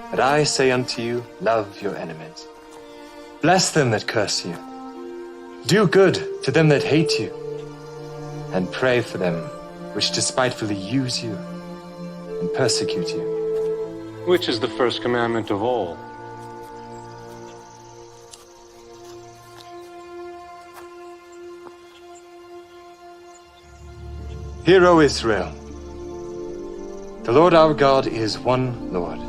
But I say unto you, love your enemies. Bless them that curse you. Do good to them that hate you. And pray for them which despitefully use you and persecute you. Which is the first commandment of all? Hear, O Israel, the Lord our God is one Lord.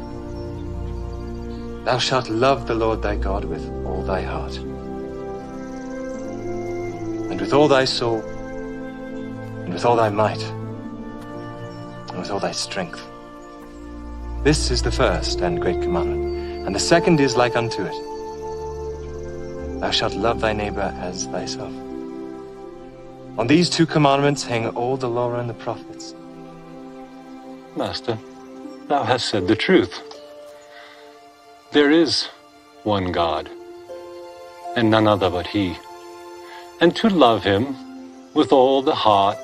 Thou shalt love the Lord thy God with all thy heart, and with all thy soul, and with all thy might, and with all thy strength. This is the first and great commandment, and the second is like unto it. Thou shalt love thy neighbor as thyself. On these two commandments hang all the law and the prophets. Master, thou hast said the truth. There is one God, and none other but He. And to love Him with all the heart,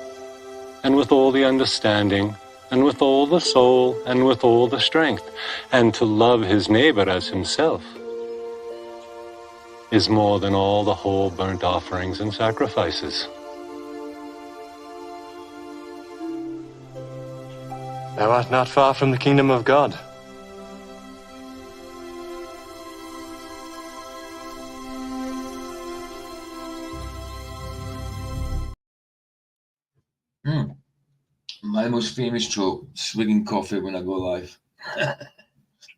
and with all the understanding, and with all the soul, and with all the strength, and to love his neighbor as himself, is more than all the whole burnt offerings and sacrifices. Thou art not far from the kingdom of God. My most famous trope, swigging coffee when I go live.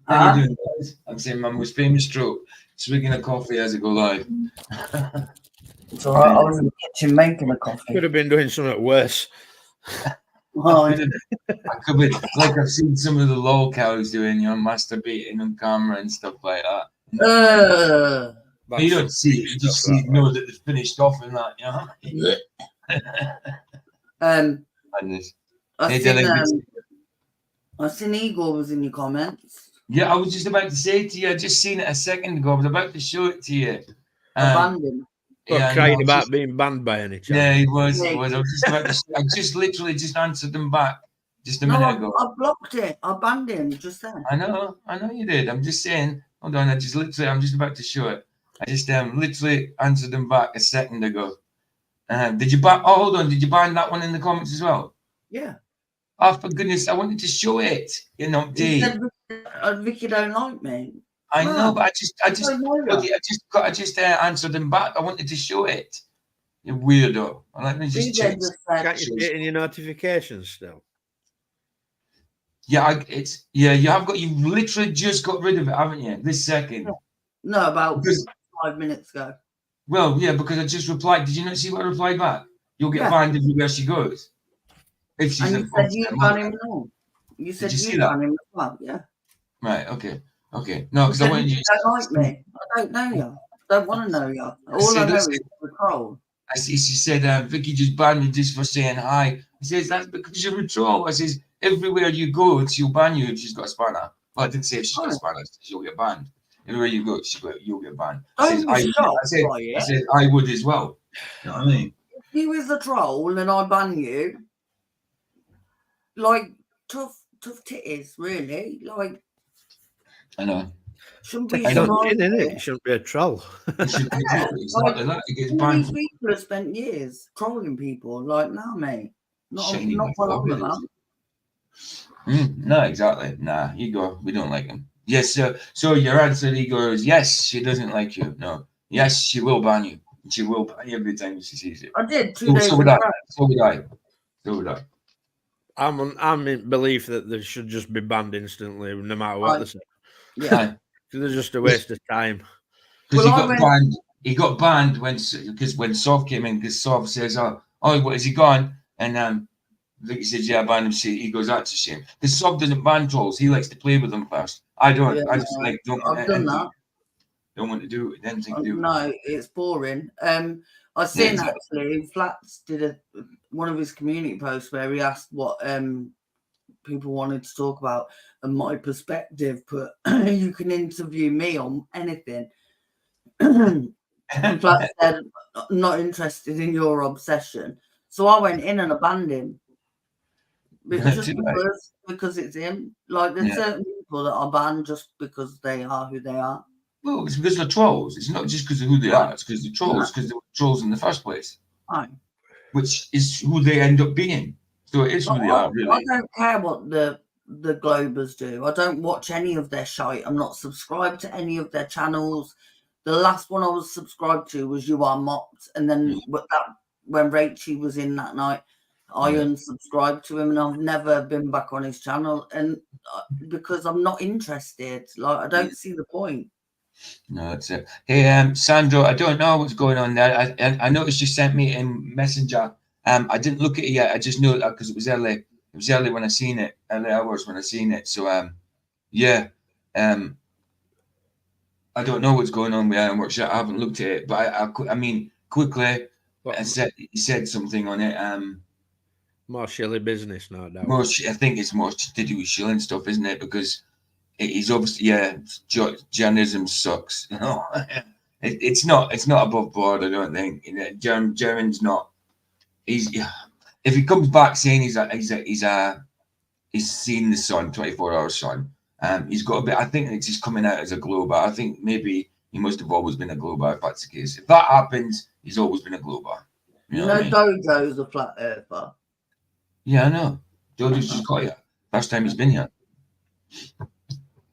How you doing, guys? I'm saying my most famous trope, swigging a coffee as I go live. It's all right. I was in the kitchen making a coffee. Could have been doing something worse. Well, I could be, like I've seen some of the lol cows doing, masturbating on camera and stuff like that. You don't see it, you just know that they've finished off in that, I seen Igor was in your comments. Yeah, I was just about to say to you, I just seen it a second ago. I was about to show it to you. Abandoned. Crying about being banned by any chance. Yeah, he was. I was just about to. I just literally just answered them back just a minute ago. I blocked it. I banned him just then. I know you did. I'm just saying. Hold on. I'm just about to show it. I just literally answered them back a second ago. Did you ban? Oh, hold on. Did you ban that one in the comments as well? Yeah. Oh, for goodness! I wanted to show it. He said, Vicky don't like me. I know, but I just answered them back. I wanted to show it. You weirdo. Let me just check. Can't you see it in your notifications still? Yeah, you have got. You literally just got rid of it, haven't you? This second. No, about 5 minutes ago. Well, yeah, because I just replied. Did you not see what I replied back? You'll get banned everywhere she goes. If she's and you said you ban him along. You said you ban him as well, yeah. Right, okay. No, because I wanted you don't like me. I don't know you. I don't want to know you. All I know is the troll. She said, Vicky just banned me just for saying hi. I says, that's because you're a troll. I says, everywhere you go, she'll ban you if she's got a spanner. Well, I didn't say if she's got a spanner, she'll get banned. Everywhere you go, you'll get banned. I said, I would as well. You know what I mean? If you was a troll and I ban you, like, tough titties, really. Like, I know. Shouldn't be it shouldn't be a troll. Exactly that. It gets banned. People have spent years trolling people. Like, no, mate. Not one of them. No, exactly. Nah, Igor, we don't like him. Yes, so your answer, Igor, is yes, she doesn't like you. No. Yes, she will ban you. She will ban you every time she sees it. I did 2 days ago. So would I. I'm in belief that they should just be banned instantly, no matter what they say. Yeah. They're just a waste of time. Because he got banned when Sov came in, because Sov says, oh, what, is he gone? And Vicky says, yeah, I banned him. He goes, that's a shame. Because Sov doesn't ban trolls. He likes to play with them first. I don't. Yeah, I just don't want to do it. No, it's boring. I seen actually Flats did one of his community posts where he asked what people wanted to talk about and my perspective, but you can interview me on anything. And Flats said, not interested in your obsession. So I went in and abandoned him. Because it's him. Like, there's certain people that are banned just because they are who they are. Well, it's because they're trolls. It's not just because of who they are. It's because they're trolls, because they were trolls in the first place, Right. which is who they end up being. So it is who they are, I really. don't care what the Globers do. I don't watch any of their shite. I'm not subscribed to any of their channels. The last one I was subscribed to was You Are Mocked, and then when Rachie was in that night, I unsubscribed to him, and I've never been back on his channel, and because I'm not interested. Like, I don't see the point. No, that's it. Hey, Sandro, I don't know what's going on there. I noticed you sent me in Messenger. I didn't look at it yet. I just knew that because it was early. It was early when I seen it. Early hours when I seen it. So yeah. I don't know what's going on with Iron Workshop. I haven't looked at it, but I mean, quickly, he said something on it. More shilly business, no doubt. I think it's more to do with shilling stuff, isn't it? Because he's obviously, journalism sucks. You know, it's not above board. I don't think. You know, Jeremy's not. If he comes back saying he's seen the sun, 24-hour sun. He's got a bit. I think it's just coming out as a glober. I think maybe he must have always been a glober if that's the case. If that happens, he's always been a glober. You know Dojo's a flat earther. Yeah, I know. Dojo's just got here. First time he's been here.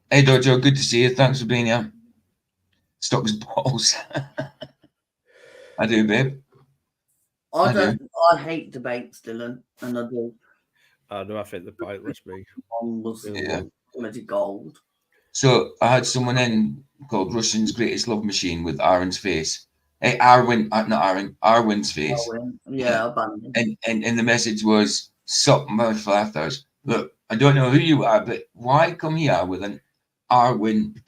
Hey, Dojo, good to see you. Thanks for being here. Stop his balls. I do, babe. I hate debates, Dylan, and I do. I think they're pointless, me. Gold. So I had someone in called Russian's Greatest Love Machine with Aaron's face. Hey, Arwen, not Aaron, Arwen's face. Yeah. And the message was, sup, my flathers. Look, I don't know who you are, but why come here with an Arwen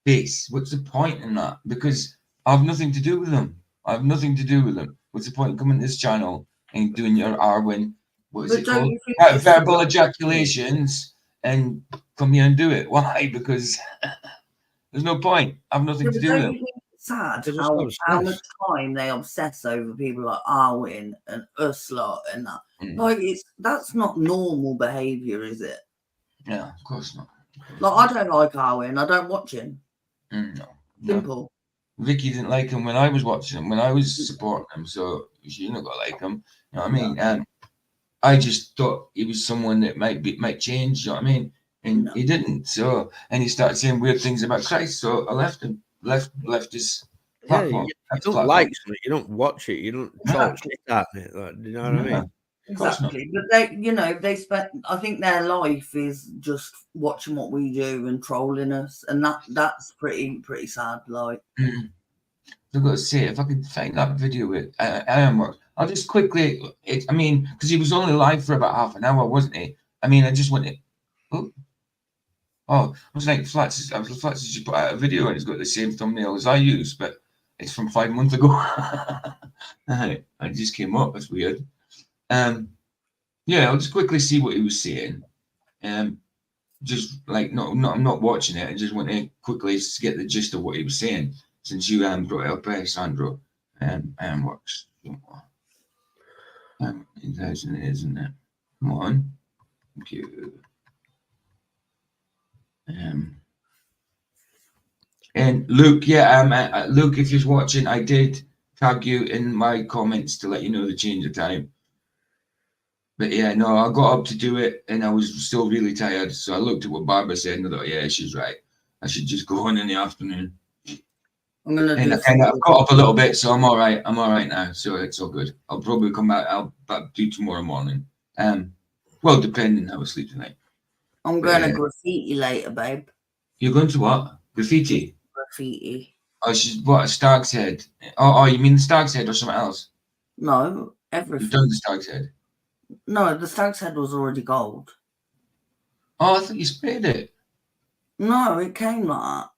face? What's the point in that? Because I have nothing to do with them. What's the point in coming to this channel and doing your Arwen? What is it called? Verbal ejaculations, and come here and do it. Why? Because there's no point. I have nothing to do with them. It's sad how much time they obsess over people like Arwen and Ursula and that. Like, that's not normal behaviour, is it? Yeah, of course not. Like, I don't like Arwen. I don't watch him. No. Simple. Vicky didn't like him when I was watching him, when I was supporting him, so she's not gonna like him. You know what I mean? I just thought he was someone that might change, you know what I mean? And he didn't. So, and he started saying weird things about Christ. So I left him, left his platform. You don't like something, you don't watch it, you don't talk shit at it. Like, do you know what I mean? Exactly. But they spent. I think their life is just watching what we do and trolling us, and that's pretty sad. Like, I've got to say, if I could find that video with Iron Works, I'll just quickly. Because he was only live for about half an hour, wasn't he? I mean, I just went. Oh, I was like, Flats just put out a video and it's got the same thumbnail as I use, but it's from 5 months ago. I just came up. That's weird. I'll just quickly see what he was saying. Just like I'm not watching it. I just want to quickly get the gist of what he was saying. Since you brought it up, Sandro, Iron Works. Isn't it? Come on. Thank you. And Luke, Luke, if you're watching, I did tag you in my comments to let you know the change of time. But I got up to do it and I was still really tired. So I looked at what Barbara said and I thought, yeah, she's right. I should just go on in the afternoon. I've got up a little bit, so I'm all right. I'm all right now, so it's all good. I'll probably come back. I'll do tomorrow morning. Well, depending how I sleep tonight. I'm going to graffiti later, babe. You're going to what? Graffiti? Graffiti. Oh, she's what? A Stag's Head? Oh, you mean the Stag's Head or something else? No, everything. You've done the Stag's Head? No, the Stag's Head was already gold. Oh, I thought you sprayed it. No, it came like that.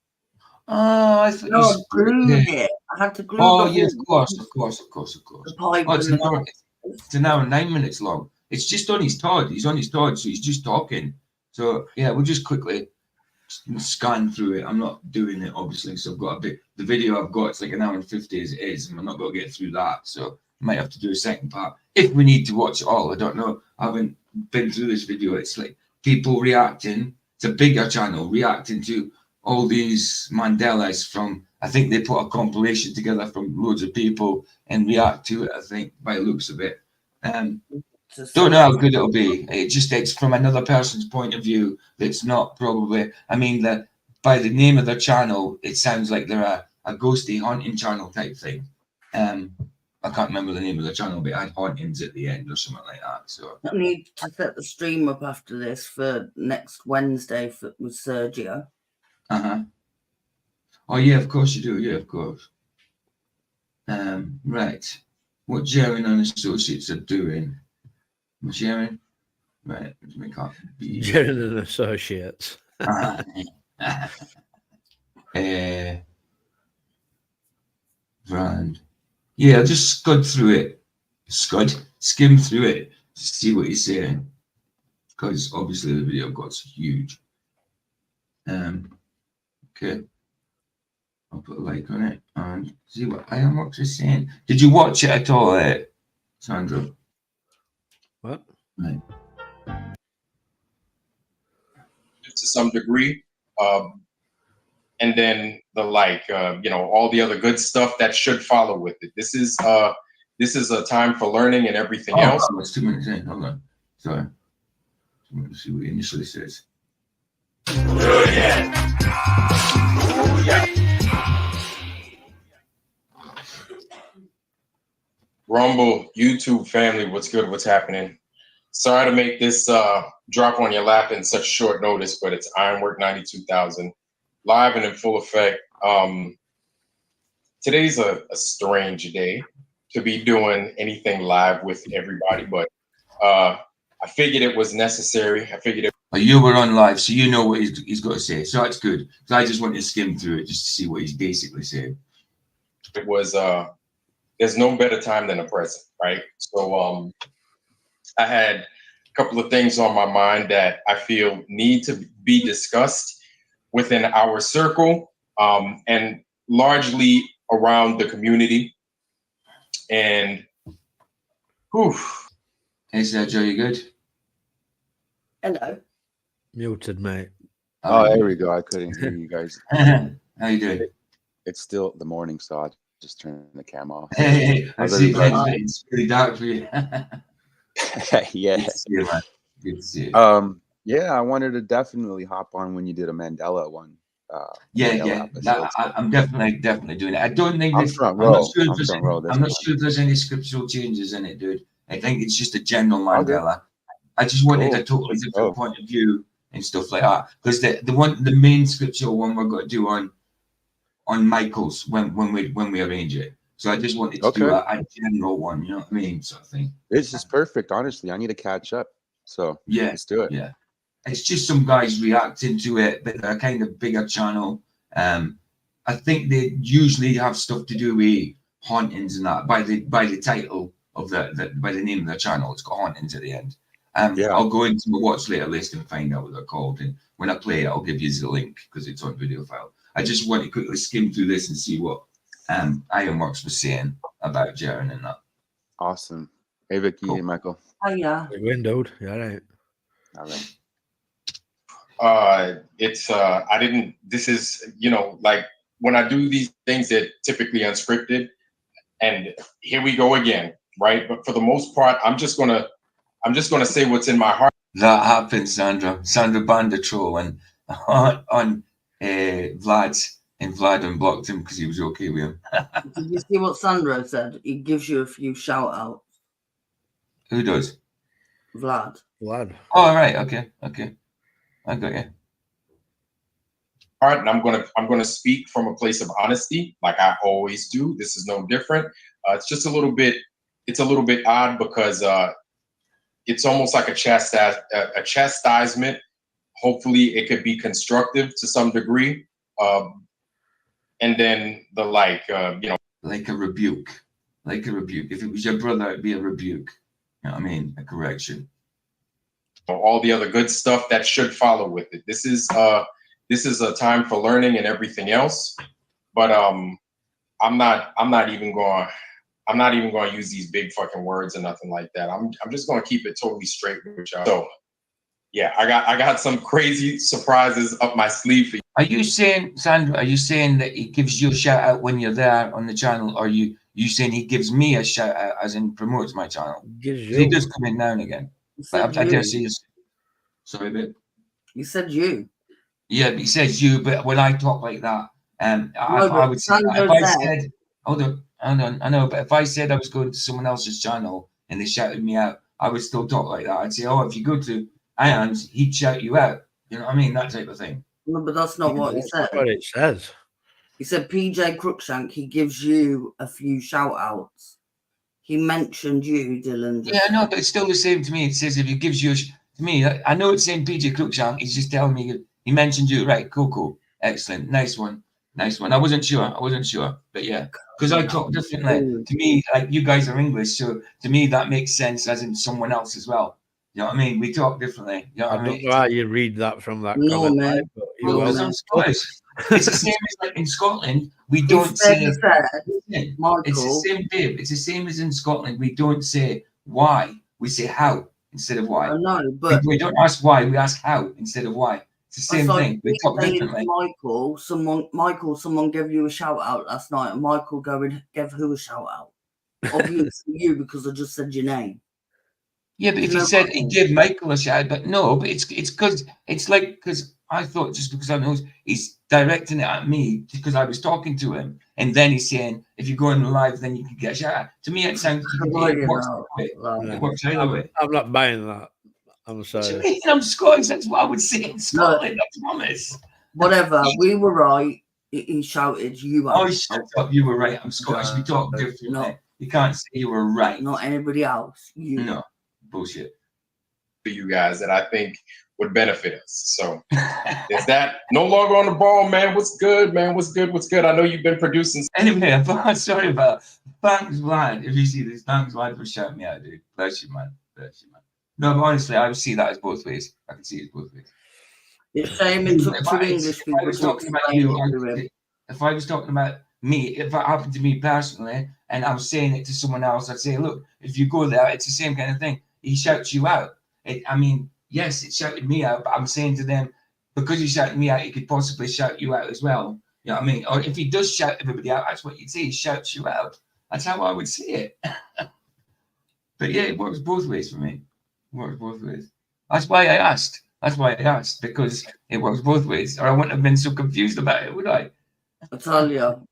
Oh, I thought you glued it. I had to glue of course. The pipe it's an hour and 9 minutes long. It's just on his Todd. He's on his Todd, so he's just talking. So, we'll just quickly scan through it. I'm not doing it, obviously, so I've got the video I've got, it's like an hour and 50 as it is, and I'm not going to get through that. So, I might have to do a second part. If we need to watch it all, I don't know. I haven't been through this video. It's like people reacting it's a bigger channel reacting to all these Mandelas from, I think they put a compilation together from loads of people and react to it, I think, by the looks of it. Don't know how good it'll be. It's from another person's point of view. That's not probably, I mean, by the name of their channel, it sounds like they're a ghosty haunting channel type thing. I can't remember the name of the channel, but it had hauntings at the end or something like that. So I need to set the stream up after this for next Wednesday with Sergio. Oh yeah, of course you do. Yeah, of course. Right. What Jaren and Associates are doing. Jaren? Right. We can't be. Jaren and Associates. Brand. Yeah, I'll just skim through it to see what he's saying. Because obviously the video got huge. Okay. I'll put a like on it and see what Ironworks is saying. Did you watch it at all, Sandra? What? Right. To some degree. And then the all the other good stuff that should follow with it. This is a time for learning and everything else. Oh, it's 2 minutes in. Hold on. Sorry. Let me see what he initially says. Rumble, YouTube family, what's good? What's happening? Sorry to make this drop on your lap in such short notice, but it's Ironwork 92,000 live and in full effect. Today's a strange day to be doing anything live with everybody, but I figured it was necessary. I figured it. You were on live, so you know what he's got to say. So that's good. So I just wanted to skim through it just to see what he's basically saying. It was there's no better time than the present, right? So I had a couple of things on my mind that I feel need to be discussed within our circle, and largely around the community. And Hey Sergio, you good? Hello. Muted, mate. Oh, there we go. I couldn't hear you guys. How you doing? It's still the morning, so I just turned the cam off. Hey, I How's see everybody? it's pretty dark for you. Yeah. Good to see you, man. Good to see you. Yeah, I wanted to definitely hop on when you did a Mandela one. Yeah. Episode, I'm definitely doing it. I don't think I'm front row. I'm not sure if there's any scriptural changes in it, dude. I think it's just a general Mandela. I just wanted a totally different point of view and stuff like that. Because the main scriptural one we're going to do on Michael's when we arrange it. So I just wanted to do a general one, you know what I mean, sort of thing. This is perfect, honestly. I need to catch up. So yeah, let's do it. Yeah. It's just some guys reacting to it, but they're a kind of bigger channel. I think they usually have stuff to do with hauntings and that by the title of by the name of their channel. It's got hauntings at the end. I'll go into the watch later list and find out what they're called. And when I play it, I'll give you the link because it's on video file. I just want to quickly skim through this and see what Ironworks was saying about Jaren and that. Awesome. Hey, Vicky. Hey, Michael. Oh, yeah. Hey, windowed. Yeah, right. All right. This is, like when I do these things that typically unscripted, and here we go again, right? But for the most part, I'm just gonna say what's in my heart. That happened, Sandra. Sandra banned a troll on Vlad, and Vlad unblocked him because he was okay with him. Did you see what Sandra said? He gives you a few shout outs. Who does? Vlad. Oh, right. Okay. I got you. And I'm gonna speak from a place of honesty, like I always do. This is no different. It's just a little bit odd because it's almost like a chastisement. Hopefully, it could be constructive to some degree. And then like a rebuke. If it was your brother, it'd be a rebuke. You know what I mean? A correction. All the other good stuff that should follow with it. This is a time for learning and everything else. But I'm not even going to use these big fucking words or nothing like that. I'm just going to keep it totally straight with y'all. So yeah, I got some crazy surprises up my sleeve for you. Are you saying, Sandra? Are you saying that he gives you a shout out when you're there on the channel, or are you saying he gives me a shout out, as in promotes my channel? Gives 'Cause he you. does come in now and again. You But said I dare you. say, sorry, babe. You said you. Yeah, but he says you. But when I talk like that, No, I but would say that. If Sandra I said, said, hold on, I know, but if I said I was going to someone else's channel and they shouted me out, I would still talk like that. I'd say, oh, if you go to Ian's, he'd shout you out. You know what I mean? That type of thing. no, but that's not what he That's said. not what it says. He said PJ Cruikshank, he gives you a few shout outs. He mentioned you, Dylan. Yeah, I know, but it's still the same to me. It says if he gives you, to me, I know it's saying PJ Cruikshank. He's just telling me he mentioned you. Right, cool. Excellent. Nice one. I wasn't sure. But yeah, because I talk differently. To me, like you guys are English, so to me that makes sense as in someone else as well. You know what I mean? We talk differently. You know what I I don't mean? know how you read that from that No, comment. man. Mate, but you're No, Because welcome. I'm Scottish. It's the same as like in Scotland. We don't Instead, say. he said, It's the Michael, same, babe. It's the same as in Scotland. We don't say why. We say how instead of why. I know, but We don't ask why. We ask how instead of why. It's the same it's like thing. We talk saying to differently. someone gave you a shout out last night, and Michael gave who a shout out? Obviously you, because I just said your name. Yeah, but if he said he gave Michael a shout, but no, but it's because it's like because I thought just because I know he's directing it at me because I was talking to him, and then he's saying if you go in live, then you can get a shout out. To me, it sounds it works either way. It works either way. I'm not buying that. I'm What do you sorry. mean? I'm Scottish. That's what I would say in Scotland. I promise. Whatever, we were right. He shouted you out. Oh, shut up! You were right. I'm Scottish. We talk differently. No. You can't say you were right. Not anybody else. You. No bullshit. For you guys that I think would benefit us. So is that no longer on the ball, man? What's good, man? What's good? I know you've been producing. Anyway, sorry about thanks, Vlad. If you see this, thanks, Vlad, for shouting me out, dude. Bless you, man. No, but honestly, I would see that as both ways. I can see it both ways. It's shame it took two English people to talking about explain you, it to him. if I was talking about me, if it happened to me personally, and I was saying it to someone else, I'd say, look, if you go there, it's the same kind of thing. He shouts you out. Yes, it shouted me out, but I'm saying to them, because he shouted me out, he could possibly shout you out as well. You know what I mean? Or if he does shout everybody out, that's what you'd say. He shouts you out. That's how I would see it. But yeah, it works both ways for me. It works both ways. That's why I asked. Because it works both ways. Or I wouldn't have been so confused about it, would I? I tell you.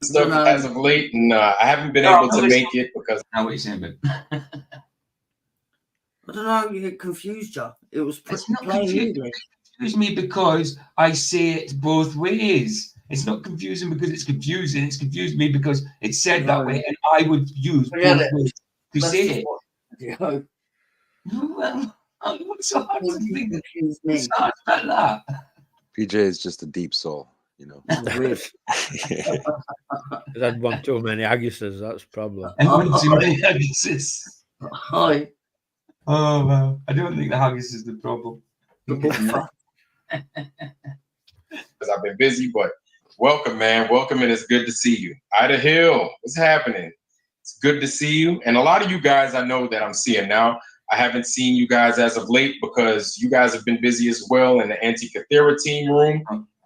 Stuff as of late, and I haven't been able to make it because. Now what you saying, babe? I don't know, you get confused, Joe. It was plain English. Confuse me because I say it both ways. It's not confusing because it's confusing. It's confused me because it's said that way, and I would use both ways to say it. Well, what's so hard to think? What's hard about that? PJ is just a deep soul, you know. I've had one too many Aggises, that's the problem. And one too many Haggises. Hi. Oh, well, I don't think the Haggis is the problem. Because I've been busy, but welcome, man. Welcome, and it's good to see you. Ida Hill, what's happening? It's good to see you. And a lot of you guys I know that I'm seeing now. I haven't seen you guys as of late because you guys have been busy as well in the Anti-Cathera team room.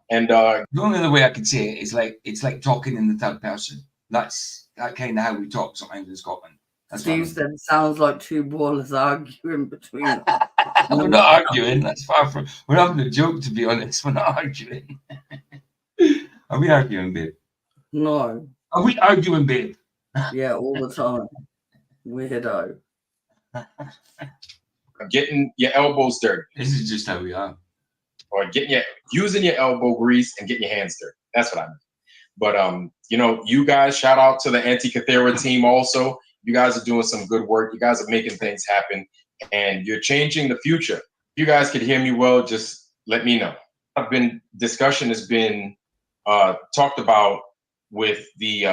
And the only other way I could say it is it's like talking in the third person. That's kind of how we talk sometimes in Scotland. Steve said, sounds like two ballers arguing between them. We're not arguing. That's far from. We're having a joke, to be honest. We're not arguing. Are we arguing, babe? No. Are we arguing, babe? Yeah, all the time. Weirdo. Getting your elbows dirty. This is just how we are. Or using your elbow grease and getting your hands dirty. That's what I mean. But you guys, shout out to the Anti-Cathera team also. You guys are doing some good work. You guys are making things happen, and you're changing the future. If you guys could hear me well, just let me know. Discussion has been talked about with the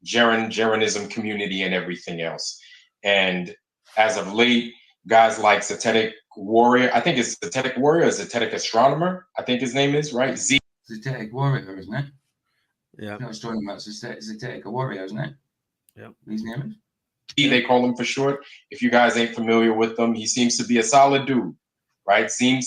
Jeranism community and everything else. And as of late, guys like Zetetic Warrior, I think it's Zetetic Warrior, or Zetetic Astronomer, I think his name is, right? Zetetic Warrior, isn't it? Yeah. I was talking about Zetetic Warrior, isn't it? Yeah. His name is? They call him for short. If you guys ain't familiar with him, he seems to be a solid dude. right? Z.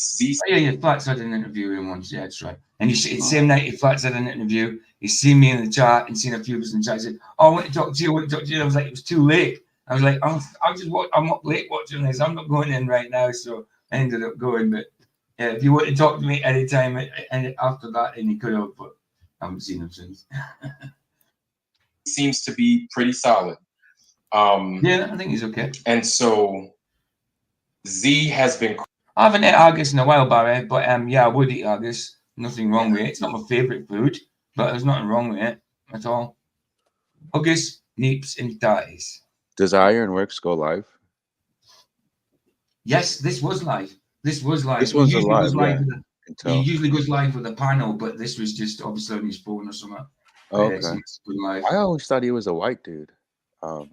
Oh, yeah, Flats had an interview with him once. Yeah, that's right. And the same night, Flats had an interview. He's seen me in the chat and seen a few of us in the chat. He said, "Oh, I want to talk to you. I want to talk to you." I was like, it was too late. I was like, I'm up late watching this. I'm not going in right now. So I ended up going. But yeah, if you want to talk to me anytime and after that, and he could have, but I haven't seen him since. Seems to be pretty solid. Yeah, I think he's okay. And so Z has been. I haven't ate haggis in a while, Barry, but yeah, I would eat haggis. Nothing wrong with it. It's not my favourite food, but there's nothing wrong with it at all. Haggis, neeps, and tatties. Does Ironworks go live? Yes, this was live. This was live. This one's live, yeah. He usually goes live with a panel, but this was just obviously on his phone or something. Oh, okay. So live. I always thought he was a white dude. No.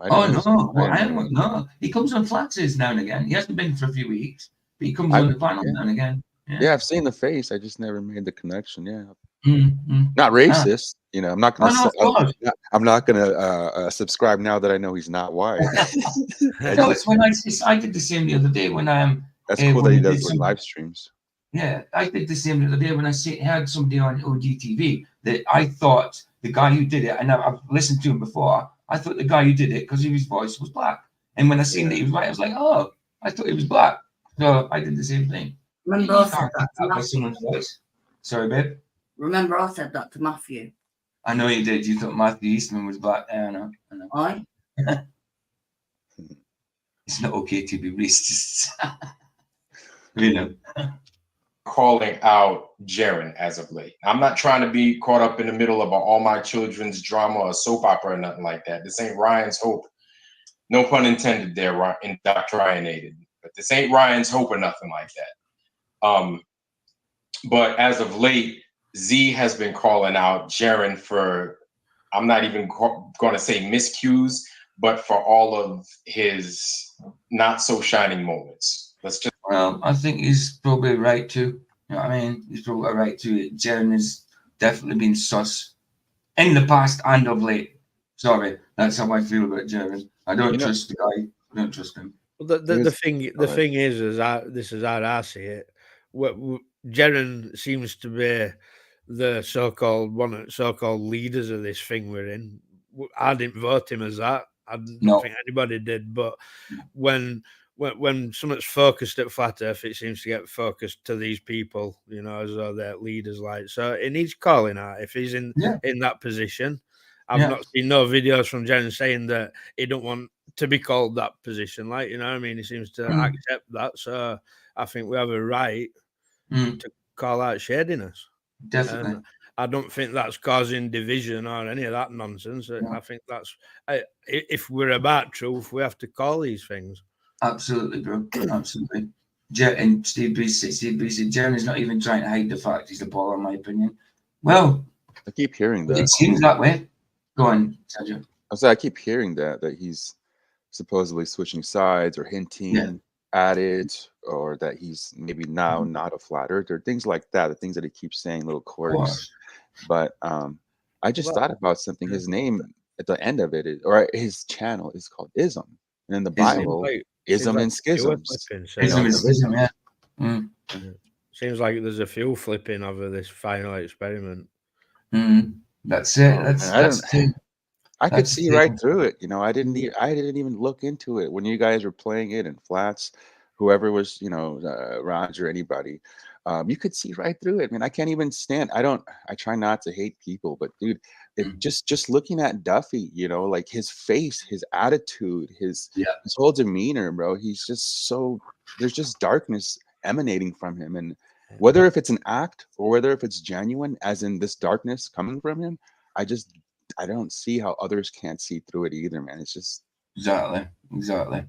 He comes on Flatzes now and again. He hasn't been for a few weeks, but he comes on the panel now and again. Yeah, I've seen the face. I just never made the connection. Yeah. Not racist. You know, I'm not gonna. I'm not gonna subscribe now that I know he's not white. No, it's when I did the same the other day when I am. That's cool that he does with live streams. Yeah, I did the same the other day when I had somebody on OGTV that I thought the guy who did it, and I've listened to him before. I thought the guy who did it because his voice was black, and when I seen that he was white, I was like, oh, I thought he was black. So I did the same thing. Remember I said that to Matthew. Sorry, babe. Remember I said that to Matthew. I know you did. You thought Matthew Eastman was black. I know. It's not okay to be racist. You know. Calling out Jaren as of late. I'm not trying to be caught up in the middle of all my children's drama or soap opera or nothing like that. This ain't Ryan's Hope. No pun intended there, indoctrinated. But this ain't Ryan's Hope or nothing like that. But as of late, Z has been calling out Jaren for, I'm not even going to say miscues, but for all of his not so shining moments. Well, I think he's probably right to. You know what I mean? He's probably right to. Jaren has definitely been sus in the past and of late. Sorry, that's how I feel about Jaren. I don't trust the guy. I don't trust him. Well, the thing is this is how I see it. Jaren seems to be the so-called leaders of this thing we're in. I didn't vote him as that. I don't think anybody did. But when something's focused at Flat Earth, it seems to get focused to these people, you know, as though they're leaders. Like, so it needs calling out if he's in that position. I've not seen no videos from Jaren saying that he don't want to be called that position. Like, you know what I mean? He seems to accept that. So I think we have a right to call out shadiness. Definitely. I don't think that's causing division or any of that nonsense. I think that's, if we're about truth, we have to call these things. Absolutely, bro. Absolutely. And Steve Breeze said, Jaren is not even trying to hide the fact he's the baller, in my opinion. Well, I keep hearing that. It seems that way. Go on, Sergio. I keep hearing that he's supposedly switching sides or hinting at it, or that he's maybe now not a flat earther, things like that, the things that he keeps saying, little quirks. But I just thought about something. His name at the end of it or his channel is called Ism. And in the Bible, Ism and Schisms. Ism and Schism, yeah. Seems like there's a few flipping over this final experiment. That's it. I could see right through it. You know, I didn't even look into it when you guys were playing it in Flats. Whoever was, you know, Roger, anybody, you could see right through it. I mean, I can't even stand. I try not to hate people, but dude, just looking at Duffy, you know, like his face, his attitude, his whole demeanor, bro. He's just so, there's just darkness emanating from him, and whether if it's an act or whether if it's genuine, as in this darkness coming from him, I don't see how others can't see through it either, man. It's just exactly.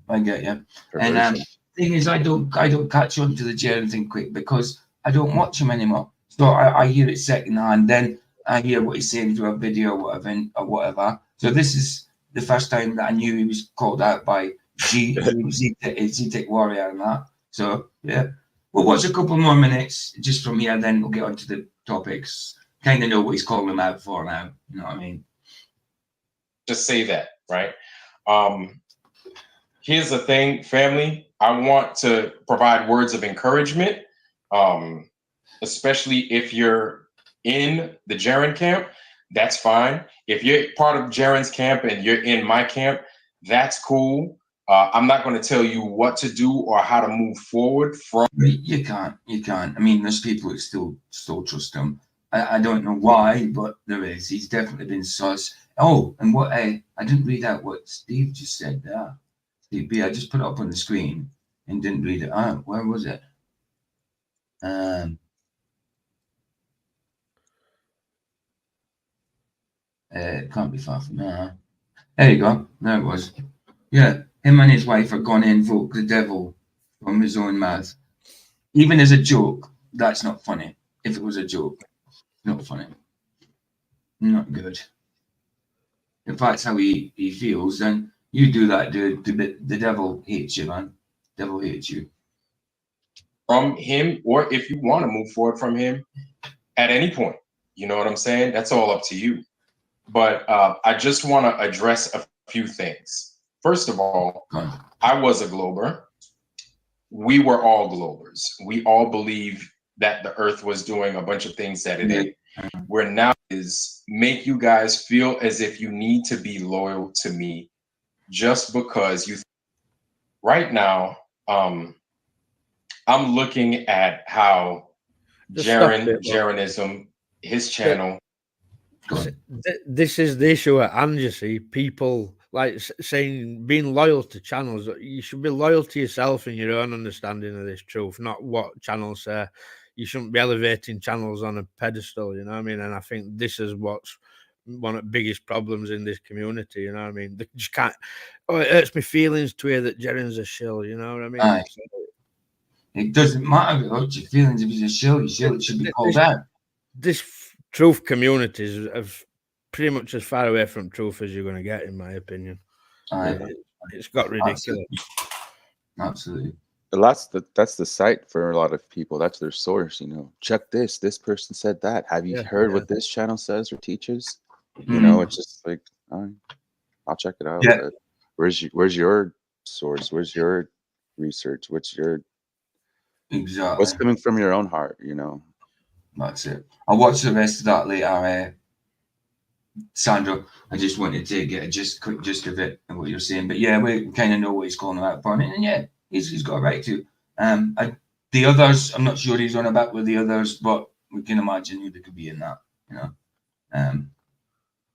I get you. And thing is, I don't catch on to the Jaren thing quick because I don't watch him anymore. So I hear it secondhand, then I hear what he's saying through a video or whatever. So this is the first time that I knew he was called out by Z-Tech Warrior and that. So yeah, we'll watch a couple more minutes just from here, then we'll get on to the topics. Kind of know what he's calling them out for now. You know what I mean? Just say that, right? here's the thing, family. I want to provide words of encouragement, especially if you're in the Jaren camp. That's fine. If you're part of Jaren's camp and you're in my camp, that's cool. I'm not going to tell you what to do or how to move forward from. You can't. I mean, there's people that still trust him. I don't know why, but there is. He's definitely been sus. Oh, and what I didn't read out what Steve just said there. Steve B, I just put it up on the screen and didn't read it out. Where was it? It can't be far from there. There you go. There it was. Yeah, him and his wife are gone invoke the devil from his own mouth. Even as a joke, that's not funny. If it was a joke, not funny. Not good. If that's how he feels, then you do that, dude. The devil hates you, man. Devil hates you. From him, or if you want to move forward from him at any point. You know what I'm saying? That's all up to you. But I just want to address a few things. First of all, I was a glober. We were all globers. We all believe that the earth was doing a bunch of things that it ain't. Where now is make you guys feel as if you need to be loyal to me just because you. Right now, I'm looking at how Jarenism, his channel. This is the issue at hand, you see. People like saying being loyal to channels. You should be loyal to yourself and your own understanding of this truth, not what channels say. You shouldn't be elevating channels on a pedestal, you know what I mean? And I think this is what's one of the biggest problems in this community, you know what I mean? They just can't. Oh, it hurts my feelings to hear that Jaren's a shill, you know what I mean? Aye. It doesn't matter about your feelings if he's a shill. It should be called out. This truth communities are pretty much as far away from truth as you're going to get, in my opinion. It's got ridiculous. Absolutely. That's the site for a lot of people. That's their source, you know. Check this. This person said that. Have you heard what this channel says or teaches? You know, it's just like, I'll check it out. Yeah. Where's your source? Where's your research? What's coming from your own heart, you know? That's it. I'll watch the rest of that later, Sandro. I just wanted to get a quick gist of it and what you're saying. But yeah, we kind of know what he's calling out for. And yeah, he's got a right to. The others, I'm not sure he's on about with the others, but we can imagine who they could be in that, you know.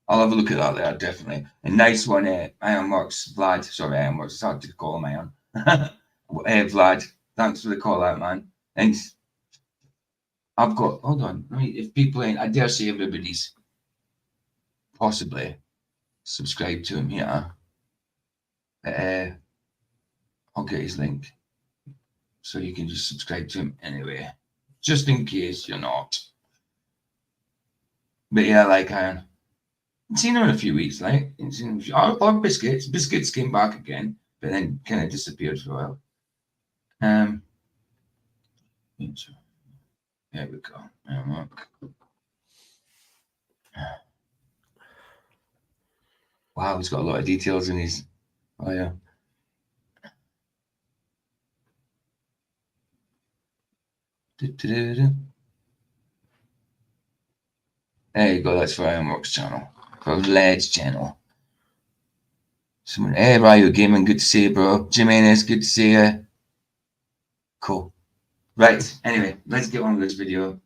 I'll have a look at that later, definitely. A nice one, Ironworks, Vlad. Sorry, Ironworks. It's hard to call him Iron. Vlad, thanks for the call out, man. And I've got, hold on. I mean, if people ain't, I dare say everybody's possibly subscribed to him here. I'll get his link so you can just subscribe to him anyway, just in case you're not. But yeah, like Iron. I've seen him in a few weeks, like or Biscuits. Biscuits came back again, but then kind of disappeared for a while. There we go. Wow, he's got a lot of details in his. Oh yeah. There you go. That's for Ironworks channel. For Vlad's channel. Someone, hey, Ryu Gaming, good to see you, bro. Jimenez, good to see you. Cool. Right. Anyway, let's get on with this video.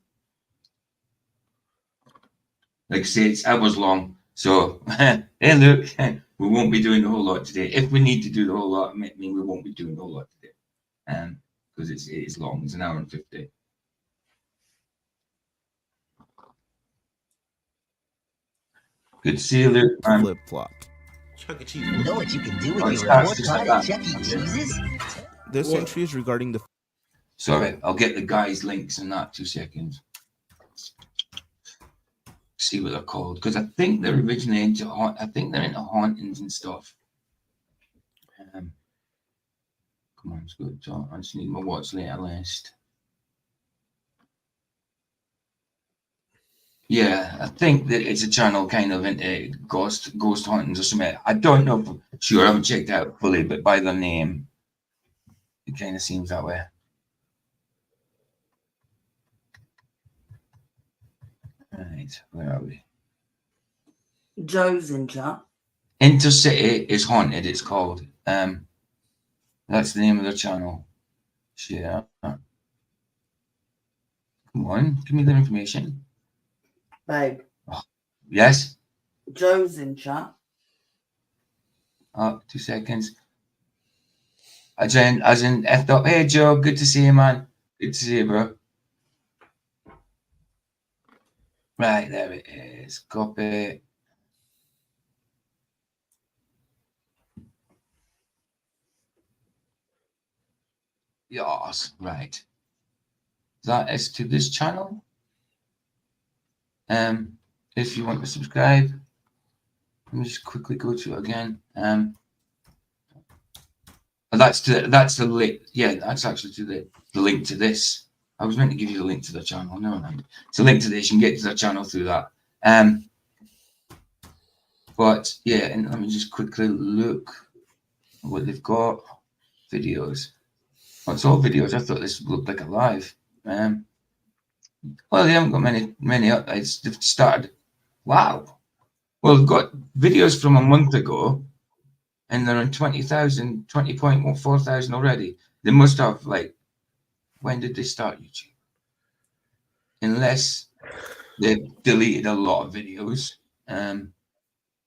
Like I say, it's hours long. So, hey, look, we won't be doing a whole lot today. If we need to do the whole lot, I mean, we won't be doing a whole lot today. Because it is long. It's an hour and 50. Good to see you, Luke. Flip flop. Chuck E. Cheese. You know what you can do with your report card at Chuck E. Cheese's? This entry is regarding the. Sorry, I'll get the guys' links in that 2 seconds. See what they're called, because I think they're originally into they're into hauntings and stuff. Come on, let's go to I just need my what's later list. Yeah, I think that it's a channel kind of into ghost huntings or something. I don't know for sure. I haven't checked out fully, but by the name, it kind of seems that way. Right, where are we? Joe's in chat. InterCity is haunted. It's called. That's the name of the channel. Share. Come on, give me the information. Babe. Oh, yes. Joe's in chat. Oh, 2 seconds. As in effed up. Hey Joe, good to see you, man. Good to see you, bro. Right, there it is. Copy. Yes, right. That is to this channel. If you want to subscribe, let me just quickly go to it again. That's the link. Yeah, that's actually to the link to this. I was meant to give you the link to the channel. No, it's a link to this. You can get to the channel through that. But yeah, and let me just quickly look at what they've got. Videos. Oh, it's all videos. I thought this looked like a live. Well, they haven't got many updates. They've started. Wow. Well, they've got videos from a month ago, and they're on 20,000 already. They must have, like, when did they start YouTube? Unless they've deleted a lot of videos. They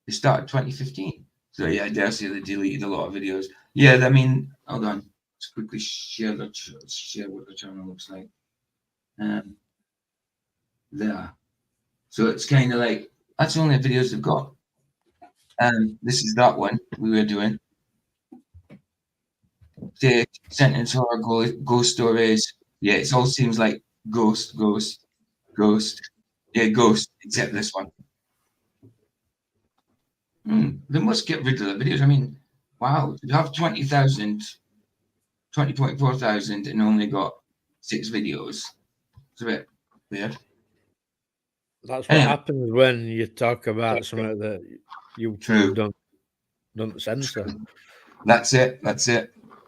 started 2015. So yeah, I dare say they deleted a lot of videos. Yeah, I mean, hold on. Let's quickly share what the channel looks like. There. So it's kind of like, that's the only videos they've got. This is that one we were doing. The sentence horror ghost stories. Yeah, it all seems like ghost. Yeah, ghost, except this one. They must get rid of the videos. I mean, wow, you have 20.4 thousand and only got 6 videos. It's a bit weird. That's what happens when you talk about something that YouTube don't censor. That's it.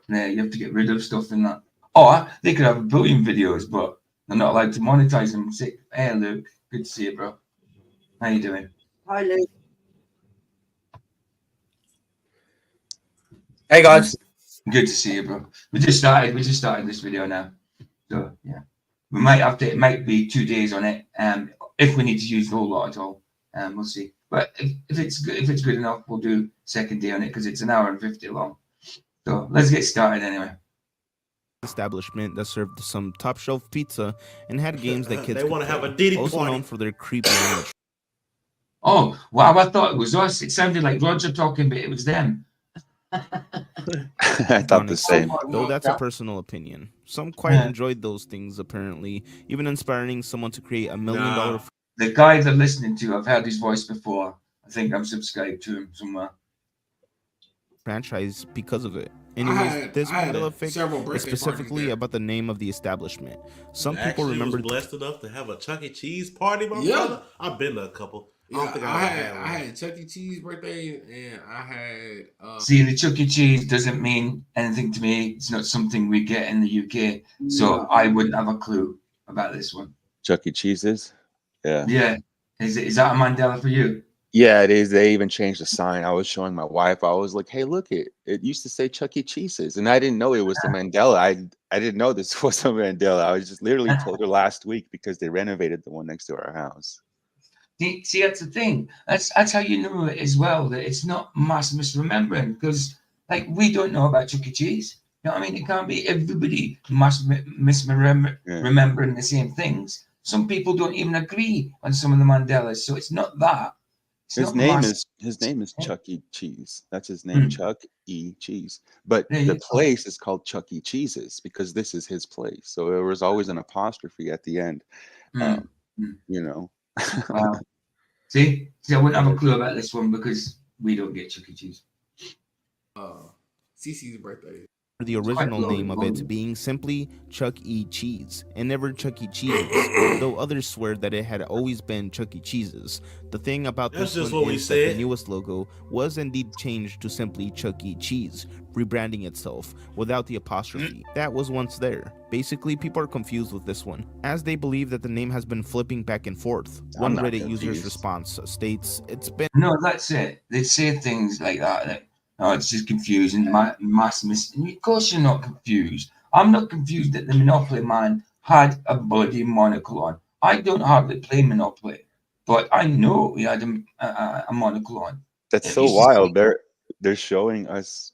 Yeah, you have to get rid of stuff in that. Or they could have a billion videos, but they're not allowed to monetize them. Say, hey, Luke, good to see you, bro. How you doing? Hi, Luke. Hey, guys. Good to see you, bro. We just started this video now. So, yeah. We might have to, it might be 2 days on it. If we need to use the whole lot at all. We'll see. But if it's good enough, we'll do second day on it because it's an hour and 50 long. So let's get started anyway. Establishment that served some top shelf pizza and had games that kids they want to have a Diddy also party. known for their creepy animatronics. Oh wow! I thought it was us. It sounded like Roger talking, but it was them. I thought the same. Though that's a personal opinion. Some quite enjoyed those things, apparently, even inspiring someone to create $1 million. The guy they're listening to, I've heard his voice before. I think I'm subscribed to him somewhere. Franchise because of it. Anyways, this Mandela Effect is specifically about the name of the establishment. Some people remember. Was blessed enough to have a Chuck E. Cheese party, my brother. I've been to a couple. I had Chuck E. Cheese birthday, and I had. See, the Chuck E. Cheese doesn't mean anything to me. It's not something we get in the UK, so I wouldn't have a clue about this one. Chuck E. Cheese's, yeah. Yeah, is that a Mandela for you? Yeah, it is. They even changed the sign. I was showing my wife. I was like, "Hey, look it! It used to say Chuck E. Cheese's," and I didn't know it was the Mandela. I didn't know this was a Mandela. I was just literally told her last week because they renovated the one next to our house. See, that's the thing. That's how you know it as well. That it's not mass misremembering because, like, we don't know about Chuck E. Cheese. You know what I mean? It can't be everybody misremembering the same things. Some people don't even agree on some of the Mandelas, so it's not that. His name is Chuck E. Cheese. That's his name, Chuck E. Cheese. But the place is called Chuck E. Cheese's because this is his place. So there was always an apostrophe at the end. You know. Wow. See, I wouldn't have a clue about this one because we don't get Chuck E. Cheese. Cece's birthday. the original name of it being simply Chuck E. Cheese and never Chuck E. Cheese's, though others swear that it had always been Chuck E. Cheese's. The thing about That's this just one what we is that the said. newest logo was indeed changed to simply Chuck E. Cheese, rebranding itself without the apostrophe that was once there. Basically, people are confused with this one, as they believe that the name has been flipping back and forth. One Reddit user's response states, "It's been..." No, that's it. They say things like that. Oh, it's just confusing. Mass Of course, you're not confused. I'm not confused that the Monopoly man had a bloody monocle on. I don't hardly play Monopoly, but I know he had a monocle on. That's so wild. They're showing us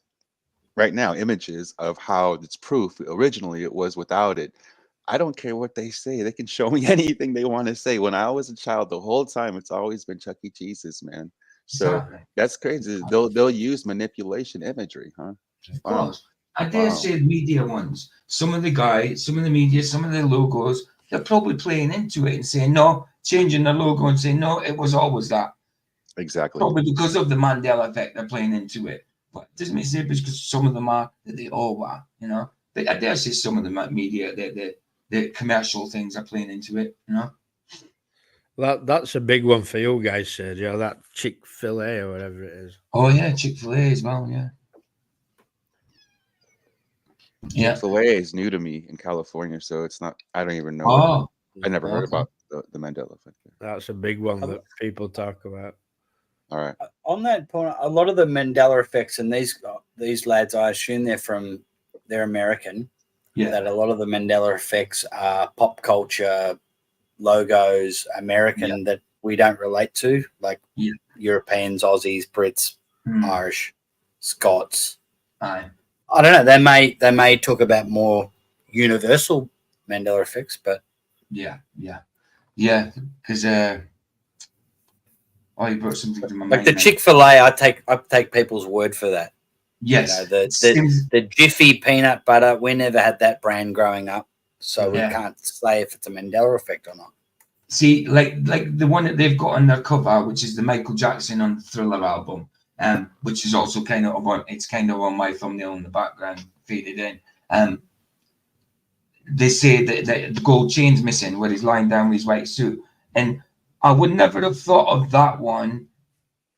right now images of how it's proof. Originally, it was without it. I don't care what they say. They can show me anything they want to say. When I was a child, the whole time, it's always been Chuck E. Cheese's, man. So Exactly. that's crazy. They'll use manipulation imagery, huh? Of course. I dare say media ones. Some of the media, some of the logos, they're probably playing into it and saying, no, changing the logo and saying, no, it was always that. Exactly. Probably because of the Mandela effect, they're playing into it. But it doesn't make sense because some of them are that they all are, you know. But I dare say some of the media, the commercial things are playing into it, you know. That's a big one for you guys, Sergio. That Chick-fil-A or whatever it is. Oh yeah, Chick-fil-A as well, yeah. Chick-fil-A is new to me in California, so it's not. I don't even know. Oh, I never heard about the Mandela Effect. That's a big one that people talk about. All right. On that point, a lot of the Mandela effects, and these lads, I assume they're American. Yeah. That a lot of the Mandela effects are pop culture logos, American, that we don't relate to, like Europeans, Aussies, Brits, Irish, Scots. I don't know. They may talk about more universal Mandela effects, but yeah, because you brought something to my mind. Like the Chick-fil-A, I take people's word for that. Yes, you know, the Jiffy peanut butter. We never had that brand growing up, so we can't say if it's a Mandela effect or not. See, like the one that they've got on their cover, which is the Michael Jackson on Thriller album, which is also kind of on my thumbnail in the background, faded in. They say that the gold chain's missing where he's lying down with his white suit, and I would never have thought of that one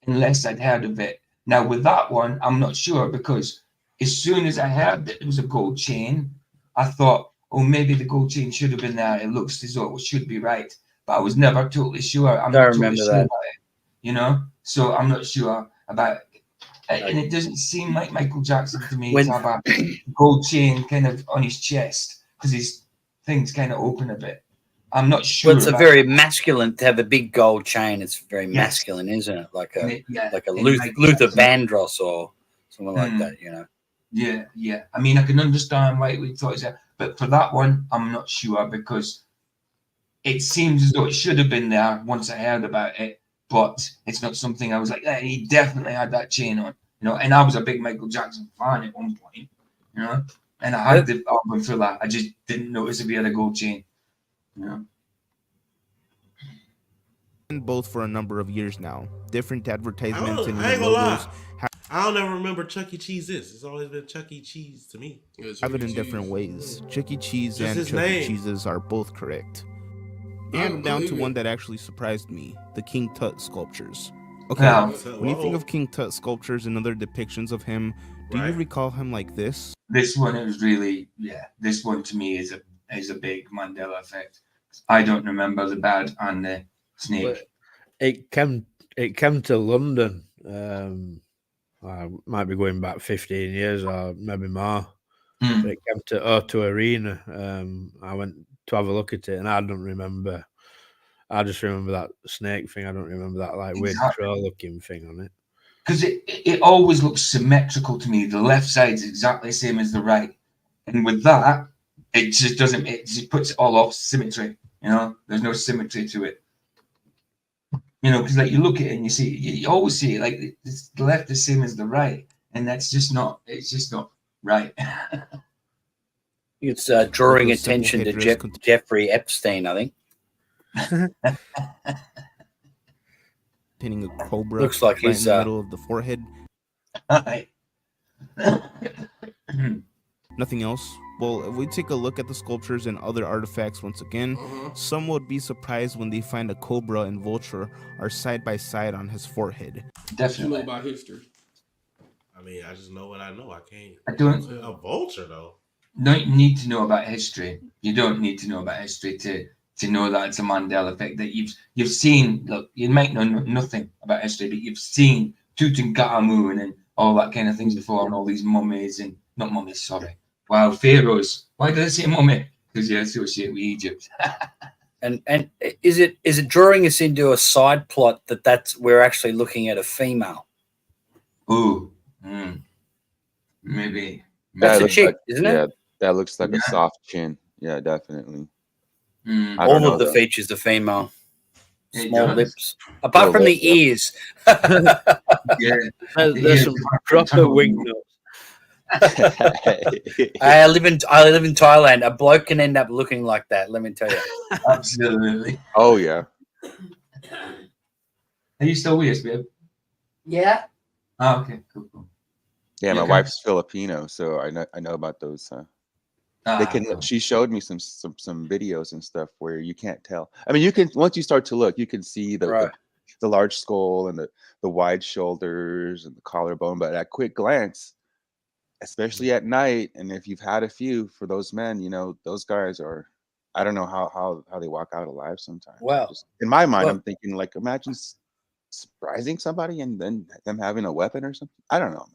unless I'd heard of it. Now with that one, I'm not sure, because as soon as I heard that it was a gold chain, I thought, oh, maybe the gold chain should have been there. It looks as though it should be right, but I was never totally sure. I'm not totally sure about it, you know. So I'm not sure about it. And it doesn't seem like Michael Jackson to me to have a gold chain kind of on his chest, because his thing's kind of open a bit. I'm not sure. Well, it's a very masculine to have a big gold chain. It's very masculine, isn't it? Like a Luther Vandross or something like that, you know. Yeah. I mean, I can understand why we thought it's but for that one, I'm not sure, because it seems as though it should have been there once I heard about it, but it's not something I was like, he definitely had that chain on, you know. And I was a big Michael Jackson fan at one point, you know, and I had the album Thriller. I just didn't notice if he had a gold chain. Yeah. Both for a number of years now. Different advertisements and I ain't gonna logos. I don't ever remember Chuck E. Cheese is. It's always been Chuck E. Cheese to me. Have it in different ways. Chuck E. Cheese and Chuck E. Cheese's are both correct. And down to one that actually surprised me, the King Tut sculptures. Okay, when you think of King Tut sculptures and other depictions of him, do you recall him like this? This one is really, this one to me is a big Mandela effect. I don't remember the bird and the snake. But it came to London. I might be going back 15 years or maybe more. But it came to O2 Arena. I went to have a look at it, and I don't remember. I just remember that snake thing. I don't remember that weird crow-looking thing on it. Because it always looks symmetrical to me. The left side's exactly the same as the right, and with that, it just doesn't. It just puts it all off symmetry. You know, there's no symmetry to it. You know, because you look at it and you always see it the left is the same as the right, and that's just not. It's just not right. It's drawing attention to Jeffrey Epstein, I think. Pinning a cobra. Looks like he's in the middle of the forehead. Nothing else? Well, if we take a look at the sculptures and other artifacts once again, some would be surprised when they find a cobra and vulture are side by side on his forehead. What you know about history? I mean, I just know what I know. I can't. I don't. A vulture though. No, you need to know about history. You don't need to know about history to know that it's a Mandela effect. That you've seen. Look, you might know nothing about history, but you've seen Tutankhamun and all that kind of things before, and all these mummies and not mummies. Sorry, wow, pharaohs. Why did I say mummy? Because you associate with Egypt. And is it drawing us into a side plot that's we're actually looking at a female? Ooh, maybe. That's a chick, like, isn't it? Yeah, that looks like a soft chin. Yeah, definitely. All of the features are female. Small lips, apart Well, from the ears. There's some proper wing nuts. I live in Thailand. A bloke can end up looking like that. Let me tell you. Absolutely. Oh yeah. Are you still with us, babe? Yeah. Oh, okay, cool. Yeah, my wife's Filipino, so I know about those. They can. She showed me some videos and stuff where you can't tell. I mean, you can once you start to look, you can see the large skull and the wide shoulders and the collarbone, but at quick glance, especially at night, and if you've had a few, for those men, you know, those guys are. I don't know how they walk out alive sometimes. Well, just, in my mind, I'm thinking like, imagine surprising somebody and then them having a weapon or something. I don't know.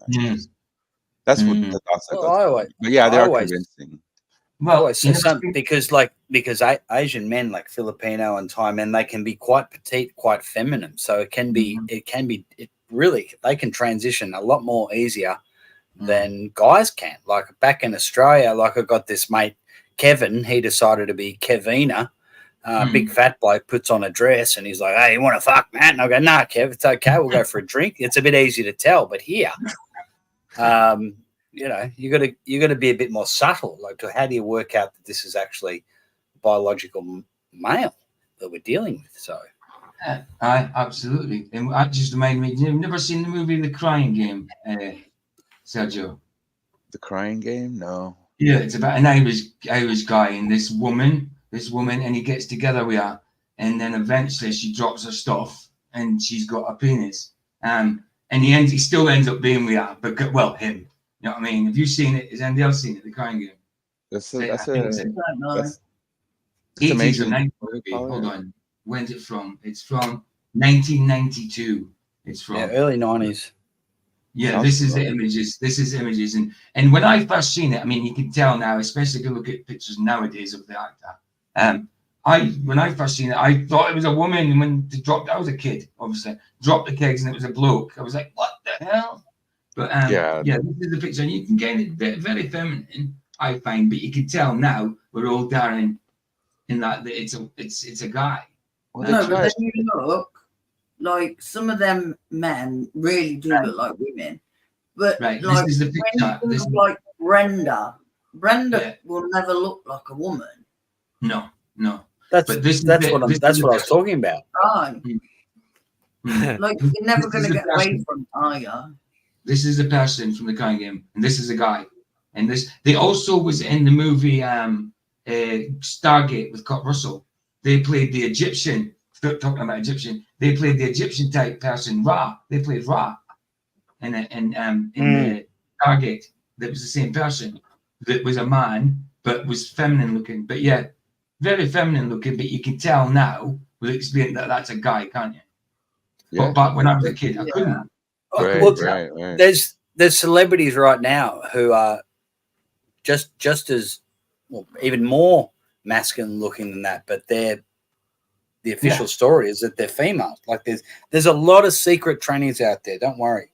That's what the thoughts that go through. But yeah, they are convincing. Well, because Asian men like Filipino and Thai men, they can be quite petite, quite feminine. So it really they can transition a lot more easier than guys can. Like back in Australia, like I got this mate Kevin. He decided to be Kevina. Big fat bloke puts on a dress and he's like, "Hey, you want to fuck, man?" And I go, "Nah, Kev, it's okay. We'll go for a drink." It's a bit easy to tell, but here, you know, you got to be a bit more subtle. Like, how do you work out that this is actually biological male that we're dealing with? So, absolutely. And that just reminded me. You've never seen the movie The Crying Game, Sergio? The Crying Game? No. Yeah, it's about an Irish guy and this woman, and he gets together with her, and then eventually she drops her stuff, and she's got a penis, and he still ends up being with her, but him. You know what I mean? Have you seen it? Has anybody else seen it? The Crying Game. That's amazing. Hold on. When's it from? It's from 1992. It's from early 90s. Yeah, this is the images. This is images, and when I first seen it, I mean, you can tell now, especially if you look at pictures nowadays of the actor. When I first seen it, I thought it was a woman, and when they dropped, I was a kid, obviously, dropped the kegs, and it was a bloke. I was like, what the hell? But yeah, this is the picture, and you can get it very feminine, I find, but you can tell now we're all down in that it's a guy. Well, no, but then you look. Like some of them men really do look like women, but like this is the picture. When you look like Brenda will never look like a woman. No. That's what I was talking about. Right. Like you're never going to get away from it, are you? This is a person from the Crying Game, and this is a guy, and they also was in the movie Stargate with Kurt Russell. They played the Egyptian. Talking about Egyptian, they played the Egyptian type person, Ra. They played Ra, in the Stargate. That was the same person. That was a man, but was feminine looking. But yeah, very feminine looking. But you can tell now with experience that that's a guy, can't you? Yeah. But when I was a kid, I couldn't. Right. There's celebrities right now who are just as even more masculine looking than that, but the official story is that they're females. Like there's a lot of secret trainings out there. Don't worry.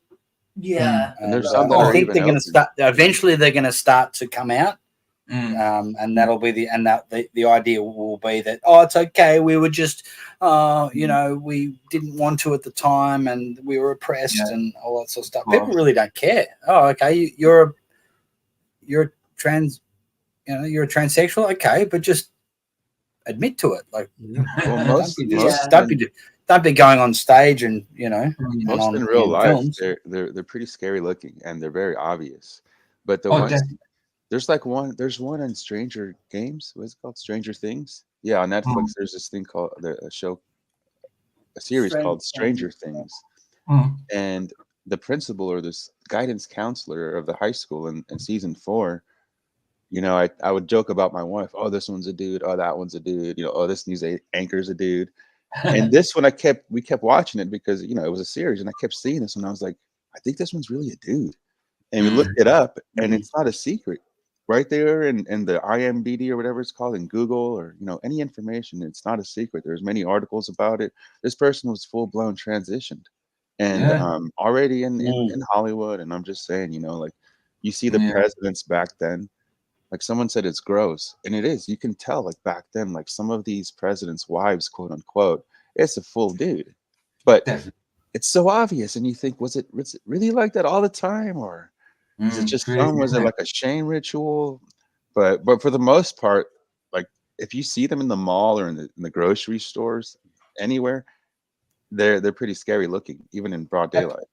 Yeah. And there's some that I think they're going to start. Eventually, they're going to start to come out, and that'll be the idea will be that it's okay. We were just we didn't want to at the time, and we were oppressed and all that sort of stuff. People really don't care. Oh, okay, you're trans, you're a transsexual. Okay, but just admit to it. Like, don't be going on stage and most in real life films. They're pretty scary looking and they're very obvious. But the There's like one. There's one in Stranger Games. What's it called? Stranger Things. Yeah, on Netflix. There's this thing called a series called Stranger Things, and the principal or this guidance counselor of the high school in season 4. You know, I would joke about my wife. Oh, this one's a dude. Oh, that one's a dude. You know, oh, this news anchor's a dude. And this one, we kept watching it because it was a series, and I kept seeing this, and I was like, I think this one's really a dude. And we looked it up, and it's not a secret. Right there in the IMDb or whatever it's called in Google or any information, it's not a secret. There's many articles about it. This person was full blown transitioned, and already in Hollywood. And I'm just saying, like you see the presidents back then. Like someone said, it's gross, and it is. You can tell, like back then, like some of these presidents' wives, quote unquote, it's a full dude, but it's so obvious, and you think, was it really like that all the time, or is it just some? Was it like a shame ritual? But for the most part, like if you see them in the mall or in the grocery stores, anywhere, they're pretty scary looking, even in broad daylight.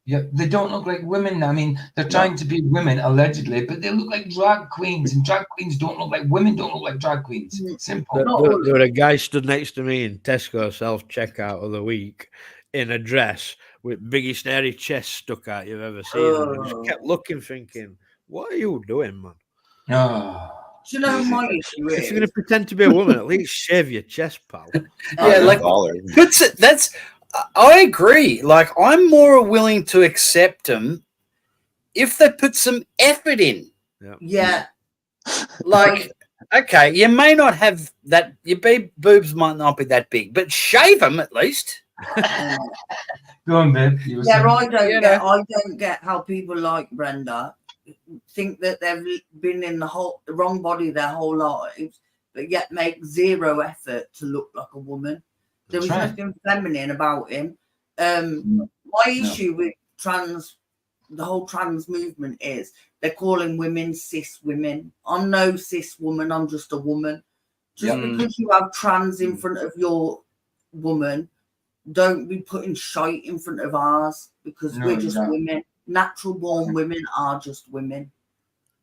Yeah, they don't look like women. I mean, they're trying to be women allegedly, but they look like drag queens, and drag queens don't look like women. Don't look like drag queens. Simple. There were a guy stood next to me in Tesco self-checkout of the week in a dress with biggest hairy chest stuck out you've ever seen. And I just kept looking, thinking, "What are you doing, man?" Do you know my issue is? If you're going to pretend to be a woman, at least shave your chest, pal. I agree. Like, I'm more willing to accept them if they put some effort in. Yeah. Like, okay, you may not have that. Your boobs might not be that big, but shave them at least. Go on, babe. I don't get how people like Brenda think that they've been in the wrong body their whole lives, but yet make zero effort to look like a woman. There was nothing feminine about him. My issue with the whole trans movement is they're calling women cis women. I'm no cis woman. I'm just a woman. Just because you have trans in front of your woman, don't be putting shite in front of ours, because we're just women. Natural born women are just women.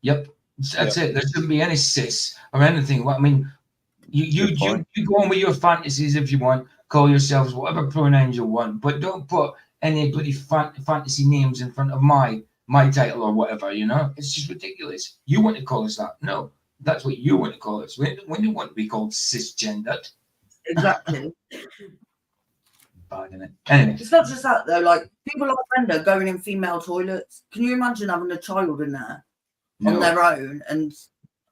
Yep. That's it. There shouldn't be any cis or anything. I mean, you go on with your fantasies if you want. Call yourselves whatever pronouns you want, but don't put any bloody fantasy names in front of my title or whatever. It's just ridiculous. You want to call us that? No, that's what you want to call us. When you want to be called cisgendered? Exactly. Bad, isn't it? Anyway, it's not just that though. Like people like Brenda going in female toilets. Can you imagine having a child in there on their own, and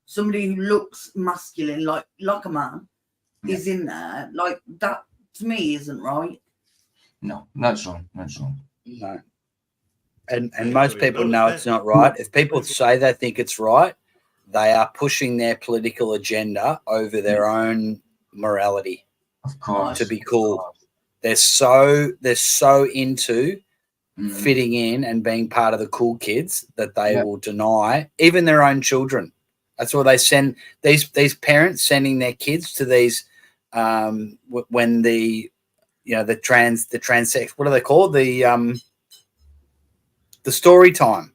somebody who looks masculine, like a man, is in there? Like that. To me, isn't right. No, that's wrong. That's wrong. No. And most people know it's not right. If people say they think it's right, they are pushing their political agenda over their own morality. Of course. To be cool. They're so into fitting in and being part of the cool kids that they will deny even their own children. That's why they send these parents sending their kids to these when the transex, what are they called? The story time.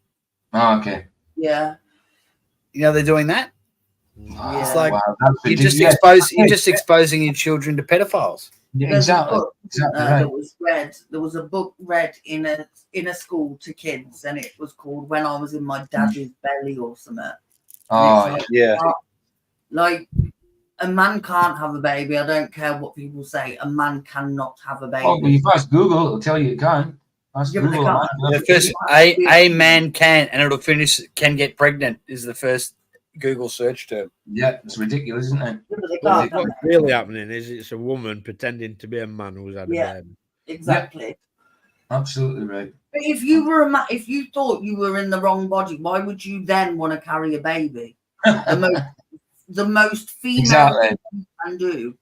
Oh, okay. Yeah. They're doing that. Yeah. It's like you're just exposing your children to pedophiles. Yeah, exactly. Right. There was a book read in a school to kids, and it was called "When I Was in My Daddy's Belly" or something. Oh, like a man can't have a baby. I don't care what people say. A man cannot have a baby. Oh, well, if you ask Google, it'll tell you it can. The first a man can, and it'll finish can get pregnant is the first Google search term. Yeah, it's ridiculous, isn't it? What's really happening is it's a woman pretending to be a man who's had a baby. Exactly. Yep. Absolutely right. But if you were if you thought you were in the wrong body, why would you then want to carry a baby? The most female thing you can do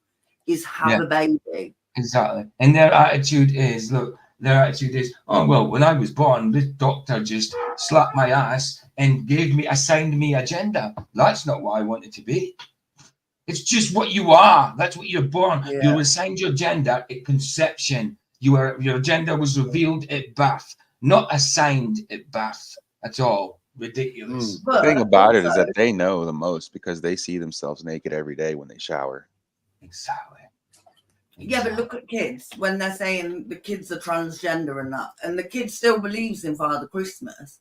is have a baby. Exactly. And their attitude is, oh, well, when I was born, this doctor just slapped my ass and assigned me a gender. That's not what I wanted to be. It's just what you are. That's what you're born. Yeah. You were assigned your gender at conception. Your gender was revealed at birth, not assigned at birth at all. ridiculous. The thing about it is that they know the most because they see themselves naked every day when they shower. Exactly. Yeah, but look at kids when they're saying the kids are transgender and that, and the kid still believes in Father Christmas.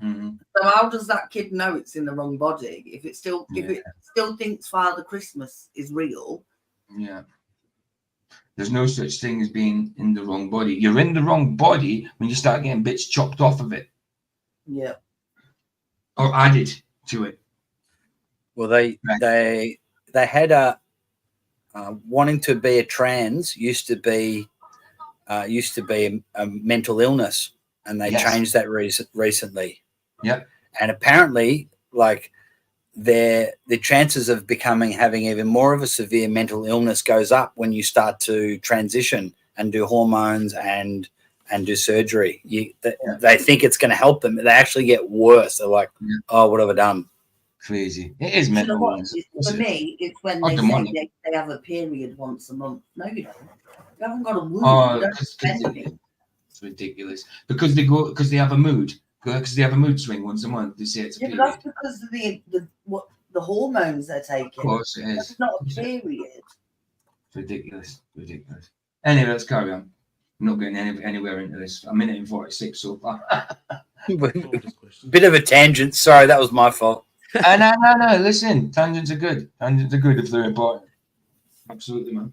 Mm-hmm. So how does that kid know it's in the wrong body if it still thinks Father Christmas is real? Yeah. There's no such thing as being in the wrong body. You're in the wrong body when you start getting bits chopped off of it. Yeah. Or added to it. Well, they had a wanting to be a trans used to be a mental illness, and they changed that recently. Yeah. And apparently, like the chances of having even more of a severe mental illness goes up when you start to transition and do hormones and do surgery. They think it's going to help them. They actually get worse. They're like, oh, what have I done? Crazy. It is mental illness. For me, it's when they say they have a period once a month. No, you don't. You haven't got a mood. You don't spend anything. It's ridiculous. Because they have a mood. Because they have a mood swing once a month. They say it's a period. But that's because of the hormones they're taking. Of course it is. It's not a period. It's ridiculous. Ridiculous. Anyway, let's carry on. I'm not getting anywhere into this. I'm in 46 so far. Bit of a tangent. Sorry, that was my fault. No. Listen, tangents are good. Tangents are good if they're important. Absolutely, man.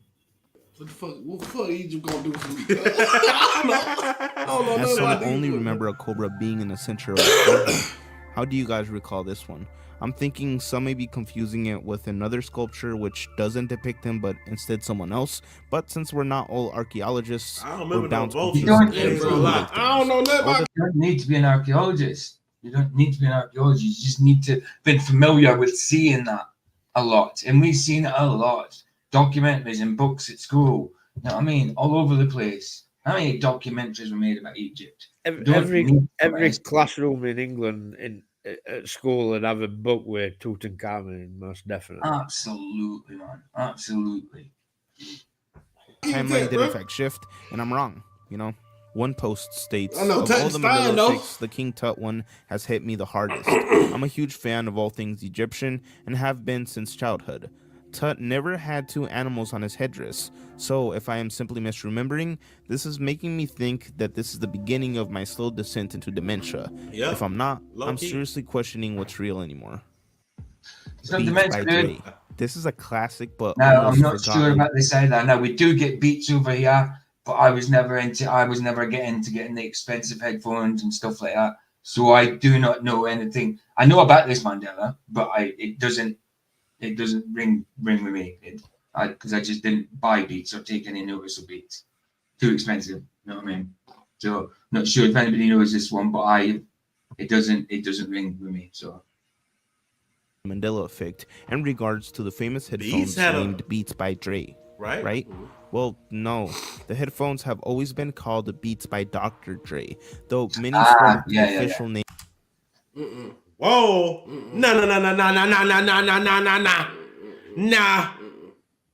What the fuck Egypt gonna do for me? As some only remember a cobra being in the center of a sculpture. How do you guys recall this one? I'm thinking some may be confusing it with another sculpture which doesn't depict him but instead someone else. But since we're not all archaeologists, we're bound to confuse. You don't need to be an archaeologist. You don't need to be an archaeologist. You just need to be familiar with seeing that a lot. And we've seen it a lot. Documentaries and books at school. You know what I mean? All over the place. How many documentaries were made about Egypt? Every classroom in England at school would have a book with Tutankhamun in, most definitely. Absolutely, man. Absolutely. Timeline did in fact shift, and I'm wrong. You know, one post states, of all the Mandela Effects, the King Tut one has hit me the hardest. I'm a huge fan of all things Egyptian and have been since childhood. Tut never had two animals on his headdress, so if I am simply misremembering, this is making me think that this is the beginning of my slow descent into dementia. Yep. If I'm not, I'm seriously questioning what's real anymore. Beats by Dre. This is a classic, but no, I'm not sure about this either. Now we do get beats over here, but I was never getting the expensive headphones and stuff like that. So I do not know anything. I know about this Mandela, but it doesn't ring with me because I just didn't buy beats or take any notice of beats. Too expensive, you know what I mean? So not sure if anybody knows this one, but it doesn't ring with me. So Mandela Effect in regards to the famous headphones named Beats by Dre. Right? Mm-hmm. Well, no. The headphones have always been called Beats by Dr. Dre, though many swear the official name. Whoa! Nah.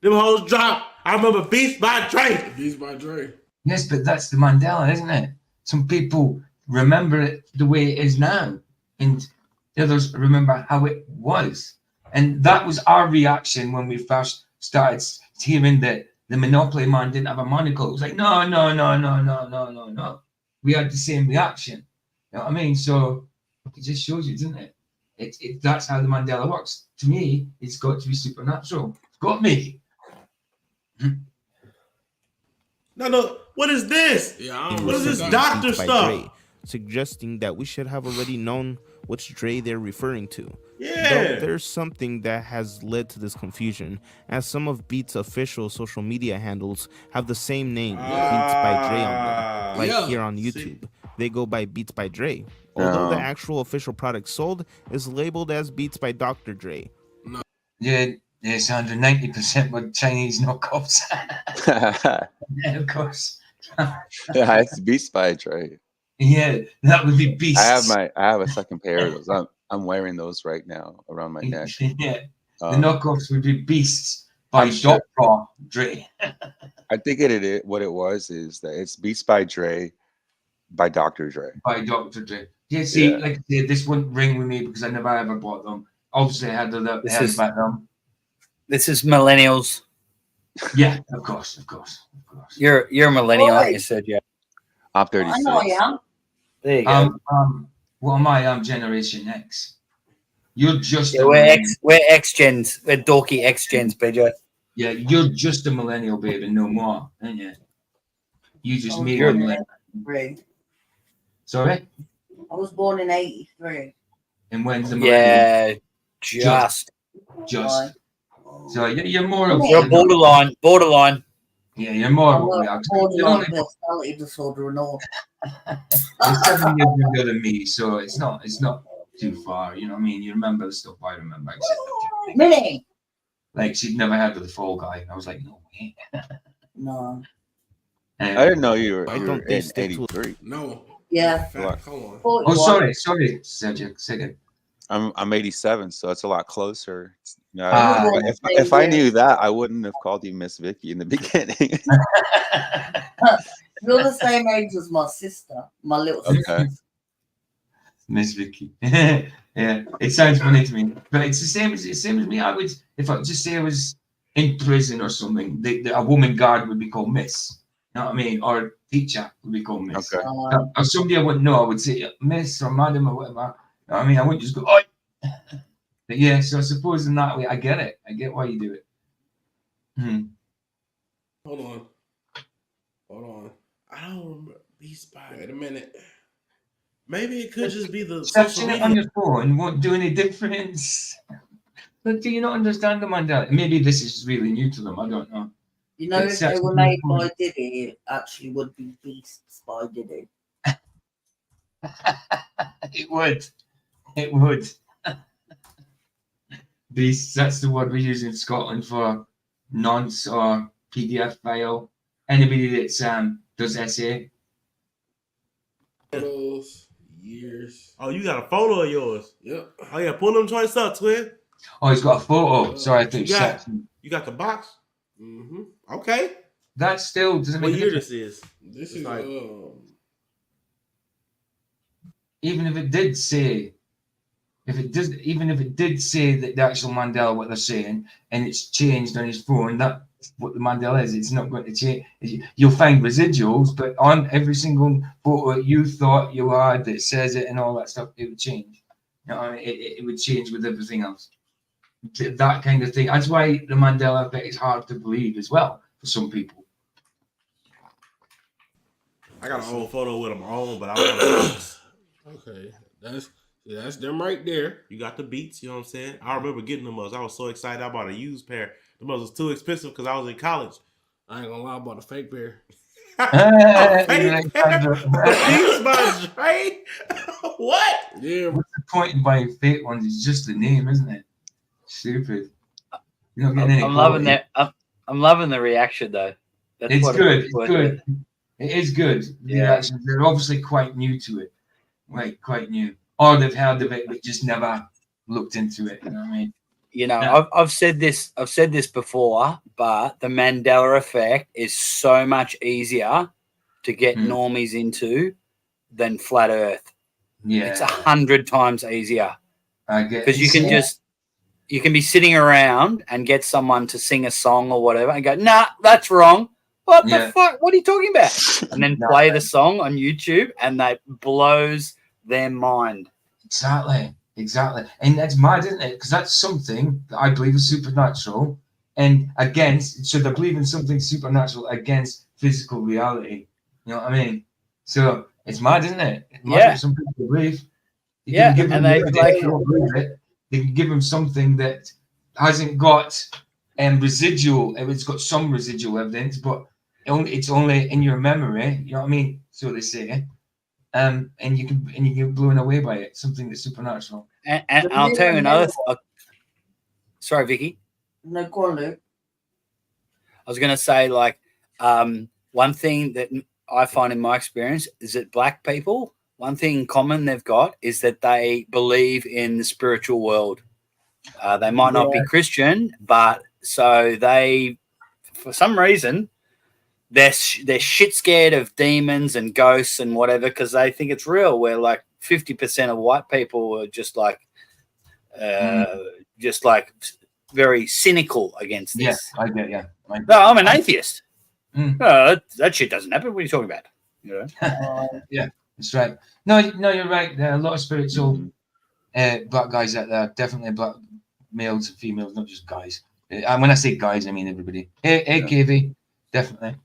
Them hoes drop. I remember Beats by Dre. Beats by Dre. Yes, but that's the Mandela, isn't it? Some people remember it the way it is now, and the others remember how it was. And that was our reaction when we first started hearing that the Monopoly man didn't have a monocle. It was like, no. We had the same reaction. You know what I mean? So it just shows you, doesn't it? That's how the Mandela works. To me, it's got to be supernatural. It's got me. No. What is this? What is this doctor stuff? Dre, suggesting that we should have already known which Dre they're referring to. Yeah. Though there's something that has led to this confusion, as some of Beats' official social media handles have the same name, Beats by Dre on them. Like here on YouTube, they go by Beats by Dre. Although the actual official product sold is labeled as Beats by Dr. Dre. Yeah, it's 190% with Chinese knockoffs. Yeah, of course. Yeah, it's Beats by Dre. Yeah, that would be Beasts. I have a second pair of those. I'm wearing those right now around my neck. Yeah, the knockoffs would be Beasts by Dr. Dre. I think what it was is that it's Beats by Dre by Dr. Dre. By Dr. Dre. Yeah, see, like I said, this wouldn't ring with me because I never ever bought them. Obviously, I had the back them. This is millennials. Yeah, of course. You're a millennial, aren't you, Sergio? I'm 36. I know I am. There you go. What am I? I'm Generation X. You're just a we're millennial. We're X gens. We're dorky X gens, BJ. Yeah, you're just a millennial, baby, no more, aren't you? You just I was made born one in millennial. 83. Sorry? I was born in 83. And when's the millennial? Yeah, just. Just. So you're more of You're borderline. Yeah, you're more of what we are. Borderline personality disorder and all. You're 7 years younger than me, so it's not too far. You know what I mean? You remember the stuff I remember. Minnie. Like she'd never had with the Fall Guy. I was like, no way. No. I didn't know you were. I You don't were think in stick to 83. No. Yeah. Fact, hold on. Oh, sorry, Sergio. Second. I'm 87, so it's a lot closer. If I knew that, I wouldn't have called you Miss Vicky in the beginning. You're the same age as my sister, my little sister. Okay. Miss Vicky. Yeah, it sounds funny to me, but it's the same as me. I would, if I just say I was in prison or something, a woman guard would be called Miss. You know what I mean? Or a teacher would be called Miss. Okay. Or somebody I wouldn't know, I would say Miss or Madam or whatever. You know what I mean? I wouldn't just go, oi. But yeah, so I suppose in that way, I get it. I get why you do it. Hold on. I don't remember these spots. Wait a minute. Maybe it could just be the social Searching it media. on your phone won't do any difference. But do you not understand the Mandela? Maybe this is really new to them. I don't know. You know, if they were made by Diddy, it actually would be Beasts by Diddy. It would. Beasts, that's the word we use in Scotland for nonce or PDF file. Anybody that does essay. Photos, years. Oh, you got a photo of yours? Yep. Oh yeah, pull them joints up, Twin. Oh, he's got a photo. Sorry, I think you got the box. Mm-hmm. Okay. That still doesn't What make year difference. this is? This is like, even if it did say, even if it did say that the actual Mandela, what they're saying, and it's changed on his phone, that's what the Mandela is. It's not going to change. You'll find residuals, but on every single photo you thought you had that says it and all that stuff, it would change. You know, I mean, it would change with everything else. That kind of thing. That's why the Mandela Effect is hard to believe as well for some people. I got an old photo with them on, but I want okay. That's them right there. You got the beats, you know what I'm saying? I remember getting them. I was so excited. I bought a used pair. The was too expensive because I was in college. I ain't gonna lie, I bought a fake pair. A fake pair? Beats by Dre? What? Yeah. What's the point in buying fake ones? It's just the name, isn't it? Stupid. You don't get any I'm loving that. I'm loving the reaction though. That's it's what good. It's good. It is good. The Yeah. reactions. They're obviously quite new to it. Like quite new. Or they've heard of it but just never looked into it. You know what I mean? You know, I've said this before, but the Mandela Effect is so much easier to get normies into than flat Earth. Yeah, it's 100 times easier. I get because you can be sitting around and get someone to sing a song or whatever and go, nah, that's wrong. What the fuck? What are you talking about? And then play the song on YouTube and that blows their mind. Exactly. And that's mad, isn't it? Because that's something that I believe is supernatural and against, so they're believing something supernatural against physical reality. You know what I mean? So it's mad, isn't it? It's mad what some people believe. You can give them they can give them something that hasn't got residual. It's got some residual evidence, but it's only in your memory. You know what I mean? So they say. And you can get blown away by it. Something that's supernatural. And I'll tell you another. Sorry, Vicky. No, go on, Luke. I was going to say, like, one thing that I find in my experience is that black people, one thing in common they've got is that they believe in the spiritual world. They might not be Christian, but so they, for some reason, they're shit scared of demons and ghosts and whatever because they think it's real. Where like 50% of white people are just like very cynical against this. Yeah, I get you. No, I'm an atheist. That shit doesn't happen. What are you talking about? You know? Yeah, that's right. No, you're right. There are a lot of spiritual black guys out there. Definitely black males and females, not just guys. And when I say guys, I mean everybody. Hey, KV, definitely.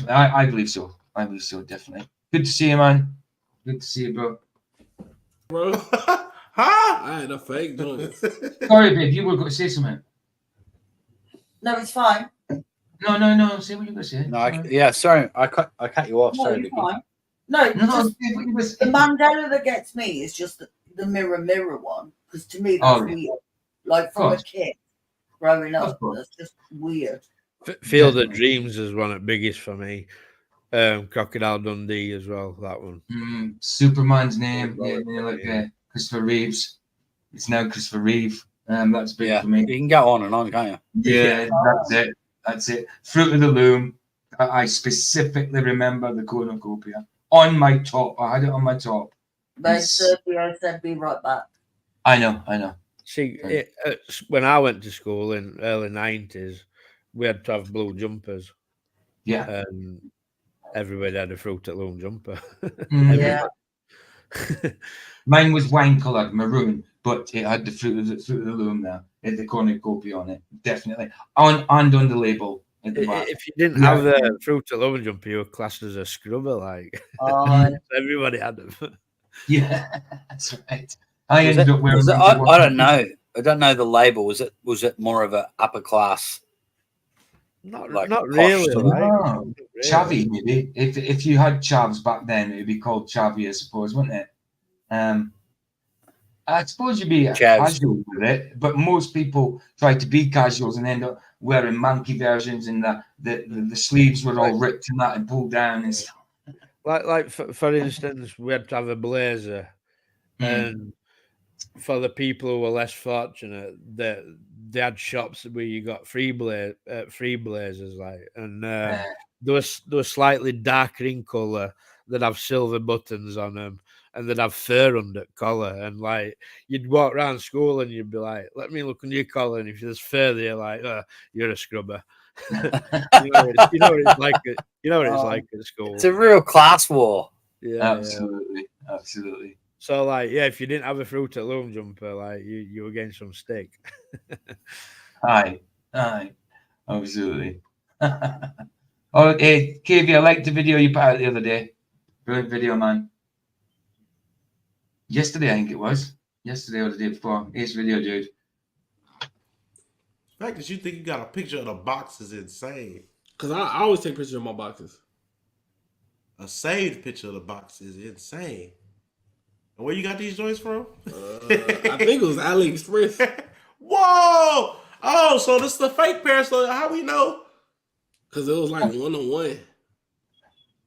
I believe so. I believe so, definitely. Good to see you, man. Good to see you, bro. Bro, I had a fake joint. Sorry, babe, you were going to say something. No, it's fine. No. Say what you were going to say. No, sorry, I cut you off. No, Sorry, you're Vicky. fine. No, No, just, the Mandela that gets me is just the mirror one, because to me that's weird. Like from a kid growing up, that's just weird. Field of Dreams is one of the biggest for me. Crocodile Dundee as well. That one. Superman's name, Christopher Reeves. It's now Christopher Reeve. That's big for me. You can go on and on, can't you? Yeah, that's it. Fruit of the Loom. I specifically remember the cornucopia on my top. I had it on my top. They said be right back. I know. See, when I went to school in early 90s, we had to have blue jumpers. Yeah. Everybody had a Fruit at Loom jumper. Yeah. Mine was wine coloured, maroon, but it had the Fruit of the Loom there. It had the cornucopia on it, definitely. On the label. If you didn't have the Fruit at Loom jumper, you were classed as a scrubber. Like everybody had them. Yeah, that's right. I ended up wearing. I don't know. I don't know the label. Was it more of a upper class? Not posh really. sort of- No. Chavvy, maybe. If you had chavs back then, it'd be called chavvy, I suppose, wouldn't it? I suppose you'd be casual with it, but most people try to be casuals and end up wearing monkey versions, and the sleeves were all ripped and that and pulled down and stuff. Like for instance, we had to have a blazer, and for the people who were less fortunate, they had shops where you got free blazers, like, and they were slightly darker in color that have silver buttons on them, and they'd have fur under collar, and like you'd walk around school and you'd be like, "Let me look under your collar," and if there's fur there, like, "You're a scrubber." you know what it's like. You know what it's like at school. It's a real class war. Yeah, absolutely. So, like, if you didn't have a Fruit at Loom jumper, like, you were getting some stick. Aye, absolutely. Hey, KV, I liked the video you put out the other day. Brilliant video, man. Yesterday, I think it was. Yesterday or the day before. Ace video, dude. The fact that you think you got a picture of the box is insane. Because I always take pictures of my boxes. A saved picture of the box is insane. And where you got these joints from? I think it was AliExpress. Whoa! Oh, so this is the fake pair. So how we know? Because it was like 1-on-1.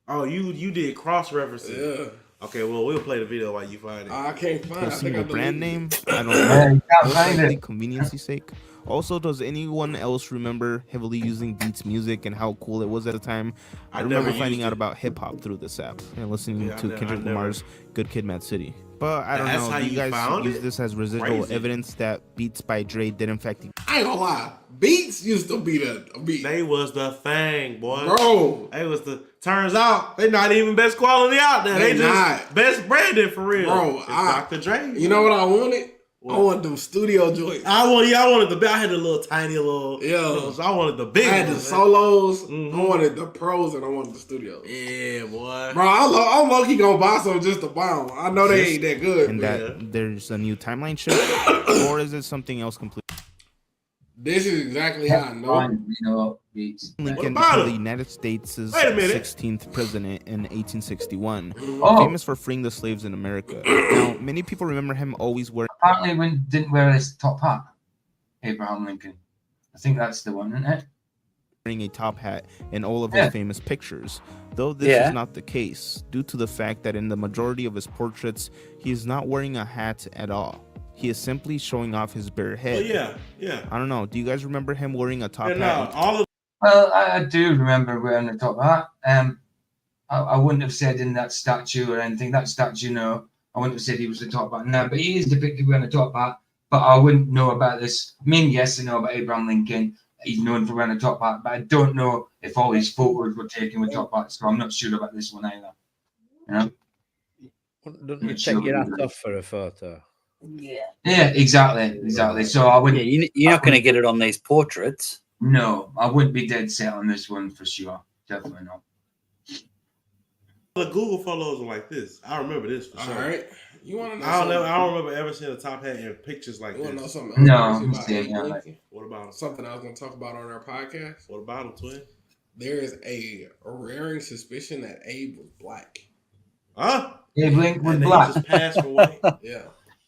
Oh, you did cross references. Yeah. Okay, well, we'll play the video while you find it. I can't find it. Posting a brand name? I don't know. Most likely convenience's sake. Also, does anyone else remember heavily using Beats music and how cool it was at the time? I remember finding out about hip hop through this app and listening to Kendrick Lamar's Good Kid, Mad City. But I don't know. Do you guys use this as residual evidence that Beats by Dre did in fact? I ain't gonna lie. Beats used to be the beat. They was the thing, boy. Bro. They was the. Turns out they not even best quality out there. They just not. Best branded for real. Bro, Dr. Dre. You know what I wanted? What? I wanted them studio joints. I wanted the. I had the little tiny little. Yeah. I wanted the big. I had the solos. Mm-hmm. I wanted the pros and I wanted the studios. Yeah, boy. Bro, I'm low-key gonna buy some just to buy them. I know they ain't that good. And that there's a new timeline shift, or is it something else completely? This is exactly how I know. Lincoln became the United States' 16th president in 1861, famous for freeing the slaves in America. Now, many people remember him always wearing. Apparently, didn't wear his top hat. Abraham Lincoln. I think that's the one, isn't it? Wearing a top hat in all of his famous pictures, though this is not the case, due to the fact that in the majority of his portraits, he is not wearing a hat at all. He is simply showing off his bare head. Yeah. I don't know. Do you guys remember him wearing a top hat? Well, I do remember wearing a top hat. I wouldn't have said in that statue or anything. That statue, no. I wouldn't have said he was the top hat now, but he is depicted wearing a top hat. But I wouldn't know about this. I mean, yes, I know about Abraham Lincoln. He's known for wearing a top hat, but I don't know if all his photos were taken with top hats. So I'm not sure about this one either. You know? Don't you take your hat off for a photo? Yeah, exactly. So I wouldn't. Yeah, you're not going to get it on these portraits. No, I wouldn't be dead set on this one for sure. Definitely not. The Google photos are like this. I remember this for sure. All right. You want to know? I don't remember ever seeing a top hat in pictures like you this. Want to know something? No, what about him? Something I was going to talk about on our podcast. What about him, twin? There is a rearing suspicion that Abe was black. Huh? Abe Lincoln was black. He just passed for white. Yeah.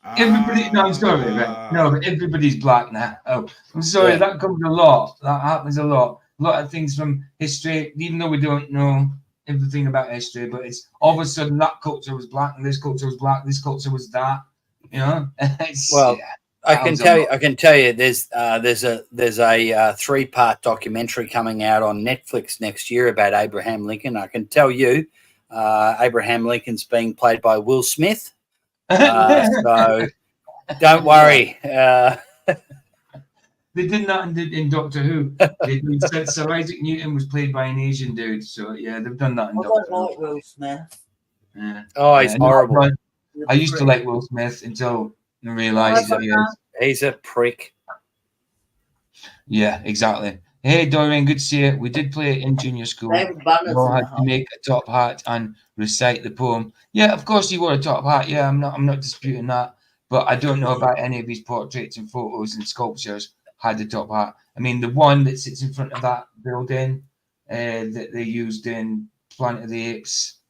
Everybody, no, I'm sorry, man. No, but everybody's black now. Oh, I'm sorry, that comes a lot. That happens a lot. A lot of things from history, even though we don't know everything about history, but it's all of a sudden that culture was black and this culture was black, this culture was that. You know? Well, I can tell you, there's a 3-part documentary coming out on Netflix next year about Abraham Lincoln. I can tell you, Abraham Lincoln's being played by Will Smith. So don't worry. They did that in Doctor Who. Sir Isaac Newton was played by an Asian dude. So yeah, they've done that in Doctor Who. I like Will Smith. Yeah. Oh, he's horrible. I used to like Will Smith until I realised that he's a prick. Yeah, exactly. Hey, Dorian, good to see you. We did play it in junior school. We all had to make a top hat and recite the poem. Yeah, of course he wore a top hat. Yeah, I'm not disputing that. But I don't know about any of his portraits and photos and sculptures had a top hat. I mean, the one that sits in front of that building that they used in Planet of the Apes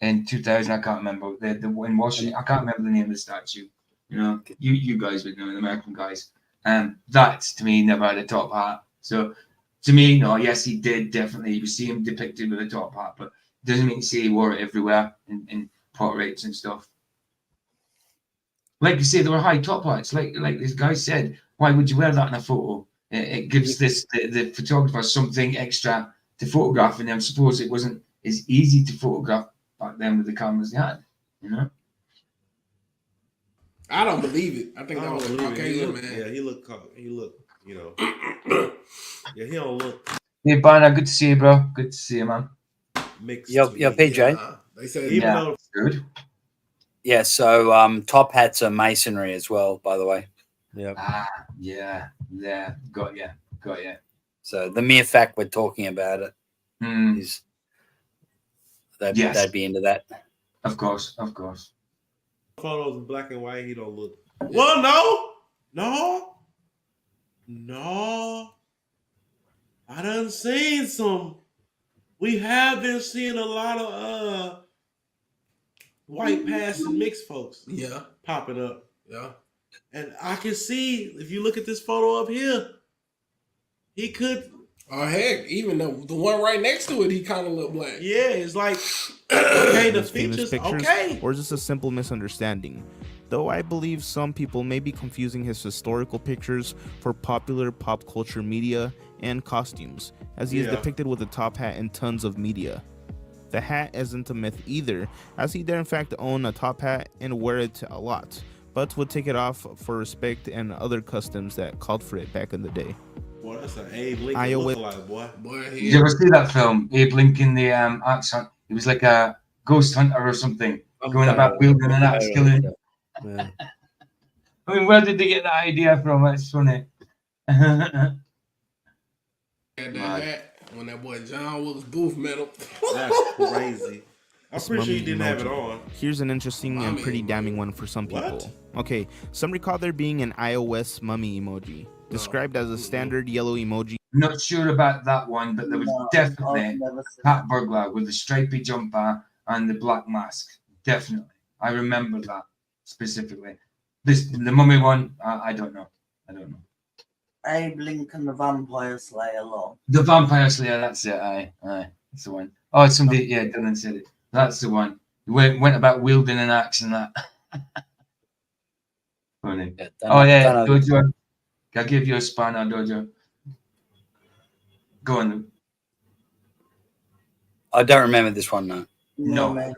in 2000, I can't remember. The in Washington, I can't remember the name of the statue. You know, you guys would know, the American guys. That to me never had a top hat. So to me, no, yes, he did definitely. You see him depicted with a top hat, but doesn't mean to say he wore it everywhere in portraits and stuff. Like you say, there were high top hats. Like this guy said, why would you wear that in a photo? It gives the photographer something extra to photograph, and I suppose it wasn't as easy to photograph back then with the cameras they had. You know. I don't believe it. I think that was a Caucasian man. Yeah, he looked, you know. Yeah, he don't look. Hey, Banner, good to see you, bro. Good to see you, man. Yo, PJ. They said, yeah, good. Yeah, so top hats are masonry as well, by the way. Yeah. Yeah. Got you. So the mere fact we're talking about it is they'd be into that. Of course. Photos in black and white, he don't look. Well, no. I done seen some. We have been seeing a lot of white passing mixed folks. Yeah, popping up. Yeah, and I can see if you look at this photo up here, he could. Oh heck, even the one right next to it, he kind of looked black. Yeah, it's like okay, the features, pictures, okay. Or is this a simple misunderstanding? Though I believe some people may be confusing his historical pictures for popular pop culture media and costumes, as he is depicted with a top hat in tons of media. The hat isn't a myth either, as he did in fact own a top hat and wear it a lot, but would take it off for respect and other customs that called for it back in the day. Boy, that's an Abe Lincoln lookalike, boy. Did you ever see that film, Abe Lincoln, the axe hunt? He was like a ghost hunter or something, going about wielding an axe, killing. Yeah. I mean, where did they get that idea from? That's funny. That when that boy John Wilkes Booth met him. That's crazy. I'm pretty sure he didn't have it on. Here's an interesting and pretty damning one for some people. Okay, some recall there being an iOS mummy emoji, described as a standard yellow emoji. Not sure about that one, but there was definitely Pat Burglar with the stripy jumper and the black mask. Definitely. I remember that specifically. The mummy one, I don't know. Abe Lincoln, the Vampire Slayer lot. The Vampire Slayer, that's it. Aye, that's the one. Oh, somebody, yeah, Dylan said it. That's the one. He went about wielding an axe and that. Funny. Yeah, Dojo. I'll give you a spanner, Dojo. Go on. I don't remember this one, no. No.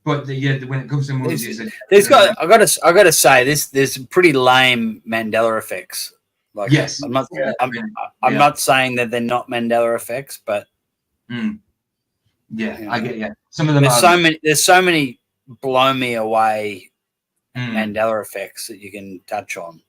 But when it comes to movies, I gotta say there's pretty lame Mandela effects. Like, yes, I'm not saying that they're not Mandela effects, but I get you. Some of them there's so many blow me away Mandela effects that you can touch on.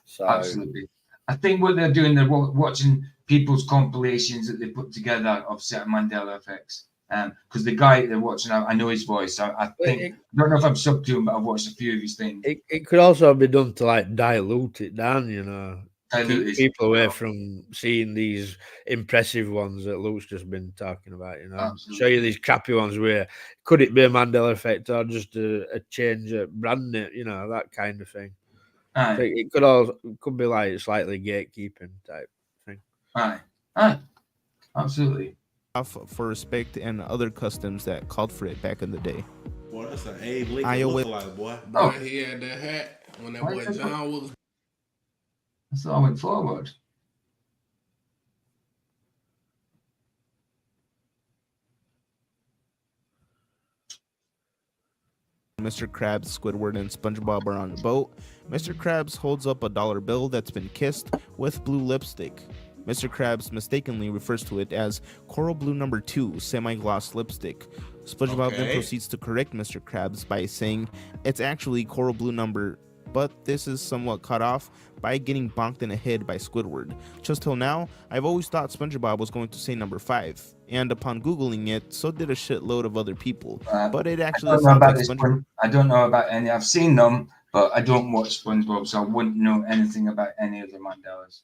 So absolutely, I think what they're doing, they're watching people's compilations that they put together of certain Mandela effects. Because the guy they're watching, I know his voice. So I don't know if I'm subbed to him, but I've watched a few of his things. It could also be done to like dilute it down, you know, keep people away from seeing these impressive ones that Luke's just been talking about. You know, absolutely. Show you these crappy ones where could it be a Mandela effect or just a change of brand name, you know, that kind of thing. It could be like slightly gatekeeping type thing. Absolutely. For respect and other customs that called for it back in the day. Boy, that's an Abe Lincoln lookalike, boy. He had that hat when that boy John was. That's all I went forward. Mr. Krabs, Squidward, and SpongeBob are on the boat. Mr. Krabs holds up a dollar bill that's been kissed with blue lipstick. Mr. Krabs mistakenly refers to it as Coral Blue No. 2 semi-gloss lipstick. SpongeBob then proceeds to correct Mr. Krabs by saying it's actually Coral Blue number, but this is somewhat cut off by getting bonked in the head by Squidward. Just till now, I've always thought SpongeBob was going to say number 5, and upon Googling it, so did a shitload of other people. But it actually sounds like SpongeBob. I don't know about any. I've seen them, but I don't watch SpongeBob, so I wouldn't know anything about any of the Mandelas.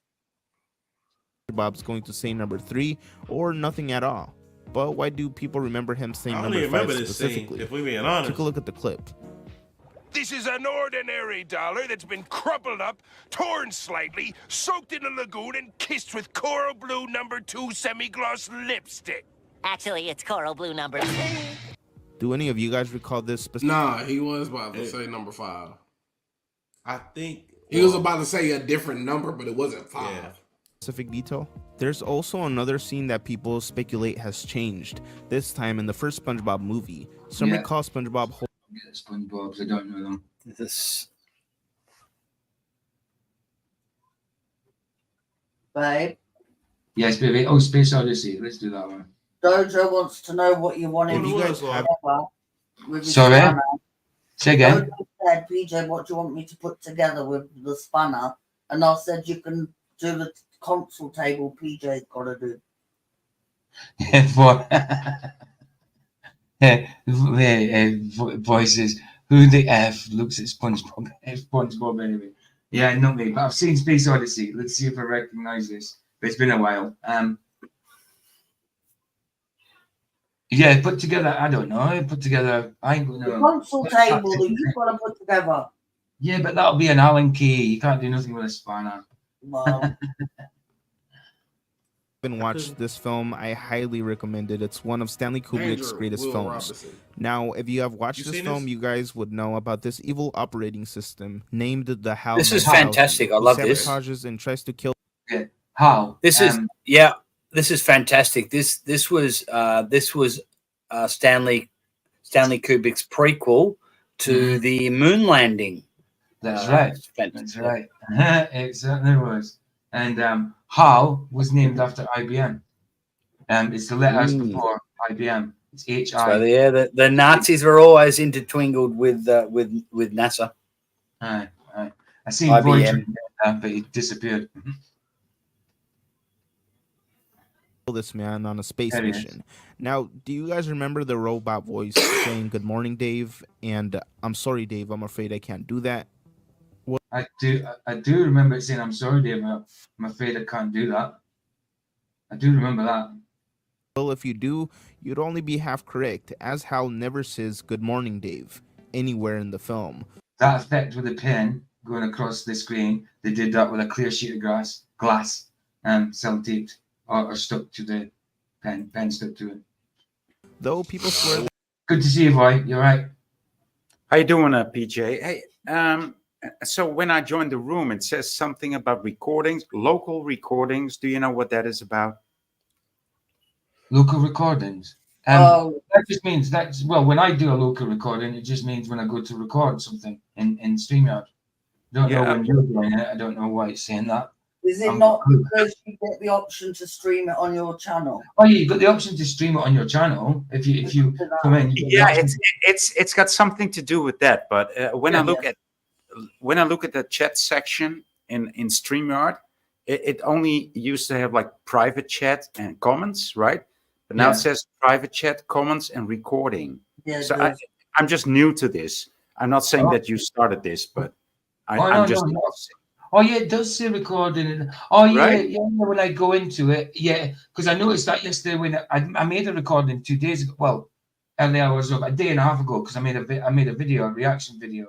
Bob's going to say number 3 or nothing at all. But why do people remember him saying number 5 specifically? If we're being honest. Take a look at the clip. This is an ordinary dollar that's been crumpled up, torn slightly, soaked in a lagoon, and kissed with Coral Blue No. 2 semi-gloss lipstick. Actually, it's Coral Blue No. 2. Do any of you guys recall this specific? Nah, he was about to say number 5. I think he was about to say a different number, but it wasn't 5. Yeah. Specific detail. There's also another scene that people speculate has changed, this time in the first SpongeBob movie. Some recall SpongeBob SpongeBob's, I don't know them. Babe? Yes, baby. Oh, Space Odyssey. Let's do that one. Dojo wants to know what you wanted If you guys have... Sorry? Say again? Dojo said, PJ, what do you want me to put together with the spanner? And I said, you can do the console table PJ's got to do. Voices. Who the F looks at SpongeBob? SpongeBob anyway. Yeah, not me. But I've seen Space Odyssey. Let's see if I recognize this. But it's been a while. Yeah, put together. I don't know. Put together. I ain't gonna know. The console table that you've got to put together. Yeah, but that'll be an Allen key. You can't do nothing with a spanner. Well. Watched this film, I highly recommend it. It's one of Stanley Kubrick's greatest films. Robinson. Now, if you have watched this film, you guys would know about this evil operating system named the HAL. This is fantastic. I love this. Sabotages and tries to kill. Yeah. How? This is this is fantastic. This was Stanley Kubrick's prequel to the moon landing. That's right. That's right. It certainly was. And HAL was named after IBM. It's the letters before IBM. It's HI. So yeah, the Nazis were always intertwined with NASA. Aye. I seen Voyager, but it disappeared. This man on a space mission. Now, do you guys remember the robot voice saying "Good morning, Dave"? And "I'm sorry, Dave. I'm afraid I can't do that." I do remember it saying, "I'm sorry, Dave. I'm afraid I can't do that." I do remember that. Well, if you do, you'd only be half correct, as Hal never says "Good morning, Dave" anywhere in the film. That effect with a pen going across the screen, they did that with a clear sheet of glass, self-taped or stuck to the pen stuck to it. Though people swear. Good to see you, boy. You're right. How you doing, PJ? Hey, so when I joined the room, it says something about recordings, local recordings. Do you know what that is about? Local recordings? That just means that's when I do a local recording, it just means when I go to record something in StreamYard. Don't know when you're doing it. I don't know why it's saying that. Is it not because you get the option to stream it on your channel? Oh, yeah, you've got the option to stream it on your channel if you come in. It's got something to do with that. But when I look at the chat section in StreamYard, it only used to have like private chat and comments, right? But now it says private chat, comments, and recording. Yeah, so I'm just new to this. I'm not saying that you started this, but I'm just. No. Oh yeah, it does say recording. Oh yeah, right? Yeah. When I go into it, because I noticed that yesterday when I made a recording 2 days ago. Well, early hours of a day and a half ago, because I made a video, a reaction video,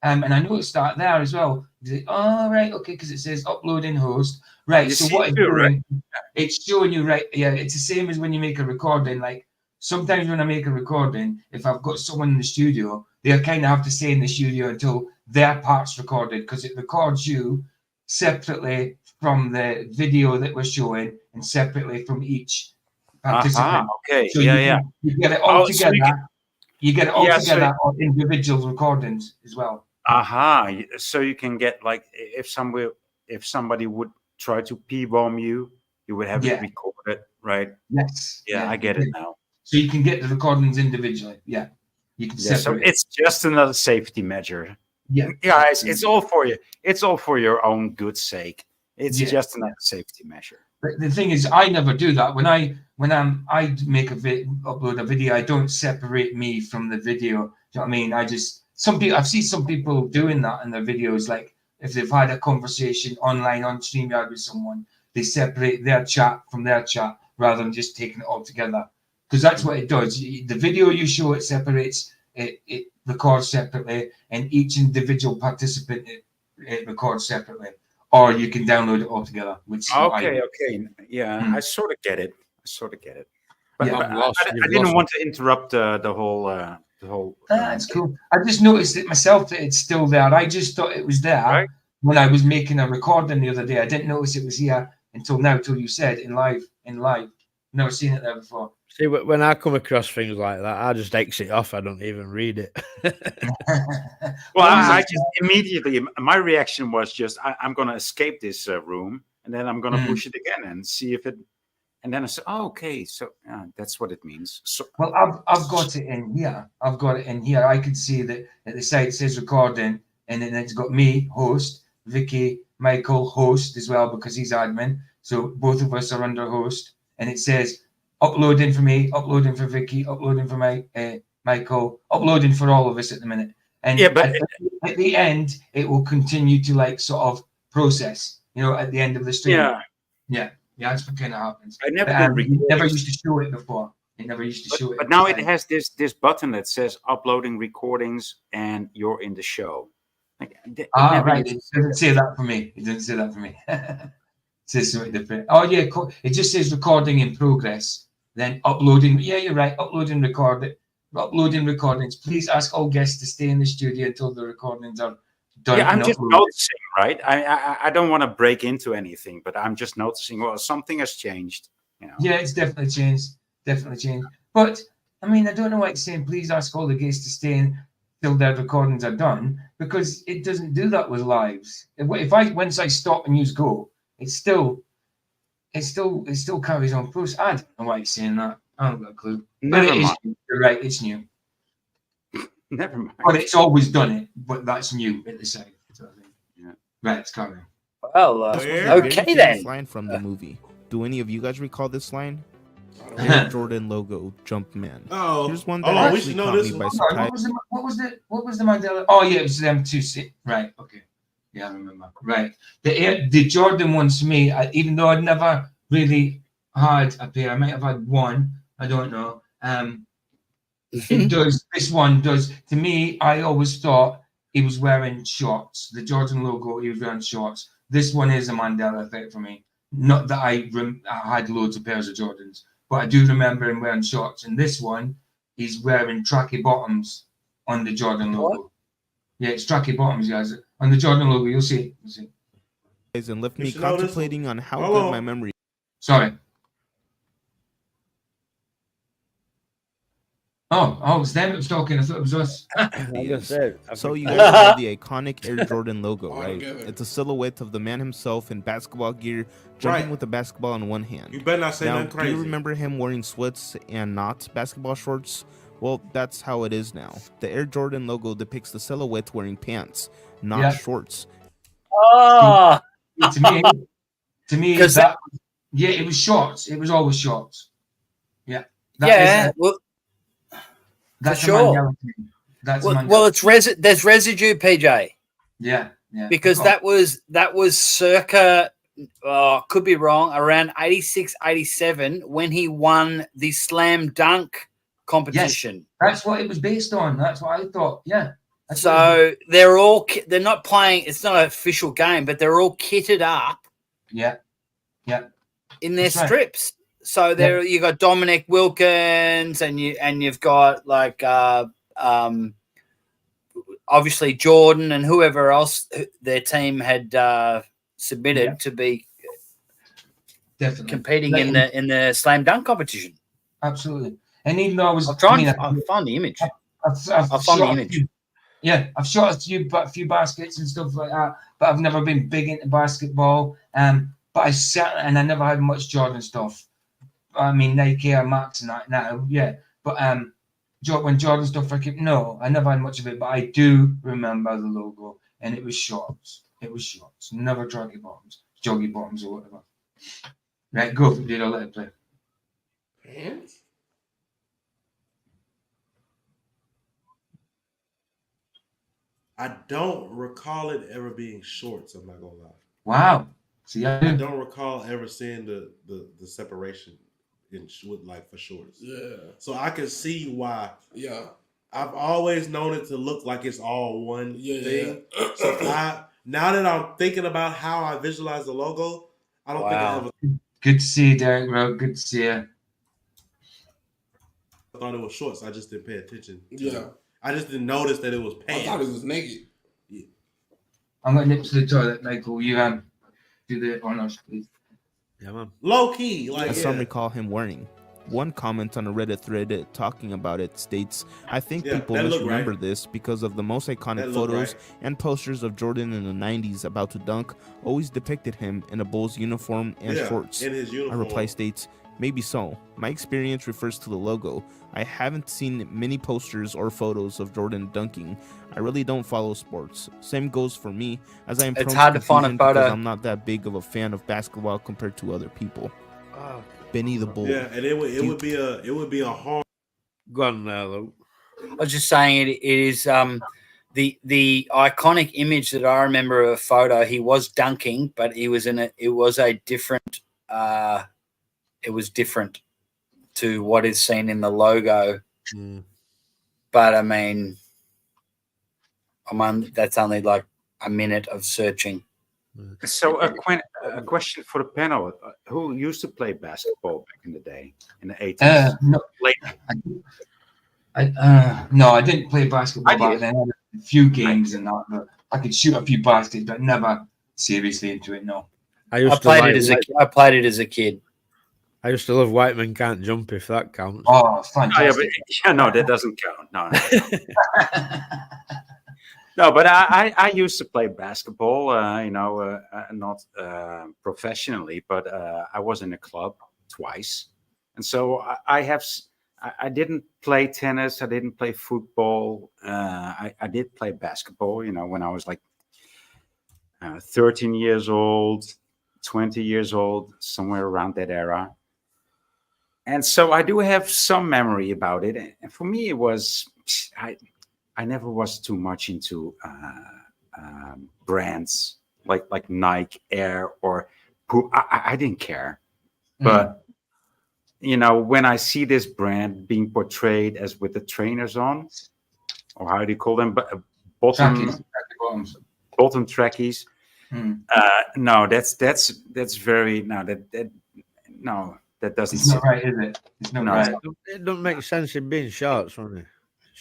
and I noticed that there as well. Oh right, okay, because it says uploading host. Right. So what it's doing, it's showing you right. Yeah, it's the same as when you make a recording. Like sometimes when I make a recording, if I've got someone in the studio, they'll kind of have to stay in the studio until their part's recorded, because it records you separately from the video that we're showing and separately from each participant. Okay. So you get it all together. You get it all together on individual recordings as well. So you can get like if somebody would try to P-bomb you would have it recorded, right? Yes. Yeah, I get it now. So you can get the recordings individually. Yeah. You can separate. So it's just another safety measure. Yeah. Guys, it's all for you. It's all for your own good sake. It's just another safety measure. But the thing is, I never do that. When I make upload a video, I don't separate me from the video. Do you know what I mean? I've seen some people doing that in their videos. Like if they've had a conversation online on StreamYard with someone, they separate their chat from their chat rather than just taking it all together. Because that's what it does. The video you show, it separates, it records separately, and each individual participant it records separately. Or you can download it all together. Okay. Yeah, I sort of get it. But I didn't want to interrupt the whole. That's cool. I just noticed it myself that it's still there. I just thought it was there when I was making a recording the other day. I didn't notice it was here until you said in live. Never seen it there before. See, when I come across things like that, I just exit off. I don't even read it. Well, I just immediately, my reaction was just, I'm going to escape this room, and then I'm going to push it again and see if it. And then I said, "Oh, okay, so that's what it means." So, well, I've got it in here. I can see that at the side it says recording, and then it's got me, host, Vicky, Michael, host as well because he's admin. So both of us are under host, and it says uploading for me, uploading for Vicky, uploading for Michael, uploading for all of us at the minute. And at the end, it will continue to like sort of process. At the end of the stream. Yeah, that's what kind of happens. I never used to show it before. It never used to show it. But now it has this button that says uploading recordings and you're in the show. Right. It doesn't say that for me. It says something different. Oh yeah, it just says recording in progress. Then uploading. Yeah, you're right. Uploading recordings. Please ask all guests to stay in the studio until the recordings are done. Yeah, I'm just noticing, right? I don't want to break into anything, but I'm just noticing. Well, something has changed. Yeah, it's definitely changed. But I mean, I don't know why it's saying please ask all the guests to stay in till their recordings are done, because it doesn't do that with lives. Once I stop and use go, it still carries on process. I don't know why it's saying that. I haven't got a clue. Never mind. You're right, it's new. Never mind. But it's always done it, but that's new at the side. Yeah. Right, it's coming. Well, okay then. Line from the movie. Do any of you guys recall this line? Air Jordan logo, Jumpman. Oh, here's one that actually caught me by surprise. What was the Mandela? Oh yeah, it was them two. Right, okay. Yeah, I remember. Right, the Jordan ones to me, even though I'd never really had a pair, I might have had one. I don't know. It does. This one does. To me, I always thought he was wearing shorts. The Jordan logo, he was wearing shorts. This one is a Mandela effect for me. Not that I had loads of pairs of Jordans, but I do remember him wearing shorts. And this one, he's wearing tracky bottoms on the Jordan logo. What? Yeah, it's tracky bottoms, guys. On the Jordan logo, you'll see. And left me contemplating on how good my memory. Sorry. Oh, it was them that was talking. I thought it was us. So you guys know the iconic Air Jordan logo, right? It's a silhouette of the man himself in basketball gear, jumping with a basketball in one hand. You better not say nothing crazy. Do you remember him wearing sweats and not basketball shorts? Well, that's how it is now. The Air Jordan logo depicts the silhouette wearing pants, not shorts. Oh, to me, that, yeah, it was shorts. It was always shorts. Yeah. Well, that's for sure. Well, it's there's residue, PJ. Yeah. Because that was circa, could be wrong, around 86, 87 when he won the slam dunk competition. Yes, that's what it was based on. That's what I thought. Yeah. So they're not playing. It's not an official game, but they're all kitted up. Yeah. In their strips. So there you got Dominic Wilkins, and you've got like obviously Jordan and whoever else their team had submitted to be competing in the slam dunk competition. Absolutely. And even though I'll find the image. I'll find the image. I've shot a few baskets and stuff like that, but I've never been big into basketball. But I never had much Jordan stuff. I mean, Nike or Max and that now, yeah. But when Jordan stuff, I never had much of it. But I do remember the logo, and it was shorts. Never joggy bottoms or whatever. Right, go. Did I let it play? Pants? I don't recall it ever being shorts. I'm not gonna lie. Wow. See, I don't recall ever seeing the separation for shorts. Yeah. So I can see why. Yeah. I've always known it to look like it's all one thing. So now that I'm thinking about how I visualize the logo, I don't think I ever. Good to see you, Derek, bro. Good to see you. I thought it was shorts. I just didn't pay attention. Yeah. I just didn't notice that it was pants. I thought it was naked. Yeah. I'm going to nip to the toilet, Michael. You do the honors, please. Yeah, man. Low key, some recall him wearing. One comment on a Reddit thread talking about it states, I think people misremember this because of the most iconic photos and posters of Jordan in the 90s about to dunk always depicted him in a Bulls uniform and shorts. In his uniform. A reply states, maybe so. My experience refers to the logo. I haven't seen many posters or photos of Jordan dunking. I really don't follow sports. Same goes for me, as I am it's hard to find a photo because I'm not that big of a fan of basketball compared to other people. Benny the Bull. Yeah, and it would be a hard. Go on now, though. I was just saying it is the iconic image that I remember of a photo. He was dunking, but he was in it. It was a different. It was different to what is seen in the logo. But I mean, that's only like a minute of searching. So a question for the panel: who used to play basketball back in the day, in the 80s? No, I didn't play basketball back then. I had a few games and that, but I could shoot a few baskets, but never seriously into it. No, I played it as a kid. I used to love White Men Can't Jump, if that counts. Oh, fantastic! No, that doesn't count. No. No, but I used to play basketball, not professionally, but I was in a club twice. And so I didn't play tennis. I didn't play football. I did play basketball, when I was like 13 years old, 20 years old, somewhere around that era. And so I do have some memory about it. And for me, it was, I never was too much into brands like Nike, Air, or I didn't care. But, when I see this brand being portrayed as with the trainers on, or how do you call them? Bottom trackies. No, that's very, no, that doesn't. It's not right, is it? It's not right. It don't make sense in being shorts, does it?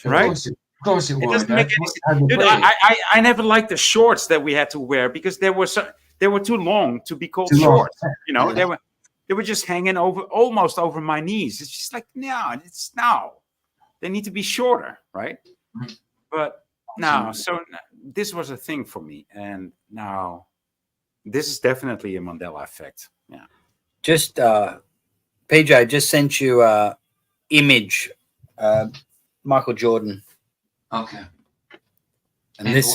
Right? Of course it doesn't make any sense. Dude, I never liked the shorts that we had to wear because they were too long to be called shorts. They were just hanging almost over my knees. It's just like no. they need to be shorter, right? But now, so this was a thing for me, and now this is definitely a Mandela effect. Yeah. Just PJ, I just sent you a image, Michael Jordan. Okay. And this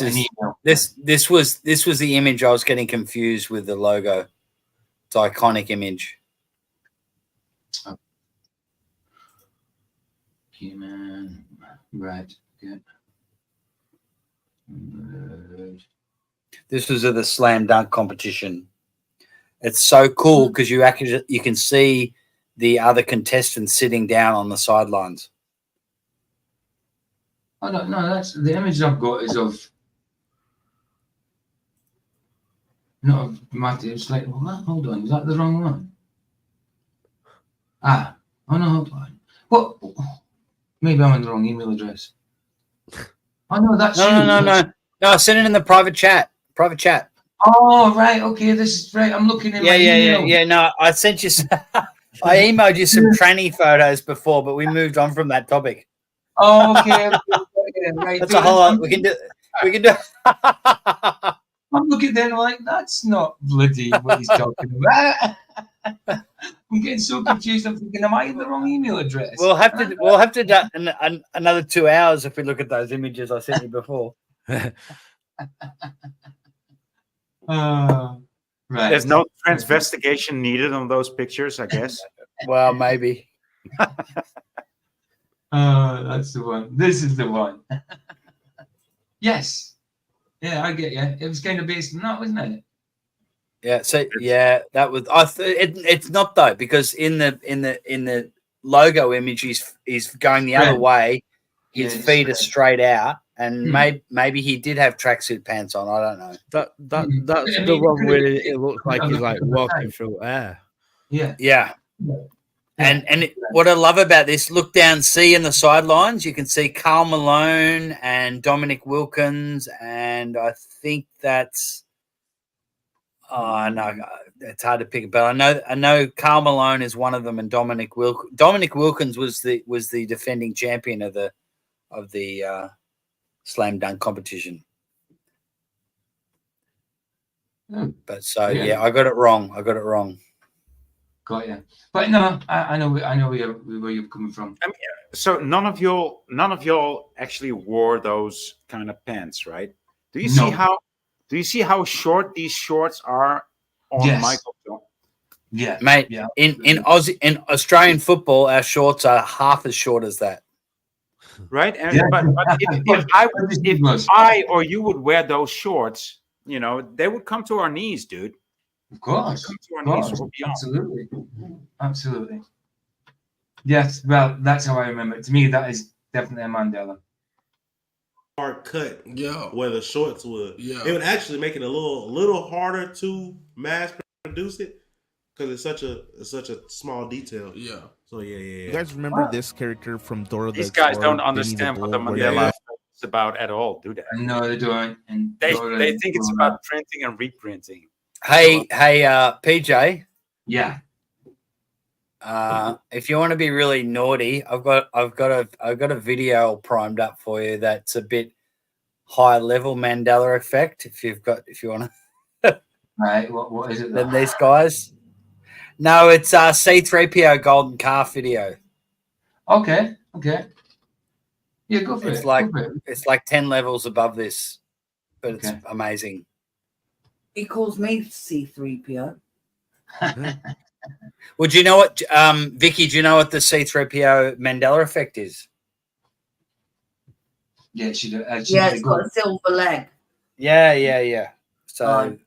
was the image I was getting confused with the logo. It's an iconic image. Human, right? Good. This was at the slam dunk competition. It's so cool because you can see the other contestants sitting down on the sidelines. Oh no, that's the image I've got is of not of Matty. It's like, well, hold on, is that the wrong one? Oh no, hold on. What? Maybe I'm on the wrong email address. Oh no, that's no. I sent it in the private chat. Oh right, okay, this is right. I'm looking in my email. Yeah. No, I sent you. I emailed you some tranny photos before, but we moved on from that topic. Oh, okay. Right. That's a whole lot. We can do. I'm looking there like that's not bloody what he's talking about. I'm getting so confused. I'm thinking, am I in the wrong email address? We'll have to do another 2 hours if we look at those images I sent you before. Right. There's no transvestigation needed on those pictures, I guess. Well, maybe. That's the one. This is the one. Yes. Yeah, I get you. It was kind of based on that, wasn't it? Yeah. So that was. It's not though, because in the logo image, he's going the other way. His feet are straight out, and maybe he did have tracksuit pants on. I don't know. That's the one where it looks like he's like walking through air. Yeah. And what I love about this, look down, see in the sidelines, you can see Karl Malone and Dominic Wilkins, and I think that's no, it's hard to pick, but I know Karl Malone is one of them, and Dominic Wilkins was the defending champion of the slam dunk competition. But I got it wrong. Got you. But no, I know where you're coming from. I mean, so none of y'all actually wore those kind of pants, right? Do you see how short these shorts are on Michael? Yeah, mate. Yeah. In Australian football, our shorts are half as short as that. Right, but if I or you would wear those shorts, they would come to our knees, dude. Of course. Come to our knees or beyond. Absolutely. Yes, well, that's how I remember it. To me, that is definitely a Mandela. Hard cut, where the shorts would. Yeah, it would actually make it a little harder to mass produce it because it's such a small detail. Yeah. So yeah. You guys remember this character from Dora the These guys Explorer, don't understand what the Mandela Effect is about at all, do they? No, they don't. And they think it's about printing and reprinting. Hey, PJ. Yeah. If you want to be really naughty, I've got a video primed up for you that's a bit high level Mandela Effect. If you want to. Right. What is it? Than these guys. No, it's C3PO Golden Calf video. Okay. Yeah, go for it. It's like 10 levels above this, but it's amazing. He calls me C3PO. Well, do you know what, Vicky? Do you know what the C3PO Mandela Effect is? Yeah, she does. It's got a silver leg. Yeah. So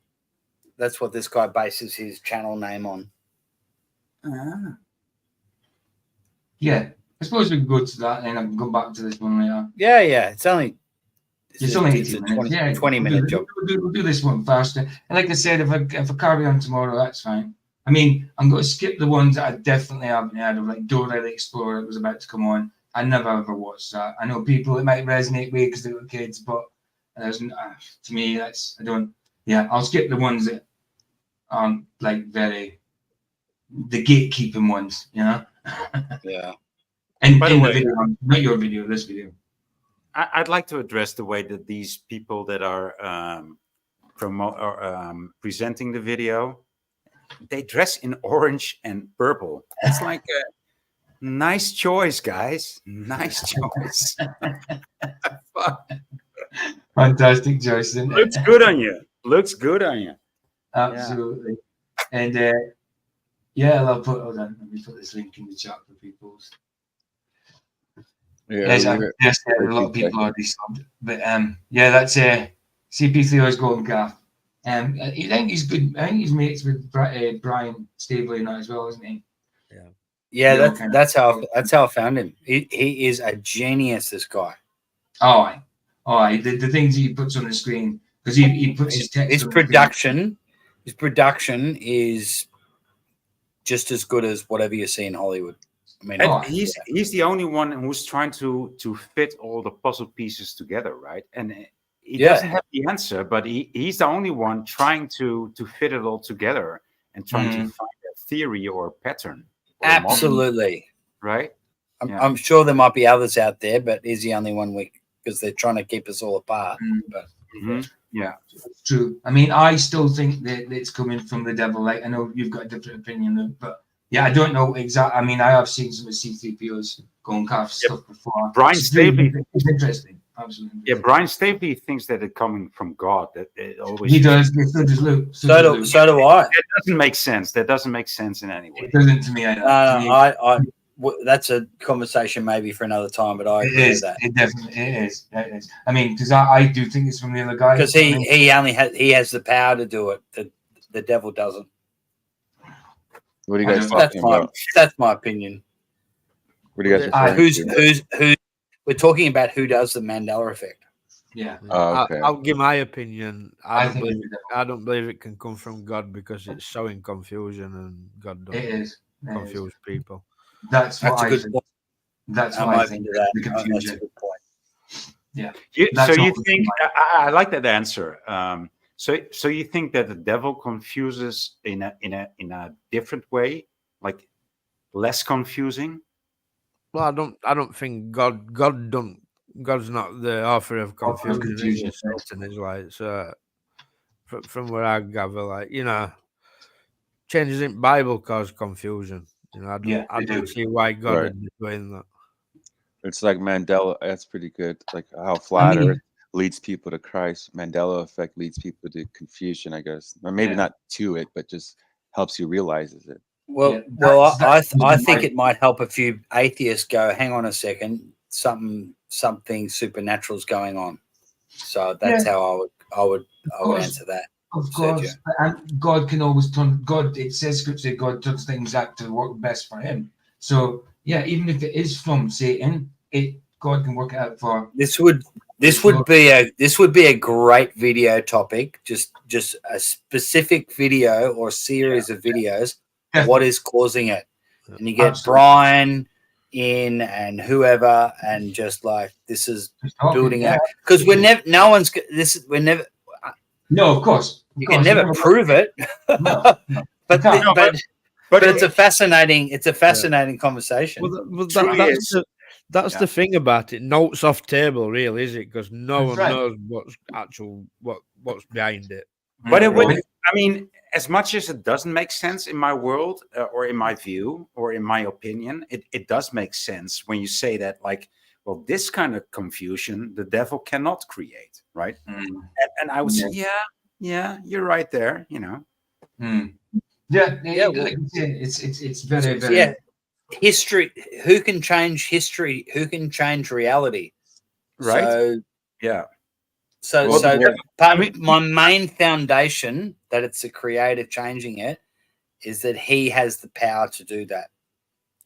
that's what this guy bases his channel name on. Yeah, I suppose we can go to that and I can go back to this one later. Yeah. It's only 18 minutes. 20 minute job. We'll do this one faster. And like I said, if I carry on tomorrow, that's fine. I mean, I'm going to skip the ones that I definitely haven't heard of, like Dora the Explorer that was about to come on. I never ever watched that. I know people it might resonate with because they were kids, but to me, I'll skip the ones that aren't like the gatekeeping ones, Yeah. And By the in the way, video, not your video, this video. I'd like to address the way that these people that are presenting the video, they dress in orange and purple. It's like a nice choice, guys. Nice choice. Fantastic choice, isn't it? Looks good on you. Looks good on you. Absolutely. Yeah. And yeah, I'll put. Hold on, let me put this link in the chat for people. Yeah, yes, a lot of people already subbed. But yeah, that's CP3O's golden calf. I think he's good. I think he's mates with Brian Staveley and that as well, isn't he? Yeah, that's how I found him. He is a genius. This guy. Oh, the things he puts on the screen, because he puts his text. His production is just as good as whatever you see in Hollywood. I mean, he's the only one who's trying to fit all the puzzle pieces together, right? And he doesn't have the answer, but he's the only one trying to fit it all together and trying to find a theory or a pattern. Or absolutely. Right? I'm sure there might be others out there, but he's the only one because they're trying to keep us all apart. But yeah, it's true. I mean, I still think that it's coming from the devil. Like, I know you've got a different opinion, but yeah, I don't know exactly. I mean, I have seen some of C3PO's golden calf stuff before. Brian Staveley is interesting. Absolutely. Yeah, Brian Staveley thinks that it's coming from God. That it always he does. So does Luke. So do I. That doesn't make sense. That doesn't make sense in any way. It doesn't to me either. That's a conversation maybe for another time, but I agree with that. It definitely is. It is. I mean, because I do think it's from the other guy. Because he has the power to do it. The devil doesn't. What are you guys talking about? That's my opinion. What are you guys who? We're talking about who does the Mandela Effect. Yeah. Okay. I'll give my opinion. I don't believe it can come from God because it's sowing confusion, and God doesn't confuse people. That's a good point. That's why I think the confusion. That's a good point. Yeah. So you think I like that answer. So you think that the devil confuses in a different way, like less confusing? Well, I don't think God's not the author of confusion. Satan is like, so from where I gather, like, changes in Bible cause confusion. I don't see why God would be doing that. It's like Mandela. That's pretty good. Like how flat Earth leads people to Christ. Mandela effect leads people to confusion, I guess. Or maybe not to it, but just helps you realize it. Well, I think it might help a few atheists go, hang on a second, something supernatural is going on. So that's how I would answer that. Of course, and God can always turn. God, it says Scripture, God turns things out to work best for Him. So yeah, even if it is from Satan, God can work it out for. This would be a great video topic. Just a specific video or series of videos. What is causing it? And you get Brian in and whoever, and just like this is building out because we're never. No one's. This is we're never. No, of course. You can never prove it. No. But it's a fascinating conversation. Well, that's the thing about it. Notes off table, really, is it? Because no one knows what's behind it. But it would. I mean, as much as it doesn't make sense in my world, or in my view, or in my opinion, it does make sense when you say that, like, well, this kind of confusion the devil cannot create, right? And I would say, yeah, you're right there, It's very, very history. Who can change history? Who can change reality? Right. So, my main foundation that it's the creator changing it is that he has the power to do that.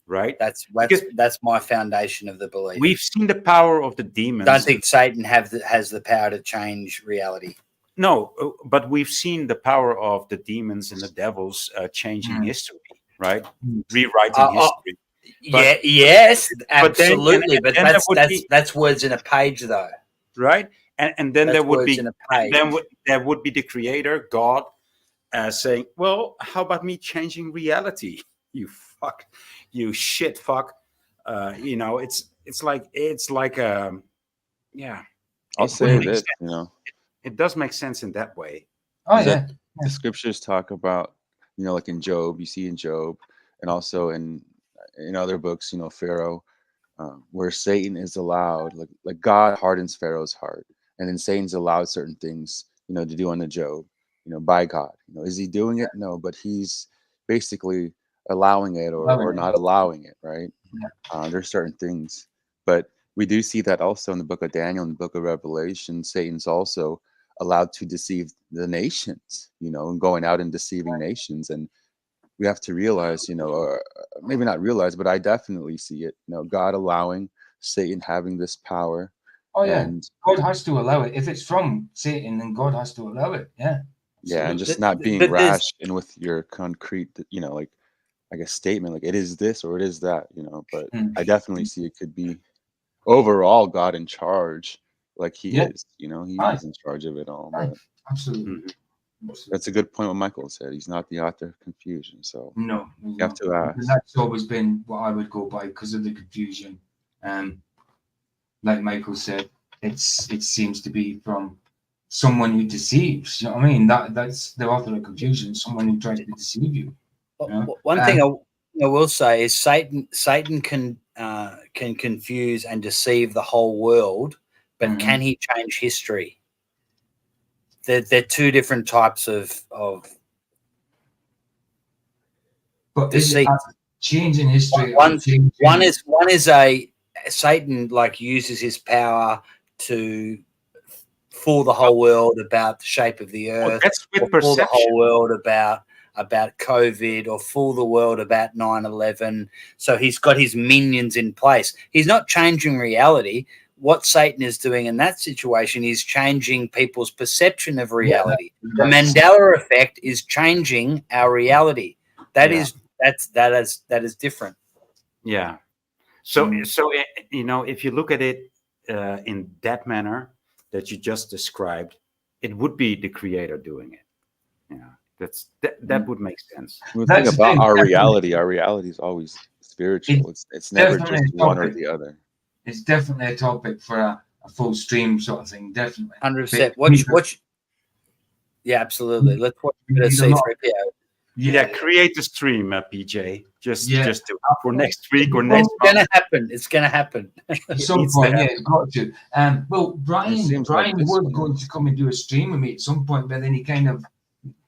Right. That's my foundation of the belief. We've seen the power of the demons. Don't think Satan has the power to change reality. No, but we've seen the power of the demons and the devils changing history, right? Rewriting history. Yes, absolutely. But that's words in a page, though. Right. And then there would be there would be the creator, God, saying, well, how about me changing reality? You shit fuck. You know, it's like yeah. I'll say this, you know, it does make sense in that way. Oh yeah. The scriptures talk about, you know, like in Job, you see in Job, and also in other books, you know, Pharaoh, where Satan is allowed, like God hardens Pharaoh's heart, and then Satan's allowed certain things, you know, to do unto Job, you know, by God. You know, is he doing it? No, but he's basically allowing it or not allowing it, right? There's certain things, but we do see that also in the book of Daniel and the book of Revelation. Satan's also allowed to deceive the nations, you know, and going out and deceiving nations. And we have to realize, you know, or maybe not realize, but I definitely see it, you know, God allowing Satan having this power. Oh yeah, and God has to allow it. If it's from Satan, then God has to allow it. Yeah. Yeah, and just not being rash and with your concrete, you know, like I guess statement, like it is this or it is that, you know. But I definitely see it could be overall God in charge, like he is, you know, he is in charge of it all. But absolutely. That's a good point what Michael said. He's not the author of confusion. So no, you have to ask. And that's always been what I would go by because of the confusion. Like Michael said, it seems to be from someone who deceives. You know what I mean? That's the author of confusion, someone who tries to deceive you. One thing I will say is Satan can confuse and deceive the whole world, but can he change history? They're two different types of but deceit. Changing history. One is a Satan like uses his power to fool the whole world about the shape of the earth. That's with fool the whole world about COVID, or fool the world about 9/11. So he's got his minions in place. He's not changing reality. What Satan is doing in that situation is changing people's perception of reality. The Mandela Effect is changing our reality. That is different. Yeah. So you know, if you look at it in that manner that you just described, it would be the creator doing it. Yeah, that would make sense. The thing about our reality is always spiritual. It's never just one or the other. It's definitely a topic for a full stream sort of thing. Definitely. 100%. Yeah, absolutely. Let's watch a bit of C3PO. Yeah, create the stream, PJ. Just do it for next week or next month. It's gonna happen. It's gonna happen. At some point, it's got to. Well, Brian was going to come and do a stream with me at some point, but then he kind of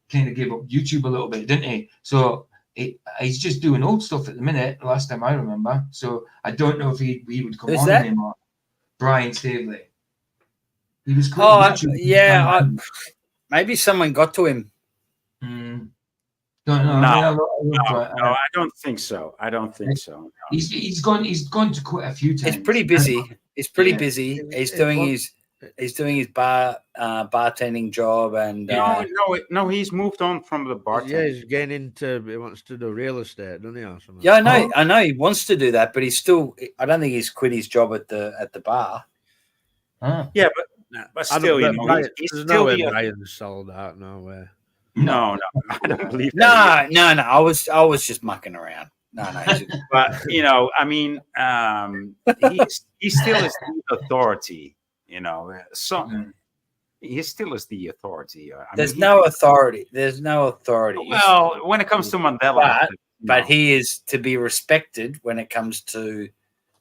gave up YouTube a little bit, didn't he? So he's just doing old stuff at the minute. Last time I remember, so I don't know if he would come on anymore. Brian Stavely. He was. Maybe someone got to him. Don't know. I don't think so. No. He's gone to quit a few times. He's pretty busy. He's doing his bartending job, and no, he's moved on from the bartending. Yeah, he's getting into. He wants to do real estate, doesn't he? Or something? Yeah, I know. He wants to do that, but he's still. I don't think he's quit his job at the bar. Yeah, but still, you know, he's still Brian's sold out nowhere. No, I don't believe that. No. I was just mucking around. No. But you know, I mean, he still is the authority. You know, he still is the authority. There's no authority. Well, when it comes to Mandela, but he is to be respected when it comes to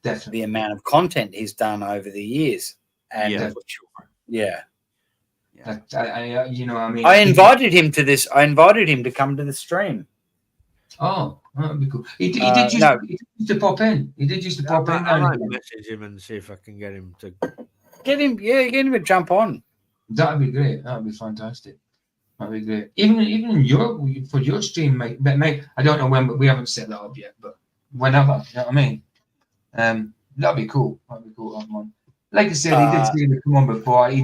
the amount of content he's done over the years. And for sure. Yeah. I invited him to this. I invited him to come to the stream. Oh, that'd be cool. He did used to pop in. He did used to pop in. I might message him and see if I can get him to get him to jump on. That'd be great. That'd be fantastic. That'd be great. Even for your stream, mate. I don't know when, but we haven't set that up yet. But whenever, you know what I mean. That'd be cool. That'd be cool. Man. Like I said, he did say to come on before. He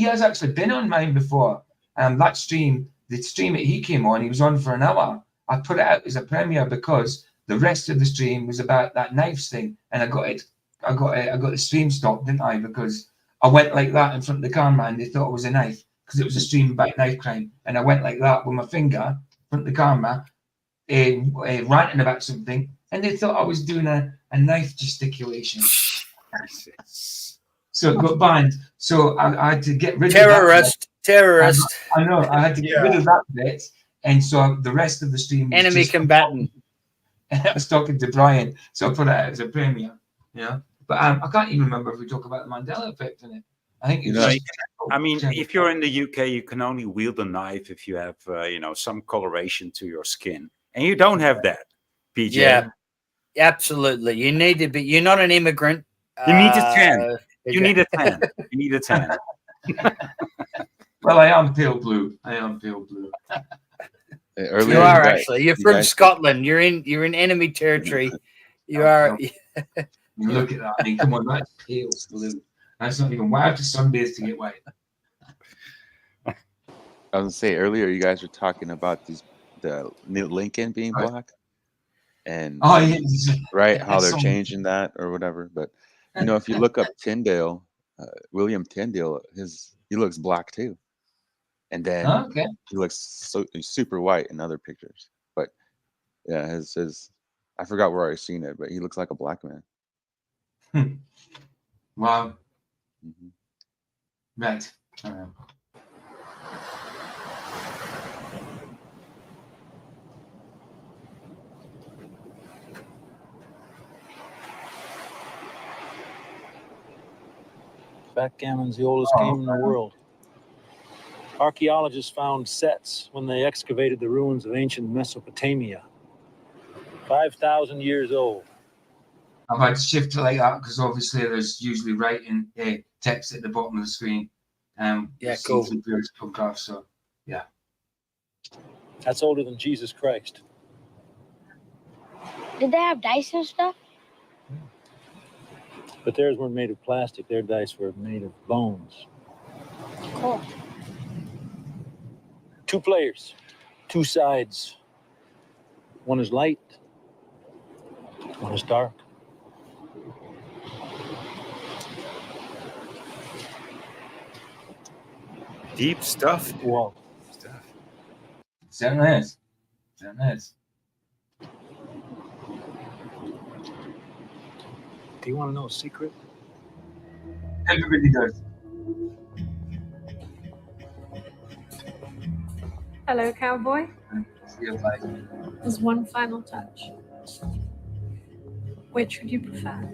has actually been on mine before. That stream, the stream that he came on, he was on for an hour. I put it out as a premiere because the rest of the stream was about that knives thing, and I got the stream stopped, didn't I? Because I went like that in front of the camera, and they thought it was a knife because it was a stream about knife crime, and I went like that with my finger in front of the camera, ranting about something, and they thought I was doing a knife gesticulation. So it got banned. So I had to get rid of that. Terrorist. I know. I had to get rid of that bit, and so the rest of the stream was Enemy combatant. I was talking to Brian, so I put it out as a premiere. Yeah, but I can't even remember if we talk about the Mandela effect in it. I think I mean, if you're in the UK, you can only wield a knife if you have, some coloration to your skin, and you don't have that, PJ. Yeah, absolutely. You need to be. You're not an immigrant. You need a tan. You need a tan. You need a tan. Well, I am pale blue. You are actually. You're from Scotland. You're in enemy territory. You are. You look at that. I mean, come on, that's pale blue. That's not even white. I have to sunbathe to get white. I was gonna say earlier, you guys were talking about the Lincoln being black, and right, how they're changing that or whatever. But if you look up Tyndale, William Tyndale, he looks black too, and then he looks super white in other pictures. But yeah, his I forgot where I seen it, but he looks like a black man. Wow. Right. Backgammon's the oldest game in the world. Archaeologists found sets when they excavated the ruins of ancient Mesopotamia. 5,000 years old. I've had to shift it like that because obviously there's usually writing text at the bottom of the screen. Cool. So, yeah. That's older than Jesus Christ. Did they have dice and stuff? But theirs weren't made of plastic. Their dice were made of bones. Cool. 2 players, 2 sides. One is light, one is dark. Deep stuff. Wow. Certainly is. Do you want to know a secret? Everybody does. Hello, cowboy. There's one final touch. Which would you prefer?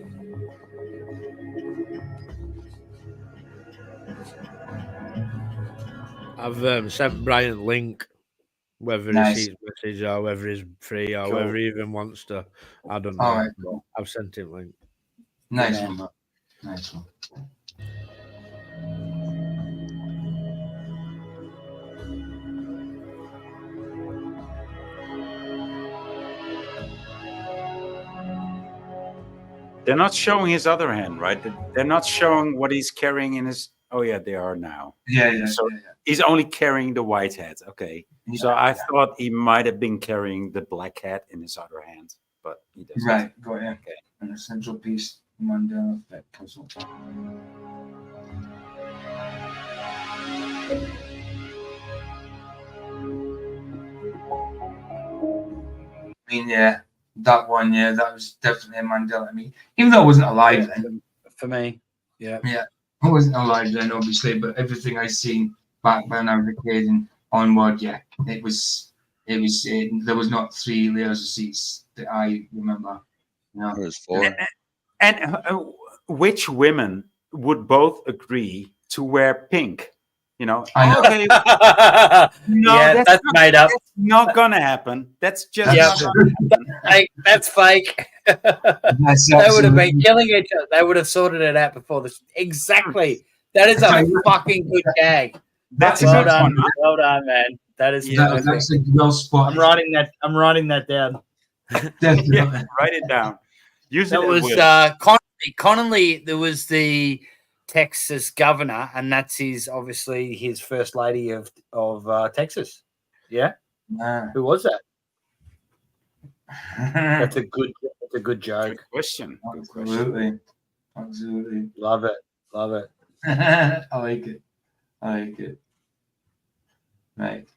I've sent Brian a link, whether he sees message or whether he's free or whether he even wants to. I don't know. Right. I've sent him a link. Nice one. Nice one. They're not showing his other hand, right? They're not showing what he's carrying in his. Oh yeah, they are now. Yeah. So he's only carrying the white hat. Okay. Yeah, so I thought he might have been carrying the black hat in his other hand, but he doesn't. Right. Got it. Okay. And the central piece, Mandela Effect puzzle. I mean, yeah, that one, that was definitely a Mandela. I mean, even though I wasn't alive then. For me, yeah. Yeah, I wasn't alive then, obviously, but everything I seen back when I was a kid and onward, there was not 3 layers of seats that I remember. No, there was 4. And which women would both agree to wear pink? I know. Okay. No, yeah, that's made up. That's not gonna happen. That's just that's fake. They would have been killing each other. They would have sorted it out before this. Exactly. That is a fucking good gag. That's well done. Well done, man. That is that's a well spot. I'm writing that down. Yeah, write it down. Use that it was Connolly. There was the Texas governor, and that's obviously his first lady of Texas. Yeah. Who was that? That's a good joke. Good question. Absolutely. Love it. I like it. Right.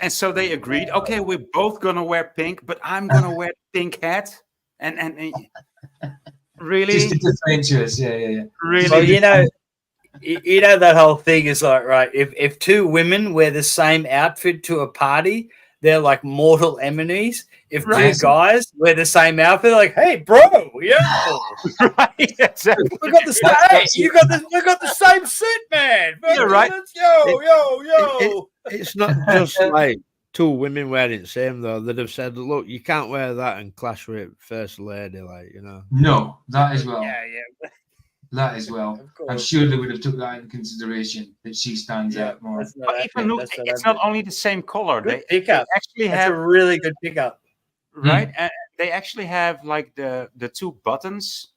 And so they agreed. Okay, we're both gonna wear pink, but I'm gonna wear pink hat. And really, just to differentiate us. Yeah. Really, well, you know that whole thing is like, right? If two women wear the same outfit to a party, they're like mortal enemies. If two guys wear the same outfit, they're like, hey, bro, yo, right? Exactly. We got the same. Hey, we got the same suit, man. Yeah, right. Yo. It's not just like two women wearing the same though. They'd have said, "Look, you can't wear that and clash with First Lady," like, you know. No, that as well. Yeah. That as well. I'm sure they would have took that into consideration, that she stands out more. But even look, it's not only the same color. Good They pickup. actually That's have a really good pickup. right. They actually have like the two buttons.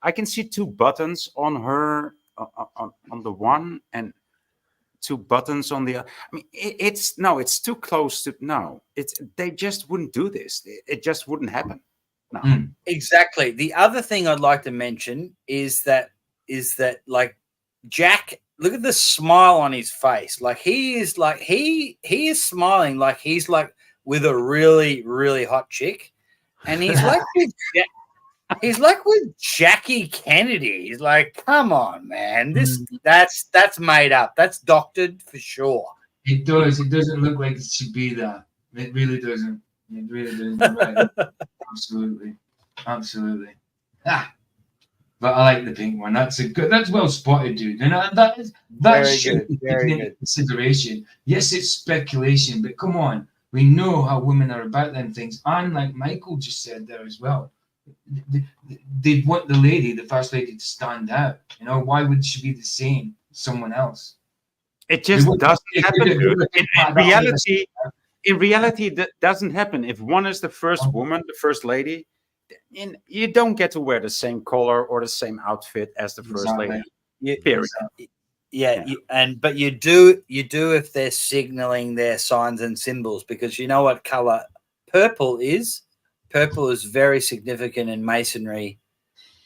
I can see two buttons on her on the one and two buttons on the other. I mean, it's too close to they just wouldn't do this. It just wouldn't happen. No. Exactly. The other thing I'd like to mention is that like Jack, look at the smile on his face. Like he is smiling like he's like with a really, really hot chick. And he's like with Jackie Kennedy. He's like, come on, man. That's made up. That's doctored for sure. It does. It doesn't look like it should be that. It really doesn't. It really doesn't. Right. Absolutely. But I like the pink one. That's well spotted, dude. And that should be taken into consideration. Yes, it's speculation, but come on, we know how women are about them things. And like Michael just said there as well, they want the first lady, to stand out. You know, why would she be the same as someone else? It just doesn't happen, dude. In reality, that doesn't happen. If one is the first woman, the first lady, you don't get to wear the same color or the same outfit as the first lady. Period. But you do if they're signaling their signs and symbols, because you know what color purple is. Purple is very significant in Masonry,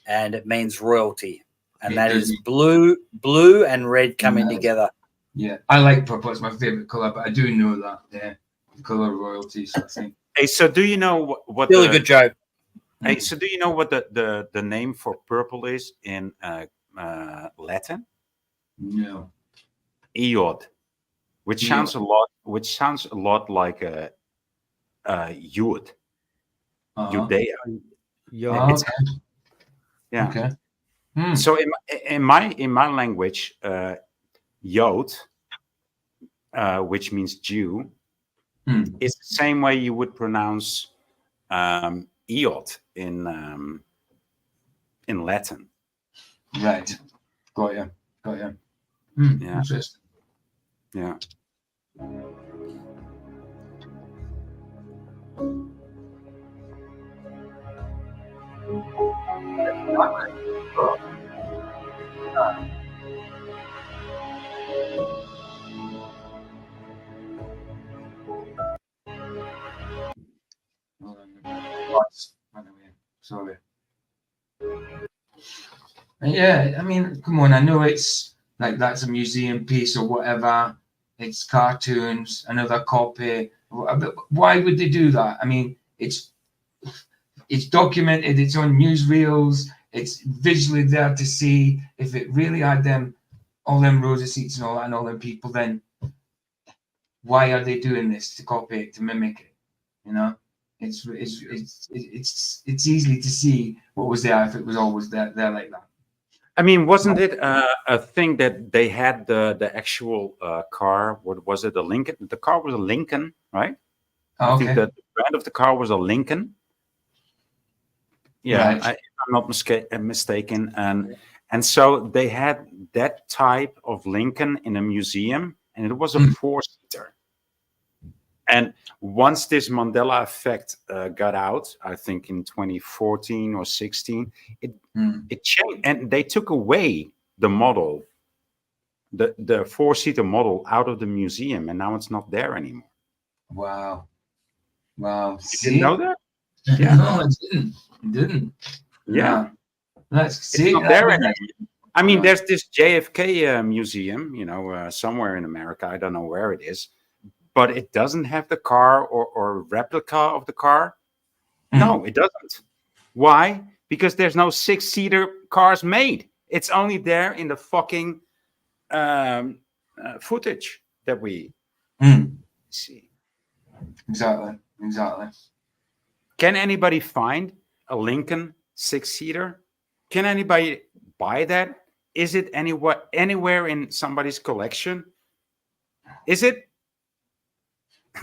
and it means royalty, and that is blue and red coming together. Yeah, I like purple. It's my favorite color, but I do know that. Yeah, the color of royalty. So I think. Hey, so do you know what? Really good joke. Hey, so do you know what the name for purple is in Latin? No. Iod, which sounds a lot like a Yud. Judea. Yeah. Okay. So in my language, Yod, which means Jew, is the same way you would pronounce Iod in Latin. Right. Got you. Yeah. Interesting. Yeah. Sorry. Yeah, I mean, come on. I know it's like that's a museum piece or whatever. It's cartoons, another copy. But why would they do that? I mean, it's documented. It's on newsreels. It's visually there to see. If it really had all them rosy seats and all that, and all them people, then why are they doing this? To copy it, to mimic it? You know, it's easily to see what was there if it was always there like that. I mean, wasn't it a thing that they had the actual car? What was it? A Lincoln? The car was a Lincoln, right? Oh, okay. I think the brand of the car was a Lincoln. Yeah, right. if I'm not mistaken. And so they had that type of Lincoln in a museum, and it was a four-seater. And once this Mandela Effect got out, I think in 2014 or 16, it changed, and they took away the model, the four-seater model, out of the museum, and now it's not there anymore. Wow. You didn't know that? Yeah. No, I didn't. Yeah. It's not there anymore. I mean, there's this JFK museum, somewhere in America. I don't know where it is. but it doesn't have the car or replica of the car. No, it doesn't. Why? Because there's no 6-seater cars made. It's only there in the fucking footage that we see. Exactly. Can anybody find a Lincoln 6-seater? Can anybody buy that? Is it anywhere in somebody's collection? Is it?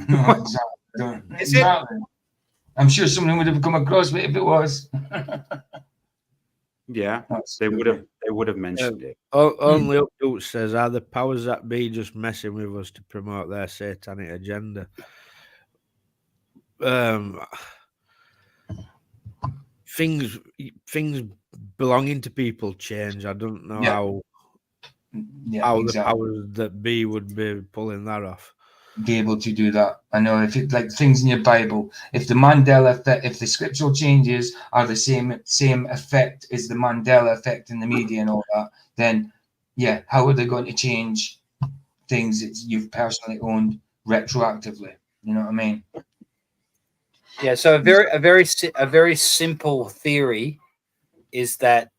No, exactly. I'm sure someone would have come across it if it was. Yeah, they would have mentioned it. Only Update says, are the powers that be just messing with us to promote their satanic agenda? Things belonging to people change. I don't know how the powers that be would be pulling that off. Be able to do that. I know if it like things in your Bible, if the Mandela effect, if the scriptural changes are the same effect as the Mandela effect in the media and all that, then how are they going to change things that you've personally owned retroactively? You know what I mean? Yeah. So a very simple theory is that,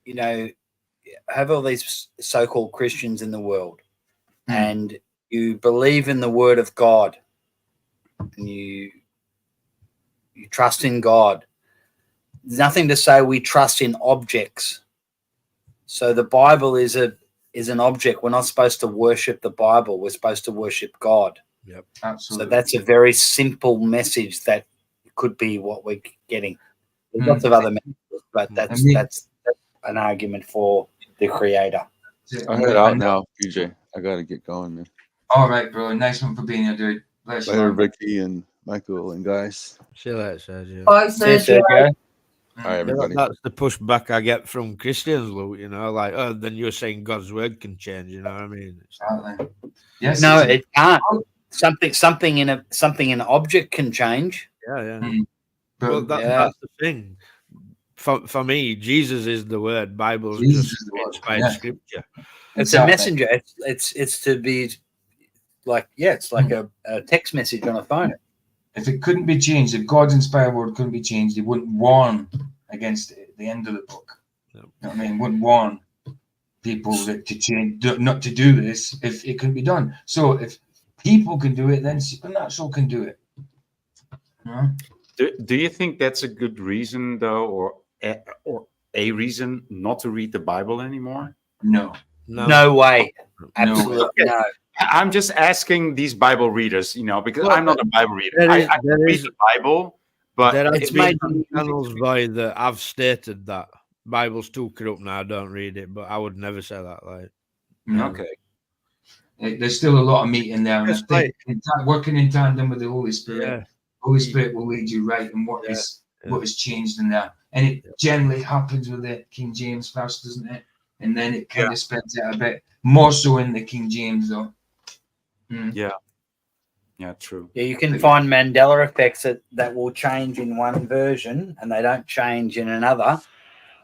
you know, have all these so-called Christians in the world, and you believe in the word of God, and you trust in God. There's nothing to say we trust in objects. So the Bible is an object. We're not supposed to worship the Bible. We're supposed to worship God. Yep, absolutely. So that's a very simple message that could be what we're getting. There's lots of other messages, but that's an argument for the creator. I head out now, PJ. I gotta get going, man. All right, bro. Nice one for being here, dude. Bless Later, you, Ricky and Michael and guys. See you later, Sergio. Bye, Sergio. All right, everybody. That's the pushback I get from Christians, Luke. You know, like, oh, then you're saying God's word can change. You know what I mean? Exactly. Yes. No, it can't. Something in an object can change. Yeah. Well, that's the thing. For me, Jesus is the word. Bible's just inspired scripture. It's a messenger. It's to be like it's like a text message on a phone. If it couldn't be changed, if God's inspired word couldn't be changed, He wouldn't warn against it at the end of the book. You know what I mean? Wouldn't warn people that to change, not to do this if it can be done. So if people can do it, then supernatural can do it. Yeah. Do you think that's a good reason, though, or a reason not to read the Bible anymore? No way. Absolutely no. I'm just asking these Bible readers, you know, because I'm not a Bible reader. I read the Bible, but there has been channels by that I've stated that Bible's too corrupt now. I don't read it, but I would never say that. Like, okay, there's still a lot of meat in there, and I think working in tandem with the Holy Spirit, Holy Spirit will lead you right in what is changed in there, and it generally happens with the King James first, doesn't it? And then it kind of spreads out a bit more so in the King James, though. Yeah, true. Yeah, you can find Mandela effects that will change in one version and they don't change in another,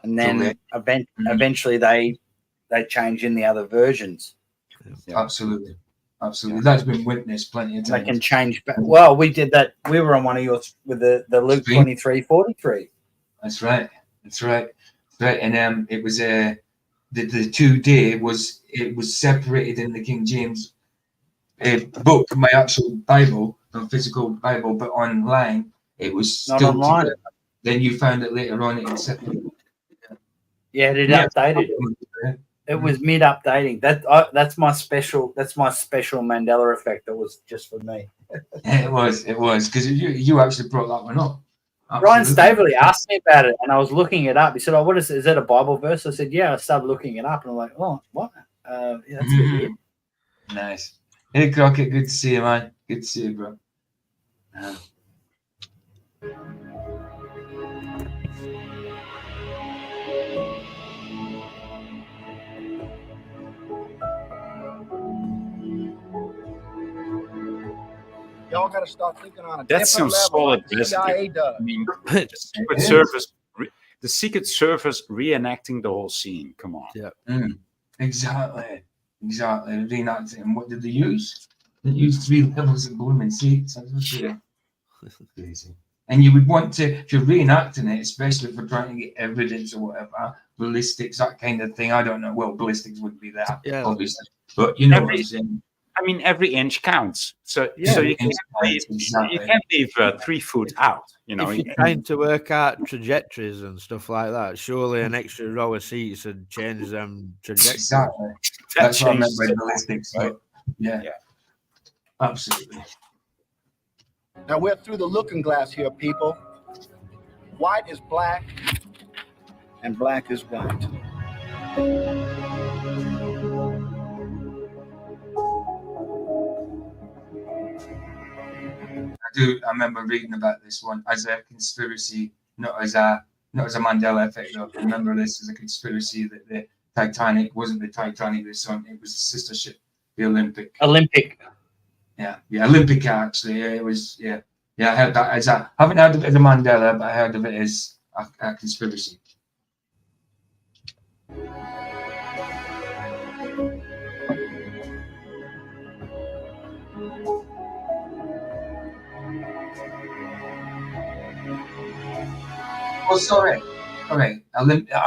and then eventually they change in the other versions. Absolutely. That's been witnessed plenty of times. They can change. Well, we did that. We were on one of yours with the Luke 23:43. That's right. And it was the 2-day was separated in the King James book, my actual Bible, not physical Bible, but online it was still not online. Together. Then you found it later on. It was separated. Yeah, it updated. It was mid-updating. That's my special Mandela effect. That was just for me. It was because you actually brought that one up. Absolutely. Ryan Staveley asked me about it, and I was looking it up. He said, "Oh, what is that a Bible verse?" I said, "Yeah." I started looking it up, and I'm like, "Oh, what? Yeah, that's weird." Nice. Hey, Crockett, good to see you, man. Good to see you, bro. Y'all got to start thinking on a That's some different level solid like the CIA does. I mean, the Secret Service reenacting the whole scene. Come on. Yeah. Exactly. Reenacting. What did they use? It used 3 levels of blooming seats. Crazy. And you would want to, if you're reenacting it, especially if we're trying to get evidence or whatever, ballistics, that kind of thing. I don't know. Well, ballistics wouldn't be that, obviously. But you know what I'm saying. I mean, every inch counts. So Yeah, you can't leave 3 foot out. You know, if you're trying to work out trajectories and stuff like that, surely an extra row of seats would change them trajectories. Exactly. That's what I meant by ballistics. Right? Yeah, absolutely. Now we're through the looking glass here, people. White is black, and black is white. I remember reading about this one as a conspiracy, not as a Mandela effect. Though. I remember this as a conspiracy that the Titanic wasn't the Titanic. It was the sister ship, the Olympic. Yeah, Olympic actually. Yeah, it was. Yeah. I heard that as I haven't heard of it as a Mandela, but I heard of it as a conspiracy. Oh, sorry. I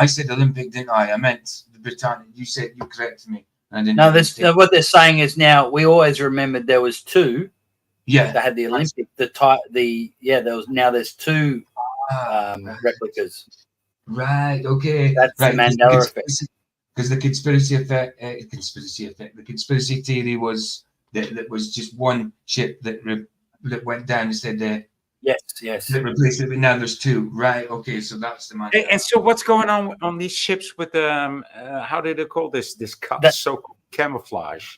said Olympic, didn't I? I meant the Britannia. You said you corrected me. I didn't. No, what they're saying is now we always remembered there was 2. Yeah, that had the Olympic. There's 2 replicas. Right. Okay. That's right. the Mandela effect. Because the conspiracy theory was that was just one ship that went down instead. Yes. That replaced it, but now there's 2. Right. Okay. So that's the Mandela. And so what's going on these ships with how do they call this so-called camouflage?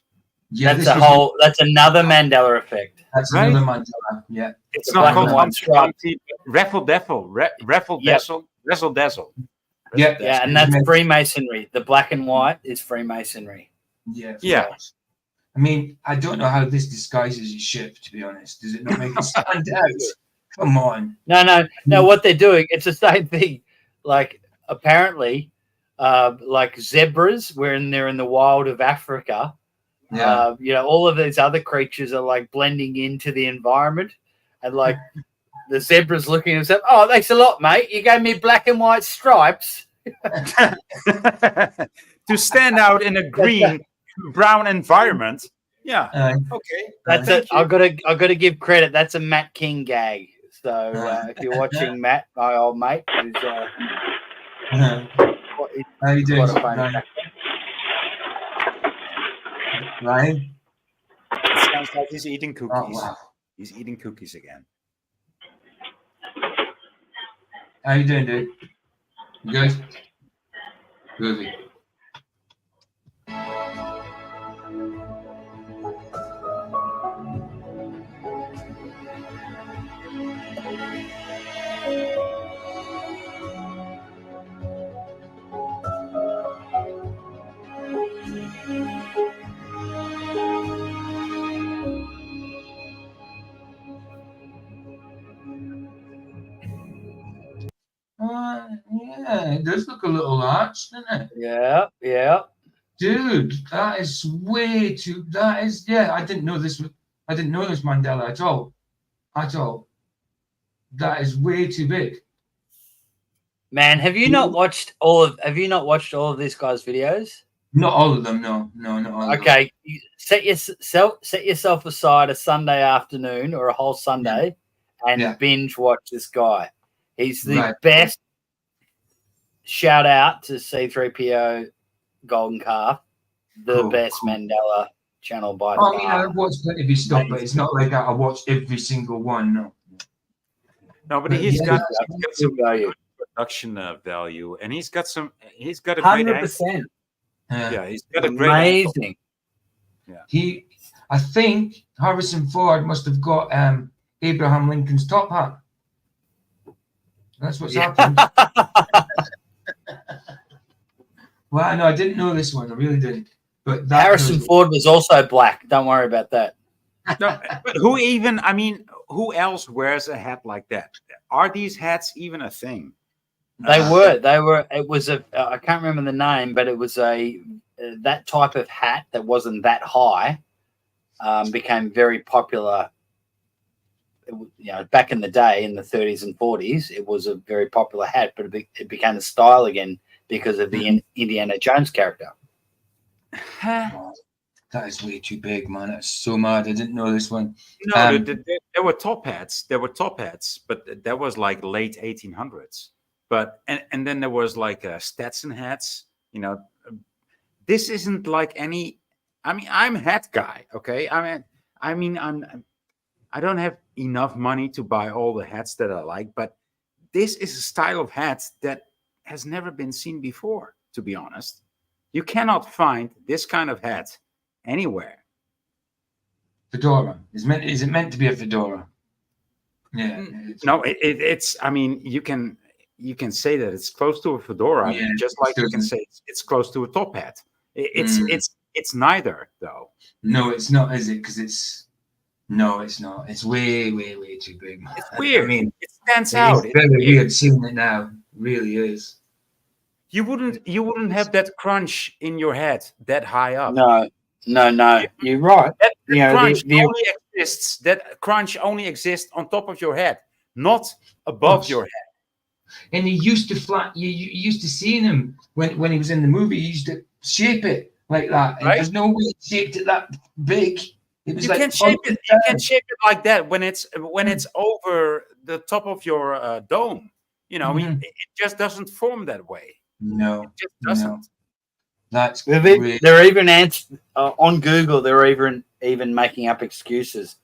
Yeah, that's another Mandela effect. That's another Mandela. Yeah, it's not called raffle dazzle. Yeah, and that's Freemasonry. The black and white is Freemasonry. Yeah. I mean, I don't know how this disguises your ship. To be honest, does it not make it stand out? Come on. No. What they're doing, it's the same thing. Like apparently, like zebras, they're in the wild of Africa. All of these other creatures are like blending into the environment, and like the zebra's looking at himself. Oh, thanks a lot, mate. You gave me black and white stripes to stand out in a green, brown environment. Yeah. Okay. That's it. I gotta give credit. That's a Matt King gag. So if you're watching Matt, my old mate, who's how you doing, Ryan? It sounds like he's eating cookies. Oh, wow. He's eating cookies again. How you doing, dude? You good? Good. Yeah, it does look a little arched, doesn't it? Yeah. Dude, that is way too. That is, I didn't know this Mandela at all. That is way too big. Man, have you not watched all of this guy's videos? Not all of them, no, not all of them. Okay, set yourself aside a Sunday afternoon or a whole Sunday and binge watch this guy. He's the best. Shout out to C3PO Golden Calf, the best Mandela channel by far. I mean, I've watched plenty of his stuff, but it's not like I watch every single one. No, but he's got some value, production value, and he's got a 100%. Yeah, he's got a great amazing. Yeah, I think Harrison Ford must have got Abraham Lincoln's top hat. That's what's happened. Well, no, I didn't know this one. I really didn't. But Harrison Ford was also black. Don't worry about that. No, but who else wears a hat like that? Are these hats even a thing? They were. It was I can't remember the name, but it was that type of hat that wasn't that high. became very popular. Back in the day, in the 30s and 40s, it was a very popular hat, but it became a style again because of the Indiana Jones character. That is way too big, man. That's so mad. I didn't know this one. No, there were top hats. There were top hats, but that was like late 1800s. But and then there was like Stetson hats. This isn't like any. I mean, I'm a hat guy. Okay, I don't have enough money to buy all the hats that I like, but this is a style of hats that has never been seen before. To be honest, you cannot find this kind of hat anywhere. Fedora is it meant to be a fedora? Yeah. No, it's. I mean, you can say that it's close to a fedora, just like you can say it's close to a top hat. It's neither, though. No, it's not, is it? Because it's no, it's not. It's way too big. It's weird. I mean, it stands out. It's very weird seeing it now. It really is. You wouldn't have that crunch in your head that high up. No. You're right. That crunch only exists on top of your head, not above your head. And he used to you used to seeing him when he was in the movie. He used to shape it like that. And there's no way he shaped it that big. It was You can shape it like that when it's over the top of your dome. It just doesn't form that way. No, it just doesn't. No. That's they're even on Google. They're even making up excuses.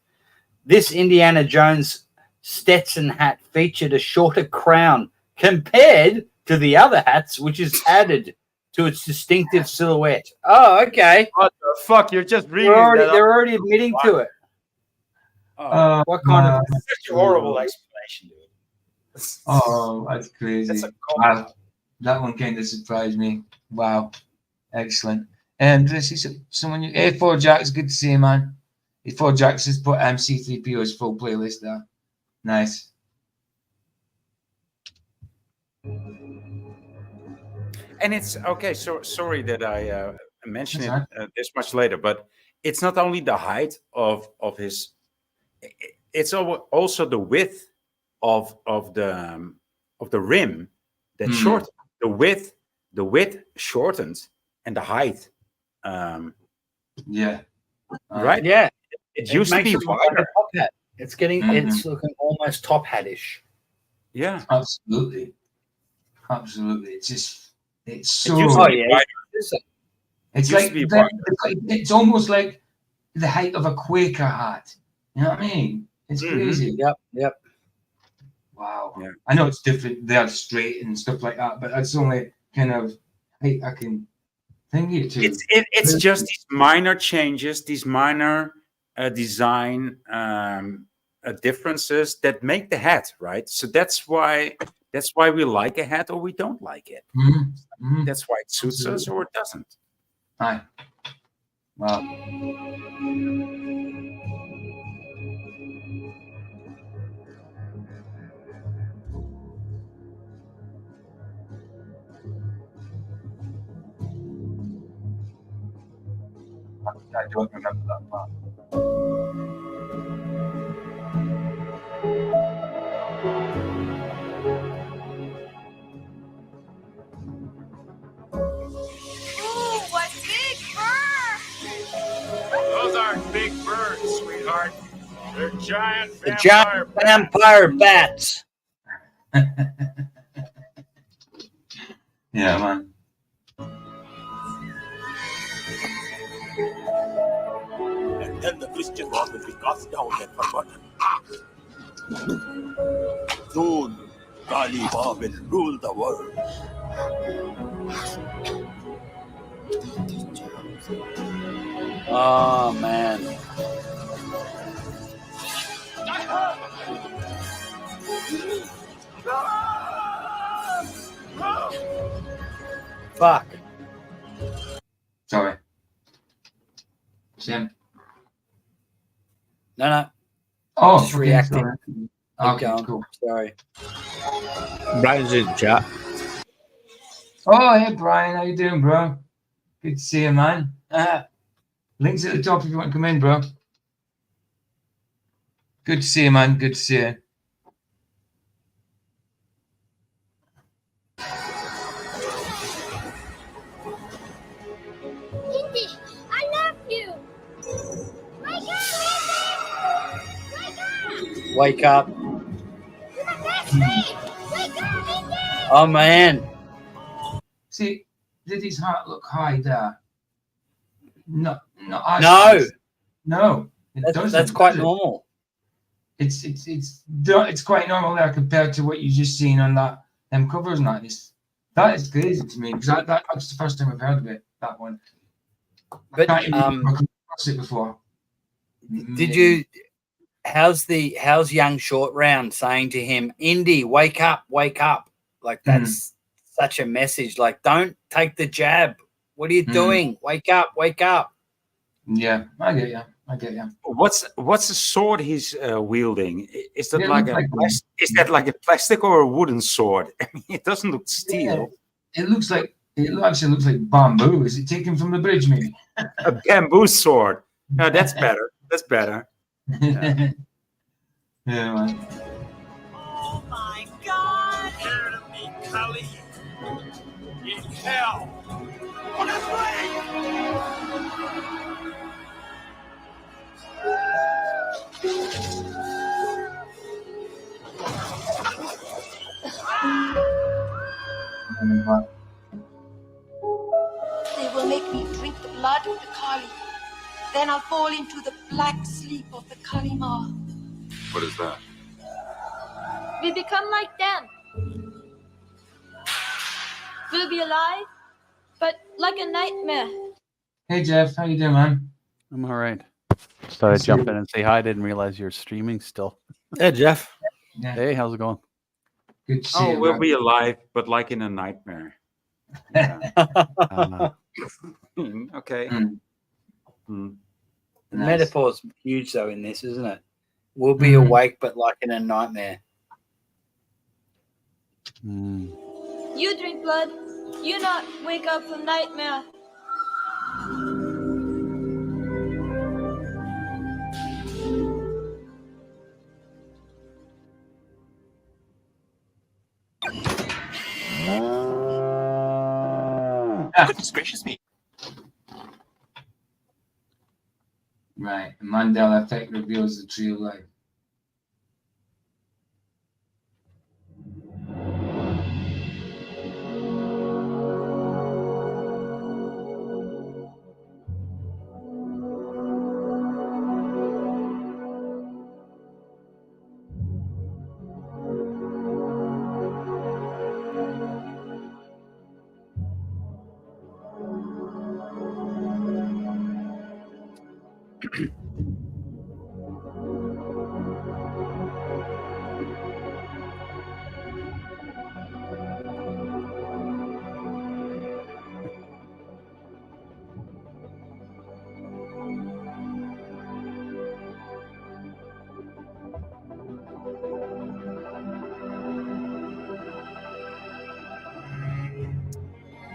This Indiana Jones Stetson hat featured a shorter crown compared to the other hats, which is added to its distinctive silhouette. Oh, okay. What the fuck? You're just reading. They're already admitting to it. What kind of such a horrible explanation, dude? Oh, that's crazy. Wow. That one kind of surprised me. Wow. Excellent. And this is someone A4 Jacks, good to see you, man. A4 Jacks has put MC3PO's full playlist there. Nice. And it's okay. So sorry that I mentioned it this much later, but it's not only the height of his. It's also the width of the rim that short. The width shortened, and the height. Right. Yeah. It used to be wider. Top hat. It's getting. It's looking almost top hat-ish. Yeah. Absolutely. It's so. It's like it's almost like the height of a Quaker hat. You know what I mean? It's crazy. Yep. Wow. Yeah. I know it's different. They are straight and stuff like that, but that's the only kind of height I can think it to. It's just these minor changes, these minor design differences that make the hat, right? So that's why we like a hat or we don't like it. That's why it suits us or it doesn't. Hi. Wow. I don't remember that part. Ooh, what big birds! Those aren't big birds, sweetheart. They're giant vampire bats. Yeah, man. And then the Christian God will be cast down and forgotten. Soon, Kaliba will rule the world. Oh, man. Fuck. Sorry. Jim. No. Oh, just reacting. Okay, cool. Sorry. Brian's in chat. Oh, hey, Brian. How you doing, bro? Good to see you, man. Links at the top if you want to come in, bro. Good to see you, man. Good to see you. Indy, I love you. Wake up, Indy. Wake up. Wake up. You're my best friend. Wake up, Indy. Oh man. See, did his heart look high there? No. No. That's quite normal. It's quite normal there compared to what you just seen on them covers. That is crazy to me because that's the first time I've heard of it. That one. But I've come across it before. Did you? How's young Short Round saying to him, Indy, wake up, wake up? Like that's such a message. Like, don't take the jab. What are you doing? Wake up, wake up. Yeah, I get you. What's the sword he's wielding? Is that like a plastic or a wooden sword? I mean, it doesn't look steel. Yeah. It actually looks like bamboo. Is it taken from the bridge, maybe? A bamboo sword. No, that's better. That's better. Yeah, man. Oh my God! Here to me, Kali. In hell. On his way. They will make me drink the blood of the Kali. Then I'll fall into the black sleep of the Kali Ma. What is that? We become like them. We'll be alive, but like a nightmare. Hey Jeff, how you doing, man? I'm all right. Just thought I'd jump in and say hi. I didn't realize you're streaming still. Hey Jeff. Yeah. Hey, how's it going? Good to see you. We'll be alive, but like in a nightmare. Yeah. Okay. The metaphor's huge though in this, isn't it? We'll be awake, but like in a nightmare. You drink blood. You not wake up from nightmare. Goodness gracious me. Right. The Mandela Effect reveals the tree of life.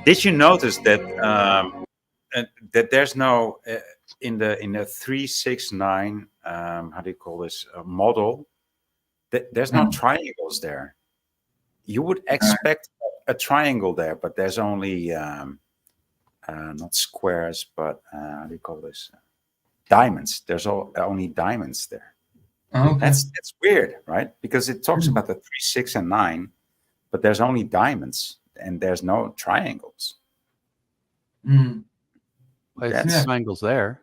Did you notice that that there's no in the 369 how do you call this model? There's no triangles there. You would expect a triangle there, but there's only not squares, but how do you call this? Diamonds. There's only diamonds there. Okay. That's weird, right? Because it talks about the 3, 6, and 9, but there's only diamonds and there's no triangles. Well, it's triangles there.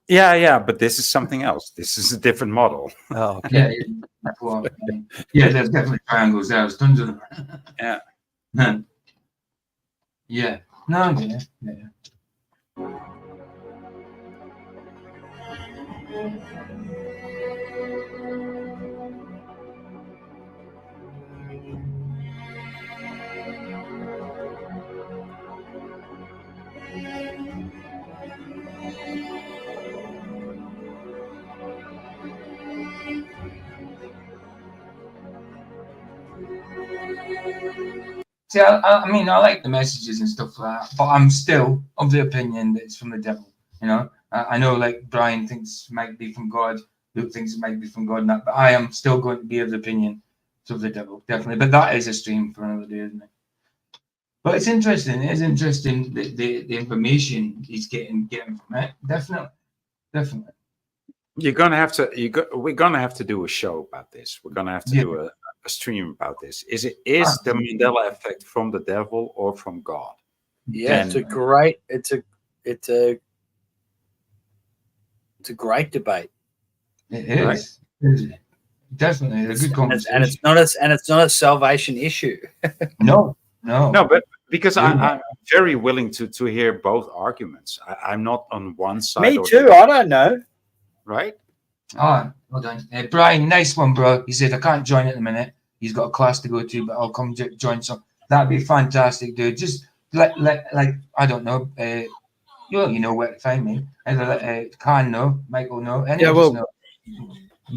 Yeah, but this is something else. This is a different model. Oh, okay. Yeah, there's definitely triangles there. There's tons of them. Yeah. Yeah. No, yeah. See, I mean, I like the messages and stuff like that, but I'm still of the opinion that it's from the devil. You know, I know, like Brian thinks it might be from God. who thinks it might be from God and that. But I am still going to be of the opinion of the devil, definitely. But that is a stream for another day, isn't it? But it's interesting. It is interesting the information he's getting from it. Definitely. We're gonna have to do a show about this. We're gonna have to do a stream about this. Is the Mandela effect from the devil or from God? Yeah, it's a great debate. It is. Right? Definitely a good conversation. And it's not a salvation issue. No, but because I'm very willing to hear both arguments. I'm not on one side. Me too. I don't know. Right? Well done. Brian, nice one, bro. He said, I can't join at the minute. He's got a class to go to, but I'll come join some. That'd be fantastic, dude. Just like I don't know. You know where to find me. Either Khan know, Michael know, any of us know.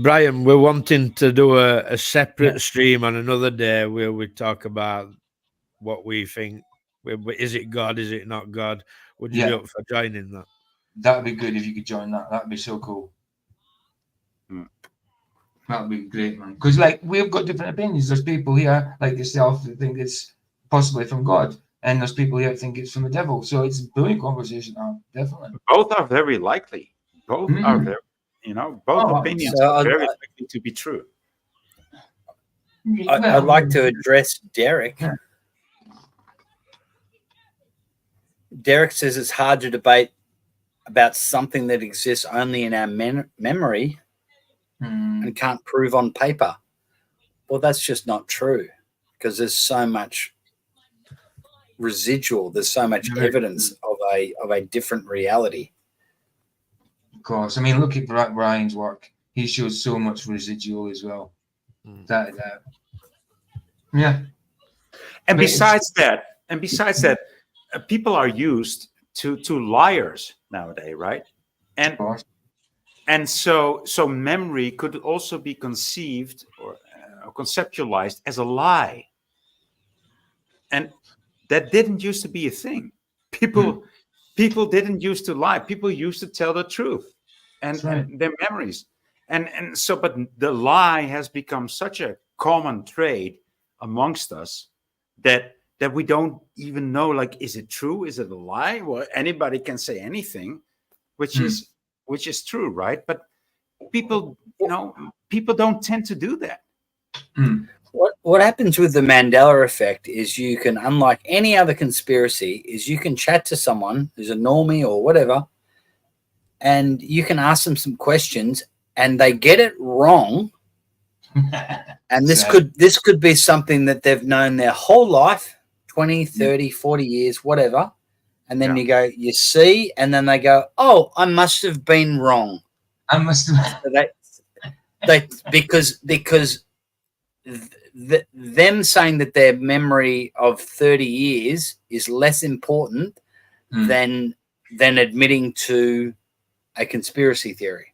Brian, we're wanting to do a separate stream on another day where we talk about what we think. Is it God? Is it not God? Would you be up for joining that? That'd be good if you could join that. That'd be so cool. That'd be great, man. Because we've got different opinions. There's people here like yourself that think it's possibly from God, and there's people here that think it's from the devil. So it's a brilliant conversation, definitely. Both are very likely. Both are very. Both opinions are very likely to be true. I'd like to address Derek. Derek says it's hard to debate about something that exists only in our memory and can't prove on paper. Well, that's just not true, because there's so much residual. There's so much evidence of a different reality. Of course. I mean, look at Brian's work. He shows so much residual as well. And besides that, people are used to liars nowadays, right? And so memory could also be conceived or conceptualized as a lie, and that didn't used to be a thing. People didn't used to lie. People used to tell the truth and their memories. And so, but the lie has become such a common trait amongst us that we don't even know, is it true? Is it a lie? Well, anybody can say anything, which is true, right? But people don't tend to do that. What happens with the Mandela effect is you can, unlike any other conspiracy, is you can chat to someone who's a normie or whatever, and you can ask them some questions and they get it wrong. And this could be something that they've known their whole life, 20, 30, 40 years, whatever. And then you go, you see, and then they go, oh, I must have been wrong. I must have. Because them saying that their memory of 30 years is less important than admitting to a conspiracy theory.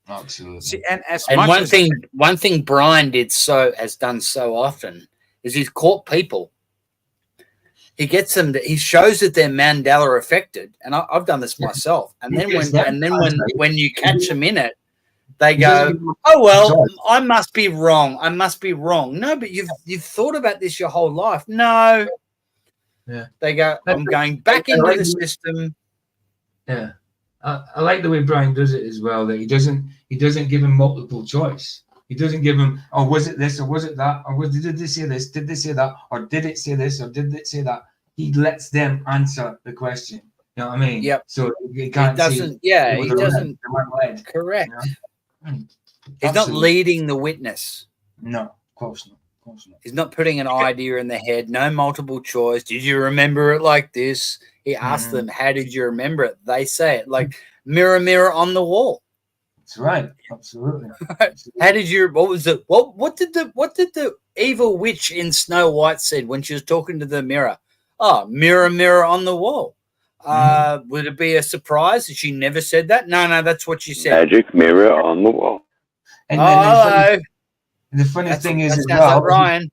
Absolutely. See, one thing Brian has done so often is he's caught people. He gets them. He shows that they're Mandela affected, and I've done this myself. And then when you catch them in it, they go, "Oh well, I must be wrong. I must be wrong." No, but you've thought about this your whole life. No. Yeah. They go, "I'm going back into the system." Yeah. I like the way Brian does it as well. That he doesn't give him multiple choice. He doesn't give him, oh, was it this or was it that, or did they say this? Did they say that? Or did it say this or did it say that? He lets them answer the question. You know what I mean? Yep. So he doesn't. Yeah, he doesn't. Correct. You know? He's not leading the witness. No, of course not. He's not putting an idea in their head. No multiple choice. Did you remember it like this? He asked them, how did you remember it? They say it like mirror, mirror on the wall. That's right. Absolutely. How did you? What was it? What did the evil witch in Snow White said when she was talking to the mirror? Oh, mirror, mirror on the wall. Would it be a surprise that she never said that? No, that's what she said. Magic mirror on the wall. And hello. The funny thing is, that as sounds well, like Ryan.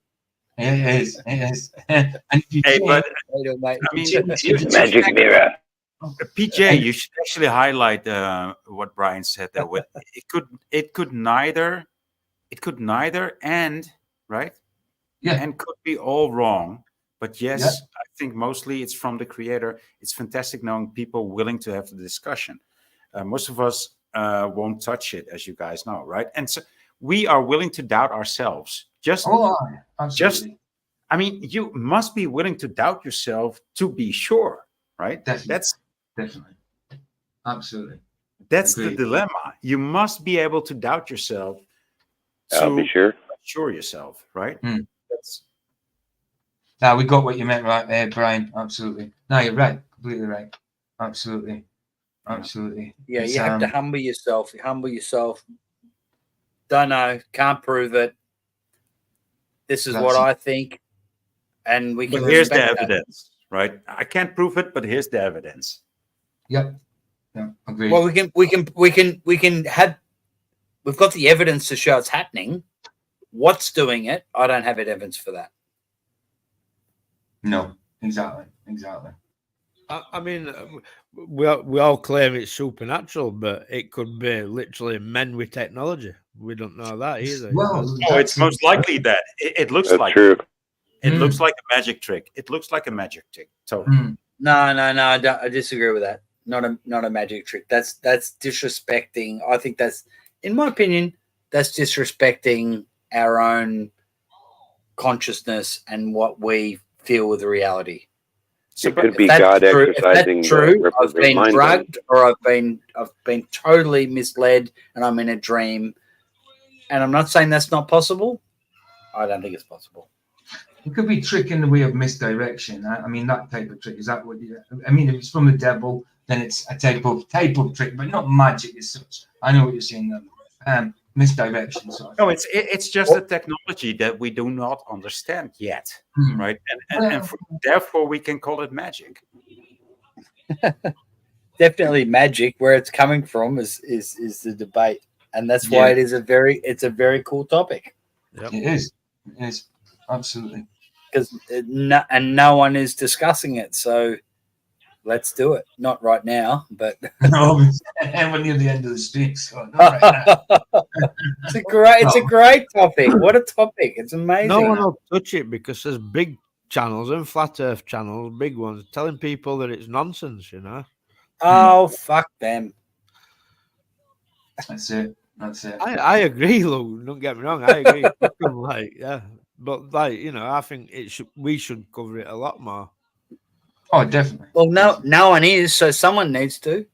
It is. And if you but Magic mirror. PJ, you should actually highlight what Brian said there. It could neither and right, and could be all wrong. But yes, I think mostly it's from the creator. It's fantastic knowing people willing to have the discussion. Most of us won't touch it, as you guys know, right? And so we are willing to doubt ourselves. Absolutely. I mean, you must be willing to doubt yourself to be sure, right? Definitely. Absolutely. That's the dilemma. You must be able to doubt yourself to be sure yourself, right? Now we got what you meant right there, Brian. Absolutely. No, you're right. Completely right. Absolutely. Yeah, you have to humble yourself. Don't know. Can't prove it. This is what I think. And we can. But here's the evidence, right? I can't prove it, but here's the evidence. Yep. Yeah, agreed. Well, we can have. We've got the evidence to show it's happening. What's doing it? I don't have evidence for that. No, exactly. I mean, we all claim it's supernatural, but it could be literally men with technology. We don't know that either. Well, it's most likely that it looks That's like true. It looks like a magic trick. Totally. No. I disagree with that. Not a magic trick. That's disrespecting. I think that's, in my opinion, that's disrespecting our own consciousness and what we feel with reality. So it could be God exercising if that's true, the I've been mind drugged, or I've been totally misled, and I'm in a dream. And I'm not saying that's not possible. I don't think it's possible. It could be trick in the way of misdirection. I mean, that type of trick. Is that what you? I mean, if it's from the devil, then it's a type of trick, but not magic as such. I know what you're saying. Misdirection. No, it's just a technology that we do not understand yet, right? And therefore we can call it magic. Definitely magic. Where it's coming from is the debate, and that's why it's a very cool topic. Yep. It is absolutely, because no one is discussing it. So let's do it. Not right now, but no, and we're near the end of the stream, so not right now. It's a great topic. What a topic! It's amazing. No one will touch it because there's big channels and flat Earth channels, big ones, telling people that it's nonsense. You know. Oh, fuck them. That's it. I agree, Lou. Don't get me wrong. I agree. But I think we should cover it a lot more. Oh, definitely. Well, no one is, so someone needs to.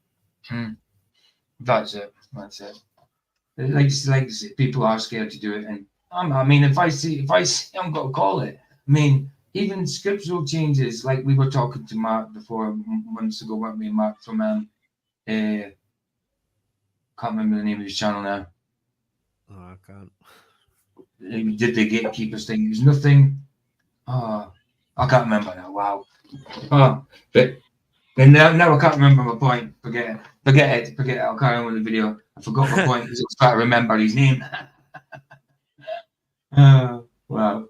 That's it. Like I said, people are scared to do it, and I mean, if I see, I'm gonna call it. I mean, even scriptural changes, like we were talking to Mark before months ago, weren't we, Mark, from can't remember the name of his channel now. Oh, I can't. He did the gatekeepers thing. There's nothing. I can't remember now. Wow. But and now I can't remember my point. Forget it. I'll carry on with the video. I forgot my point because I was trying to remember his name. Wow.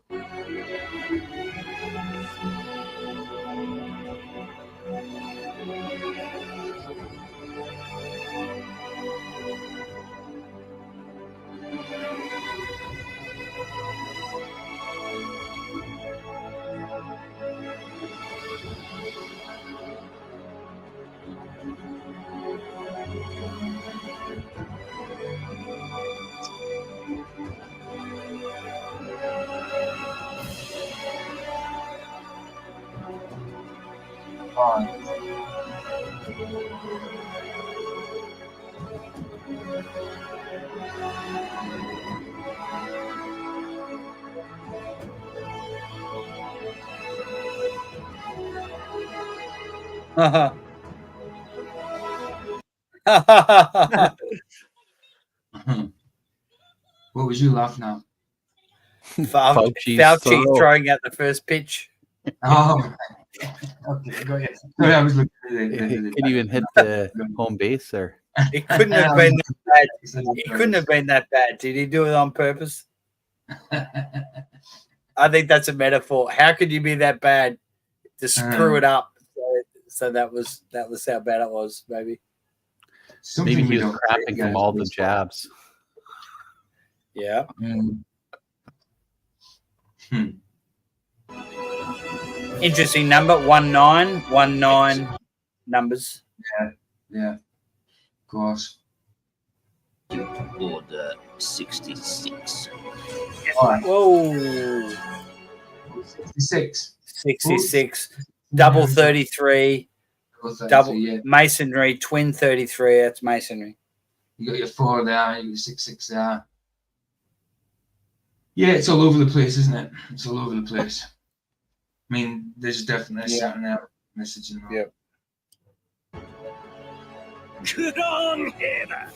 What was you laughing at? Fauci throwing out the first pitch. Oh, okay, go ahead. I was looking at it. Couldn't even hit the home base there. It couldn't have been that bad. It couldn't have been that bad. Did he do it on purpose? I think that's a metaphor. How could you be that bad to screw it up So that was how bad it was, maybe. Maybe he was cramping from all the jabs. Yeah. Interesting number 1919 numbers. Yeah. Of course. Order 66. Whoa. 66. 66. Double 33. Double yeah. masonry, twin 33. That's masonry. You got your 4 there, you got your 66 there. Yeah, it's all over the place, isn't it? It's all over the place. I mean, there's definitely a certain message in there. Yep. Good on, Heather.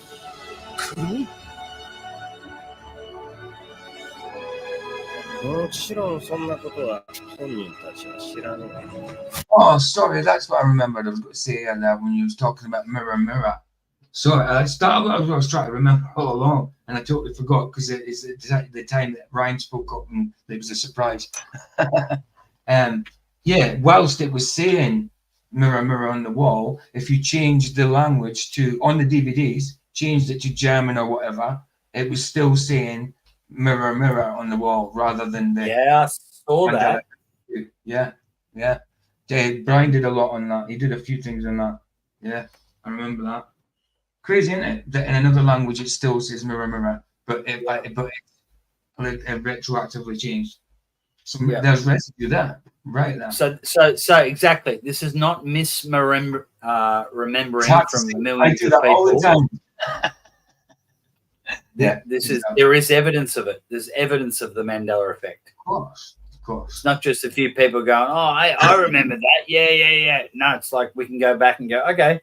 Oh, sorry, that's what I remembered I was going to say when you was talking about mirror, mirror. Sorry, I was trying to remember all along, and I totally forgot because it is the time that Ryan spoke up and it was a surprise. Whilst it was saying mirror, mirror on the wall, if you changed the language to, on the DVDs, changed it to German or whatever, it was still saying mirror, mirror on the wall rather than the... Yeah, I saw that. Yeah. Brian did a lot on that. He did a few things on that. Yeah, I remember that. Crazy, isn't it? That in another language it still says mirror, mirror, but it retroactively changed. So there's residue there, right there. So exactly. This is not remembering from millions of people. All the time. There is evidence of it. There's evidence of the Mandela effect. Of course. It's not just a few people going, "Oh, I remember that." Yeah. No, it's like we can go back and go, okay.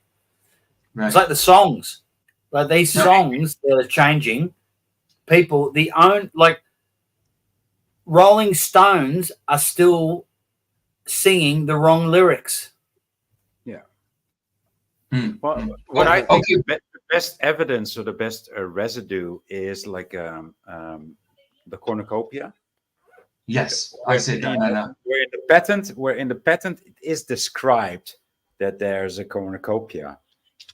Right. It's like the songs, like these songs that are changing. People, Rolling Stones are still singing the wrong lyrics. Yeah. Well, what I think the best evidence or the best residue is like the cornucopia. Yes, I said that. Where in the patent it is described that there's a cornucopia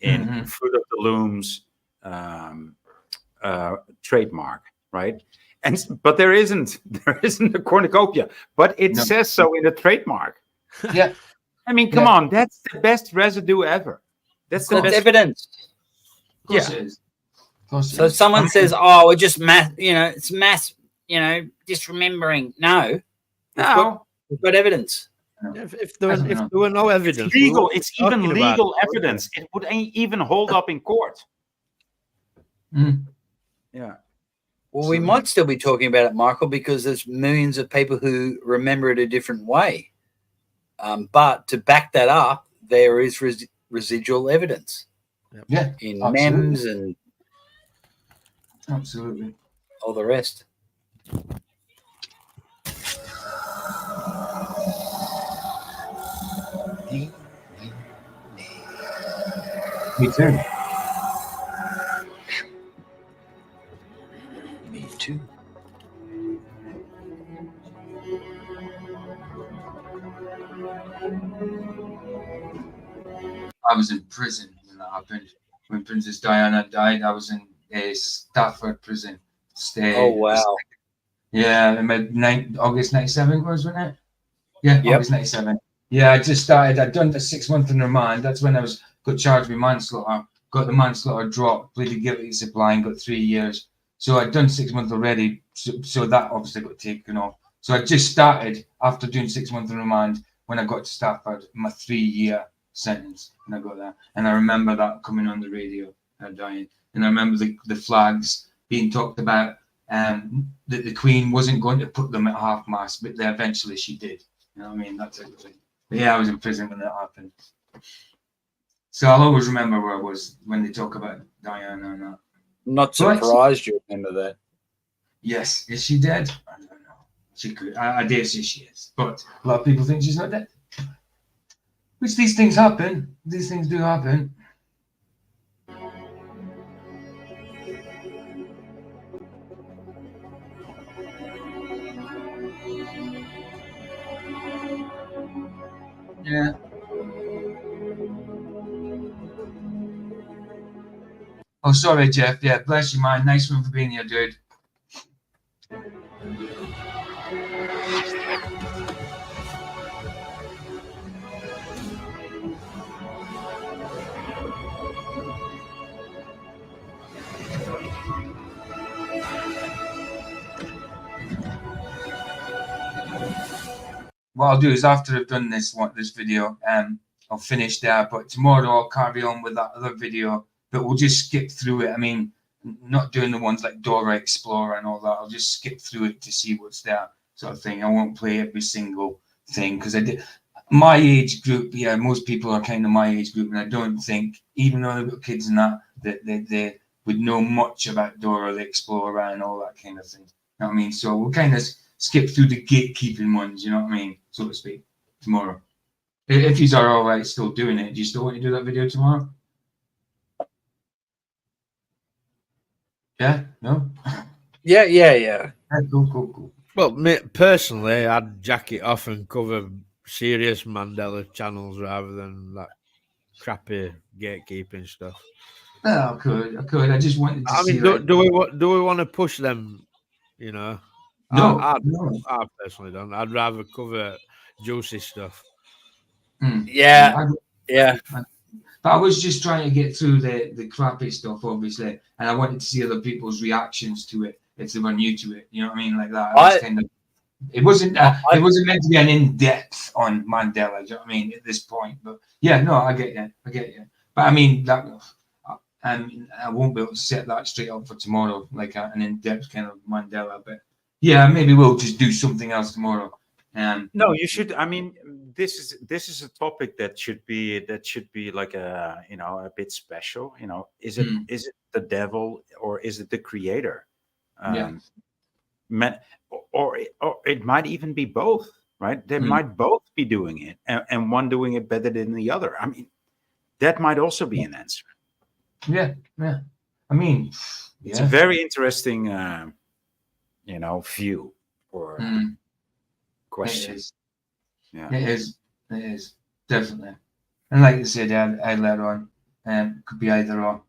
in Fruit of the Loom's trademark, right? But there isn't a cornucopia, but it says so in the trademark. Yeah, I mean, come on, that's the best residue ever. That's the best evidence. Of course it is. So someone says, "Oh, we're just math," it's math, just remembering. No, we've got evidence. If there were no evidence, it's even legal evidence. It would even hold up in court. Yeah. Well, we might still be talking about it, Michael, because there's millions of people who remember it a different way. But to back that up, there is residual evidence. Yeah, in memes and absolutely all the rest. Me too. Me too. I was in prison when that happened. When Princess Diana died, I was in a Stafford prison. Oh, wow. Yeah, August 97 wasn't it? Yeah, August 97. Yeah, I just started. I'd done the 6 month in remand. That's when I got charged with manslaughter. Got the manslaughter dropped, pleaded guilty to supplying, got 3 years. So I'd done 6 months already. So that obviously got taken off. So I just started after doing 6 months in remand when I got to Stafford, my 3 year sentence, and I got that. And I remember that coming on the radio, dying. And I remember the flags being talked about. That the Queen wasn't going to put them at half mast, but eventually she did. You know what I mean? That type of thing. But yeah, I was in prison when that happened. So I'll always remember where I was when they talk about Diana and that. Not surprised you remember that. Yes, is she dead? I don't know. She could. I dare say she is, but a lot of people think she's not dead. Which these things happen. These things do happen. Yeah. Oh, sorry, Jeff. Yeah, bless you, man. Nice one for being here, dude. What I'll do is after I've done this video, I'll finish there. But tomorrow I'll carry on with that other video. But we'll just skip through it. I mean, not doing the ones like Dora Explorer and all that. I'll just skip through it to see what's there, sort of thing. I won't play every single thing because I did. My age group, yeah, most people are kind of my age group, and I don't think, even though they've got kids and that they would know much about Dora the Explorer and all that kind of thing. You know what I mean? So we'll kind of skip through the gatekeeping ones, you know what I mean, so to speak, tomorrow. If you are all right still doing it, do you still want to do that video tomorrow? Yeah? No? Yeah. Cool. Well, me, personally, I'd jack it off and cover serious Mandela channels rather than that crappy gatekeeping stuff. I could. I just wanted to see. Do we want to push them? You know, no, I personally don't. I'd rather cover juicy stuff. Yeah. But I was just trying to get through the crappy stuff, obviously, and I wanted to see other people's reactions to it if they were new to it. You know what I mean, like that. It wasn't meant to be an in-depth on Mandela. Do you know what I mean at this point? But yeah, no, I get you. But I mean that. And I won't be able to set that straight up for tomorrow, like an in-depth kind of Mandela. But yeah, maybe we'll just do something else tomorrow. No, you should. I mean, this is a topic that should be like a a bit special. You know, is it the devil or is it the creator? Or it might even be both, right? They might both be doing it, and one doing it better than the other. I mean, that might also be an answer. Yeah. I mean, it's a very interesting, view or question. It is. Yeah, it is definitely. And like you said, I let on, could be either or.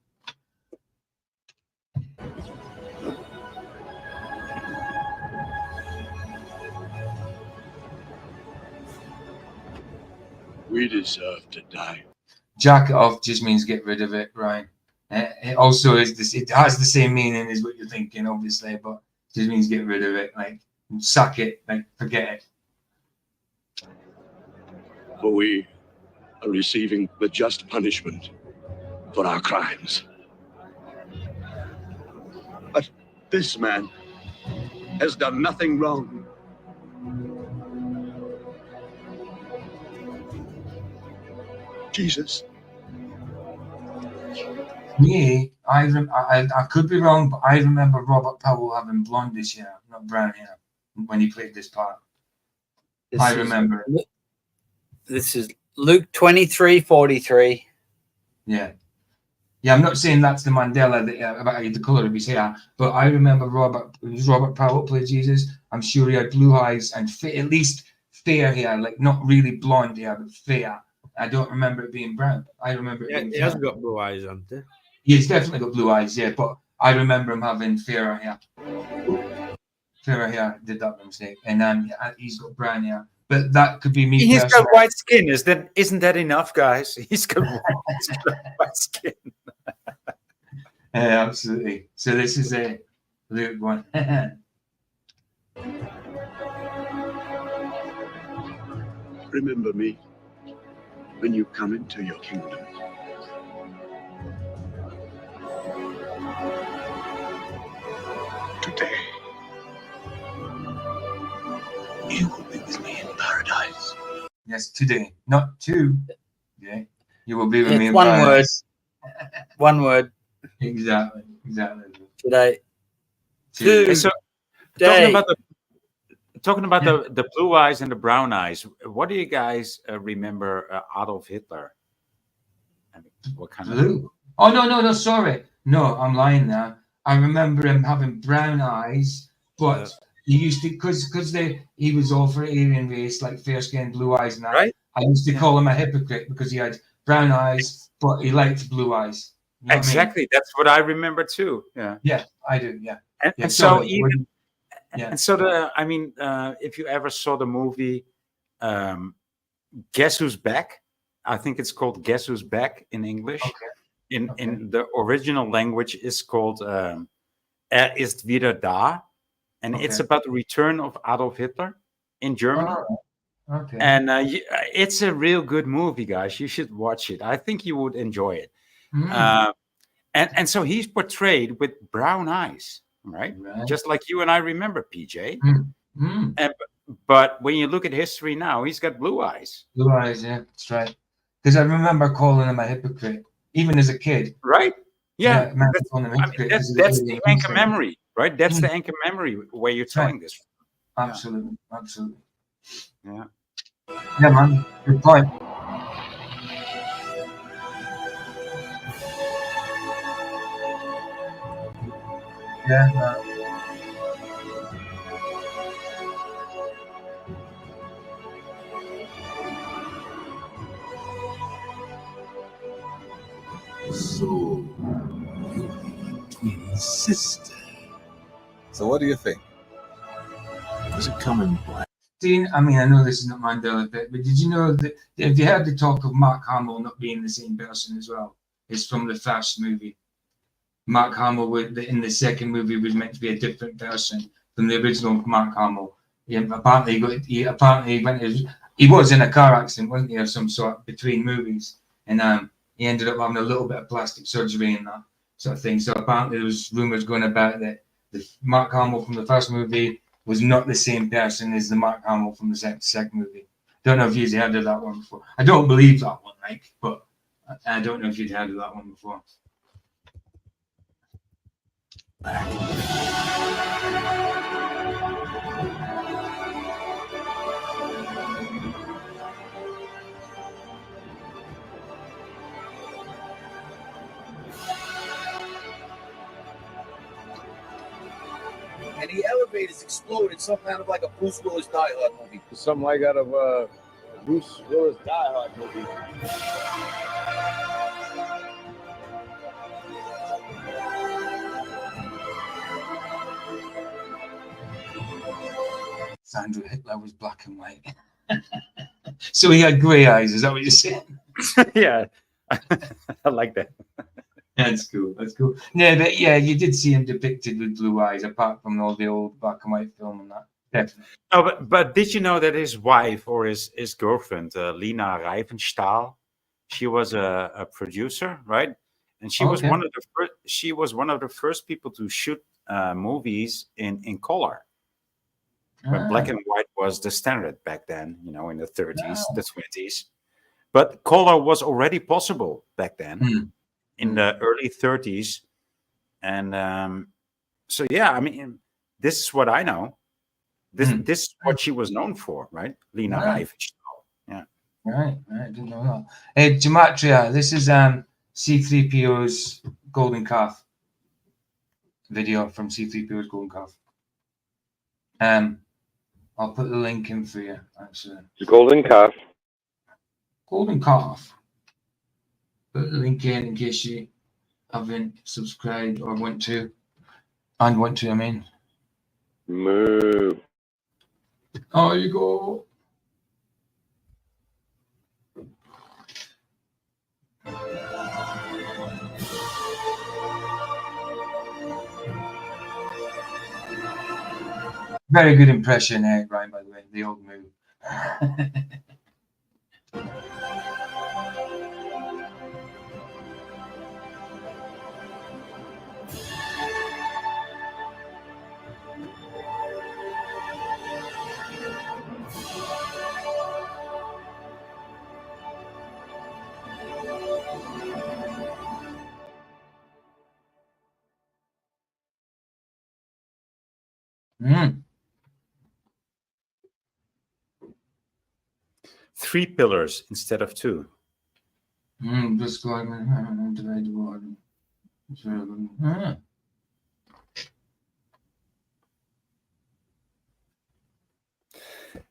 We deserve to die. Jack it off just means get rid of it, Ryan. It also is this. It has the same meaning as what you're thinking, obviously, but it just means get rid of it, like sack it, like forget it. For we are receiving the just punishment for our crimes. But this man has done nothing wrong. Jesus. Me, I could be wrong, but I remember Robert Powell having blondish hair, not brown hair, when he played this part. I remember. This is Luke 23:43. Yeah, I'm not saying that's the Mandela about the color of his hair, but I remember Robert Powell played Jesus. I'm sure he had blue eyes and at least fair hair, like not really blonde hair, but fair. I don't remember it being brown. I remember it being he hasn't got blue eyes, hasn't he? He's definitely got blue eyes, yeah, but I remember him having fairer hair. Fairer hair, did that mistake. And he's got brown hair. But that could be me. He's got white skin. Isn't that enough, guys? He's got white skin. Yeah, absolutely. So this is a Luke one. Remember me when you come into your kingdom. Today, you will be with me in paradise. Yes, today, not two. Yeah, you will be with me in one paradise. One word. Exactly. Today. Okay, so talking about the blue eyes and the brown eyes. What do you guys remember Adolf Hitler? I mean, what kind blue? of? Oh no! Sorry, no, I'm lying there. I remember him having brown eyes, but he used to because he was all for Aryan race, like fair skin, blue eyes, and that. Right? I used to call him a hypocrite because he had brown eyes, but he liked blue eyes. You know exactly. That's what I remember too. Yeah. Yeah, I do. Yeah. And so even, and so I mean, if you ever saw the movie, Guess Who's Back? I think it's called Guess Who's Back in English. Okay. In the original language is called Ist wieder da, and it's about the return of Adolf Hitler in Germany. Okay. And it's a real good movie, guys. You should watch it. I think you would enjoy it. And so he's portrayed with brown eyes, right? Just like you and I remember, PJ. But when you look at history now, he's got blue eyes. Blue eyes, yeah, that's right. Because I remember calling him a hypocrite, even as a kid. Right? Yeah. That's the anchor memory, right? That's the anchor memory where you're telling this from. Absolutely. Absolutely. Yeah. Yeah, man. Good point. Yeah. So, you have a twin sister. So what do you think? Does it come in black? I mean, I know this is not Mandela Effect, but did you know that, have you heard the talk of Mark Hamill not being the same person as well? It's from the first movie. Mark Hamill, in the second movie, was meant to be a different person from the original Mark Hamill. Yeah, apparently, he was in a car accident, wasn't he, of some sort, between movies, and he ended up having a little bit of plastic surgery and that sort of thing. So apparently, there was rumors going about that the Mark Hamill from the first movie was not the same person as the Mark Hamill from the second movie. Don't know if you've heard of that one before. I don't believe that one, Mike, but I don't know if you'd heard of that one before. And the elevators exploded, some kind of like a Bruce Willis Die Hard movie. Something like out of Bruce Willis Die Hard movie. Sandra Hitler was black and white. So he had grey eyes, is that what you're saying? Yeah. I like that. That's cool. That's cool. Yeah, but yeah, you did see him depicted with blue eyes, apart from all the old black and white film and that. Definitely. Oh, but did you know that his wife or his girlfriend, Lina Riefenstahl, she was a producer, right? And she was one of the first. She was one of the first people to shoot movies in color. When black and white was the standard back then, in the 30s, the 20s. But color was already possible back then, in the early 30s. And so, yeah, I mean, this is what I know. This is what she was known for, right? Lina Riefenstahl. Yeah. Right. I didn't know that. Hey, Gematria, this is C-3PO's Golden Calf video from C-3PO's Golden Calf. I'll put the link in for you, actually. Golden Calf. Golden Calf. Put the link in case you haven't subscribed or want to. I mean. Moo. Oh, you go. Very good impression, Ryan, by the way, the old move. Mm. 3 pillars instead of 2. Just like divide the water.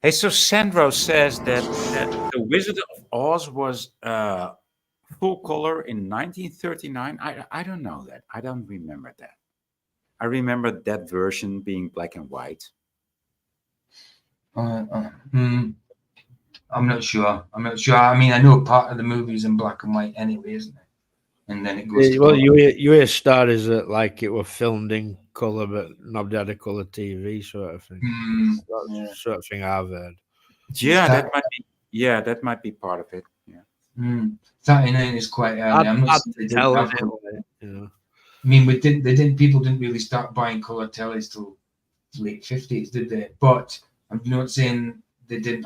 Hey, so Sandro says that the Wizard of Oz was full color in 1939? I don't know that. I don't remember that. I remember that version being black and white. I'm not sure. I mean, I know part of the movie's in black and white anyway, isn't it? And then it goes to Well, color. you hear stories that like it were filmed in color, but nobody had a color TV sort of thing. That's the sort of thing I've heard. Yeah, that might be part of it. Yeah. 39 is quite early. I'm not saying they didn't have it, color. you know. I mean, people didn't really start buying color tellies till late 50s, did they? But I'm not saying they didn't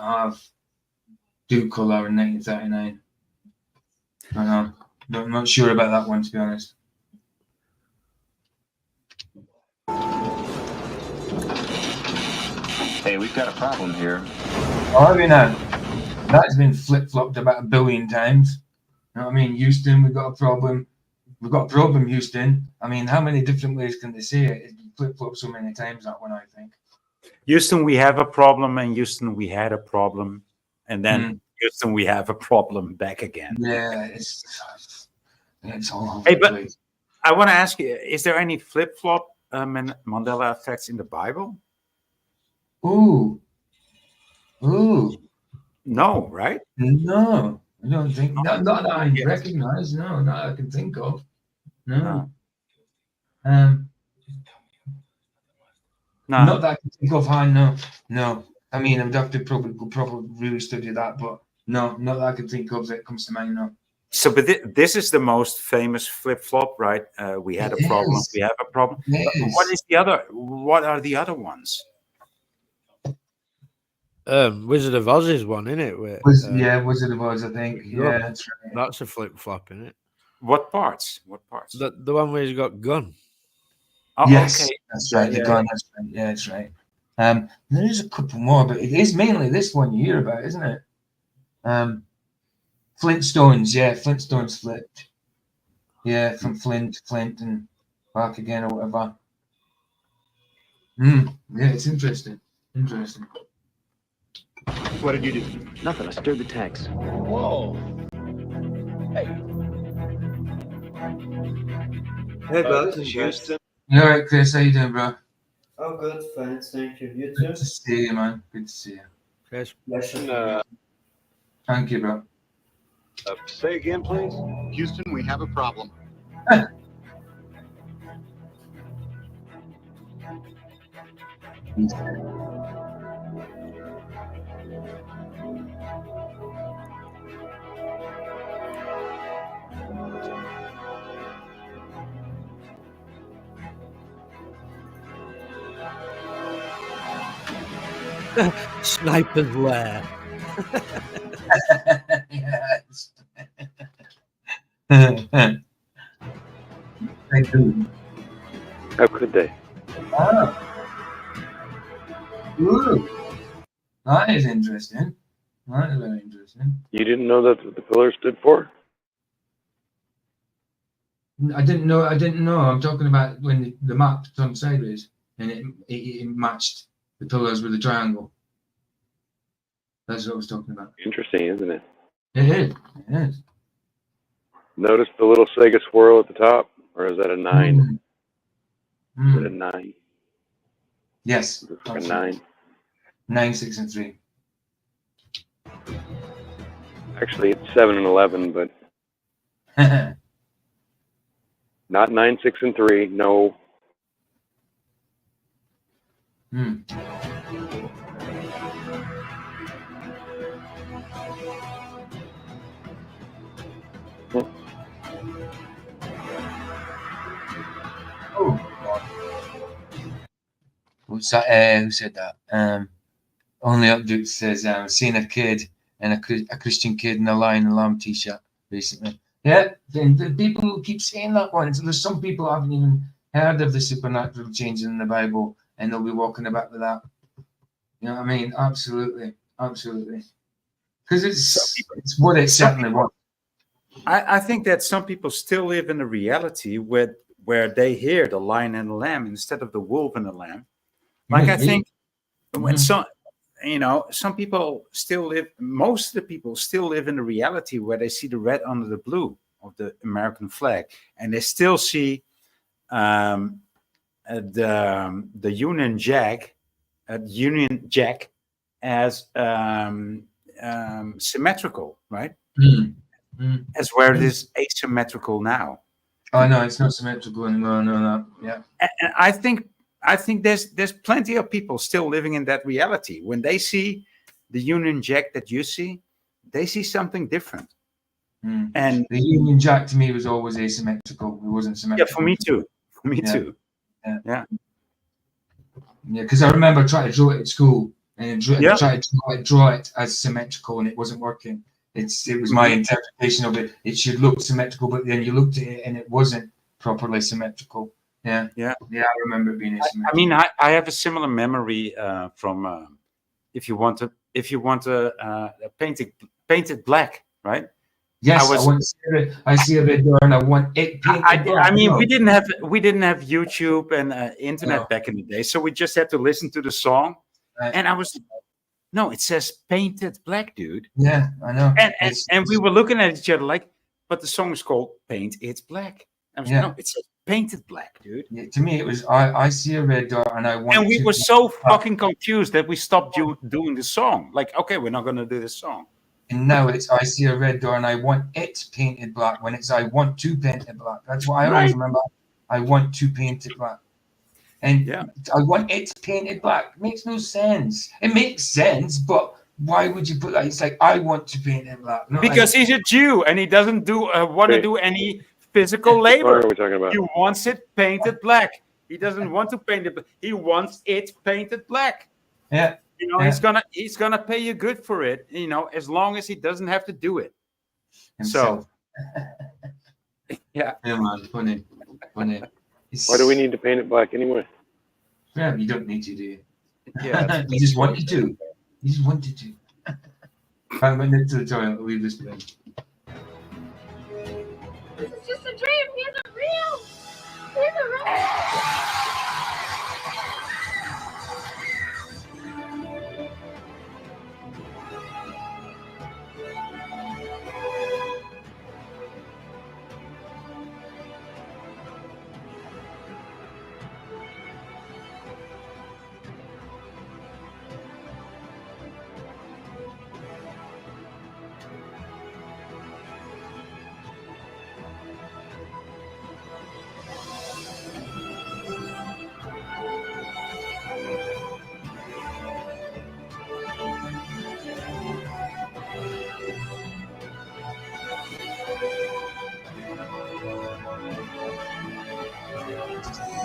do color in 1939. I know. I'm not sure about that one, to be honest. Hey, we've got a problem here. Oh, have you now? That's been flip-flopped about 1 billion times. You know what I mean? Houston, we've got a problem. We've got a problem, Houston. I mean, how many different ways can they say it? It's been flip-flopped so many times, that one, I think. Houston, we have a problem, and Houston, we had a problem, and then Houston, we have a problem back again. Yeah, it's all over Hey, the but place. I want to ask you: is there any flip-flop Mandela effects in the Bible? Ooh. No, right? No, I don't think. Not that I recognize. No, not that I can think of. No. Not that I can think of. No. I mean, I'd have to probably really study that, but no, not that I can think of that comes to mind. No. So, but this is the most famous flip-flop, right? We had a problem. We have a problem. What is the other? What are the other ones? Wizard of Oz is one, isn't it? Wizard of Oz, I think. Yeah, that's right. That's a flip flop, isn't it? What parts? The one where he's got gun. Oh, yes, okay. That's right. The gun. That's right. Yeah, that's right. There is a couple more, but it is mainly this one you hear about, isn't it? Flintstones. Yeah, Flintstones flipped. Yeah, from Flint, and back again or whatever. Yeah, it's interesting. Interesting. What did you do? Nothing. I stirred the tanks. Whoa. Hey. Hey, guys. Houston. You all right, Chris? How you doing, bro? Oh, good. Thanks. Thank you. You Good too? to see you, man. Good to see you. Chris. Thank you, bro. Say again, please. Houston, we have a problem. Sniper's lair. Yes. How could they? Ooh. That is interesting. That is very interesting. You didn't know that's what the pillar stood for? I didn't know. I'm talking about when the map turned sideways and it matched the pillars with the triangle. That's what I was talking about. Interesting, isn't it? It is. It is. Notice the little Sega swirl at the top? Or is that a 9? Is it a 9? Yes. A 9. 9, 6, and 3. Actually, it's 7 and 11, but not 9, 6, and 3. No. What's that? Who said that? Only Update says, seen a kid and a Christian kid in a Lion and Lamb t-shirt recently. Yeah, the people keep saying that one. So there's some people who haven't even heard of the supernatural changes in the Bible, and they'll be walking about with that. You know what I mean? Absolutely. Because it's what it certainly was. I think that some people still live in a reality where they hear the lion and the lamb instead of the wolf and the lamb. Like I think when you know, some people still live. Most of the people still live in the reality where they see the red under the blue of the American flag, and they still see the Union Jack as symmetrical, right? As where it is asymmetrical now. Oh no, it's not symmetrical anymore. No. Yeah. And I think there's plenty of people still living in that reality. When they see the Union Jack that you see, they see something different. And the Union Jack to me was always asymmetrical. It wasn't symmetrical. Yeah, for me too. For me too. Yeah. Because I remember trying to draw it at school and try to draw it as symmetrical, and it wasn't working. It was my interpretation of it. It should look symmetrical, but then you looked at it and it wasn't properly symmetrical. Yeah. I remember it being asymmetrical. I mean, I have a similar memory from if you want to paint it black, right? Yes, I see a red door and I want it painted black. I mean, we didn't have YouTube and internet back in the day, so we just had to listen to the song. Right. And I was, no, it says painted black, dude. Yeah, I know. And we were looking at each other like, but the song is called Paint It Black. I was no, it says painted black, dude. Yeah, to me, it was I see a red door and I want. And we were so fucking confused that we stopped doing the song. Like, okay, we're not gonna do this song. And now it's I see a red door and I want it painted black. When it's I want to paint it black. That's what I always remember. I want to paint it black. And I want it painted black. It makes no sense. It makes sense, but why would you put that? It's like I want to paint it black. Because he's a Jew and he doesn't want to do any physical labor. What are we talking about? He wants it painted black. He doesn't want to paint it. He wants it painted black. Yeah. You know, he's gonna pay you good for it, you know, as long as he doesn't have to do it. Himself. So yeah, man, funny. Why do we need to paint it black anyway? Yeah, you don't need to, do you? Yeah, you just wanted to. You just wanted to. I went into the toilet. I'll leave this place. This is just a dream. He isn't real. He isn't real.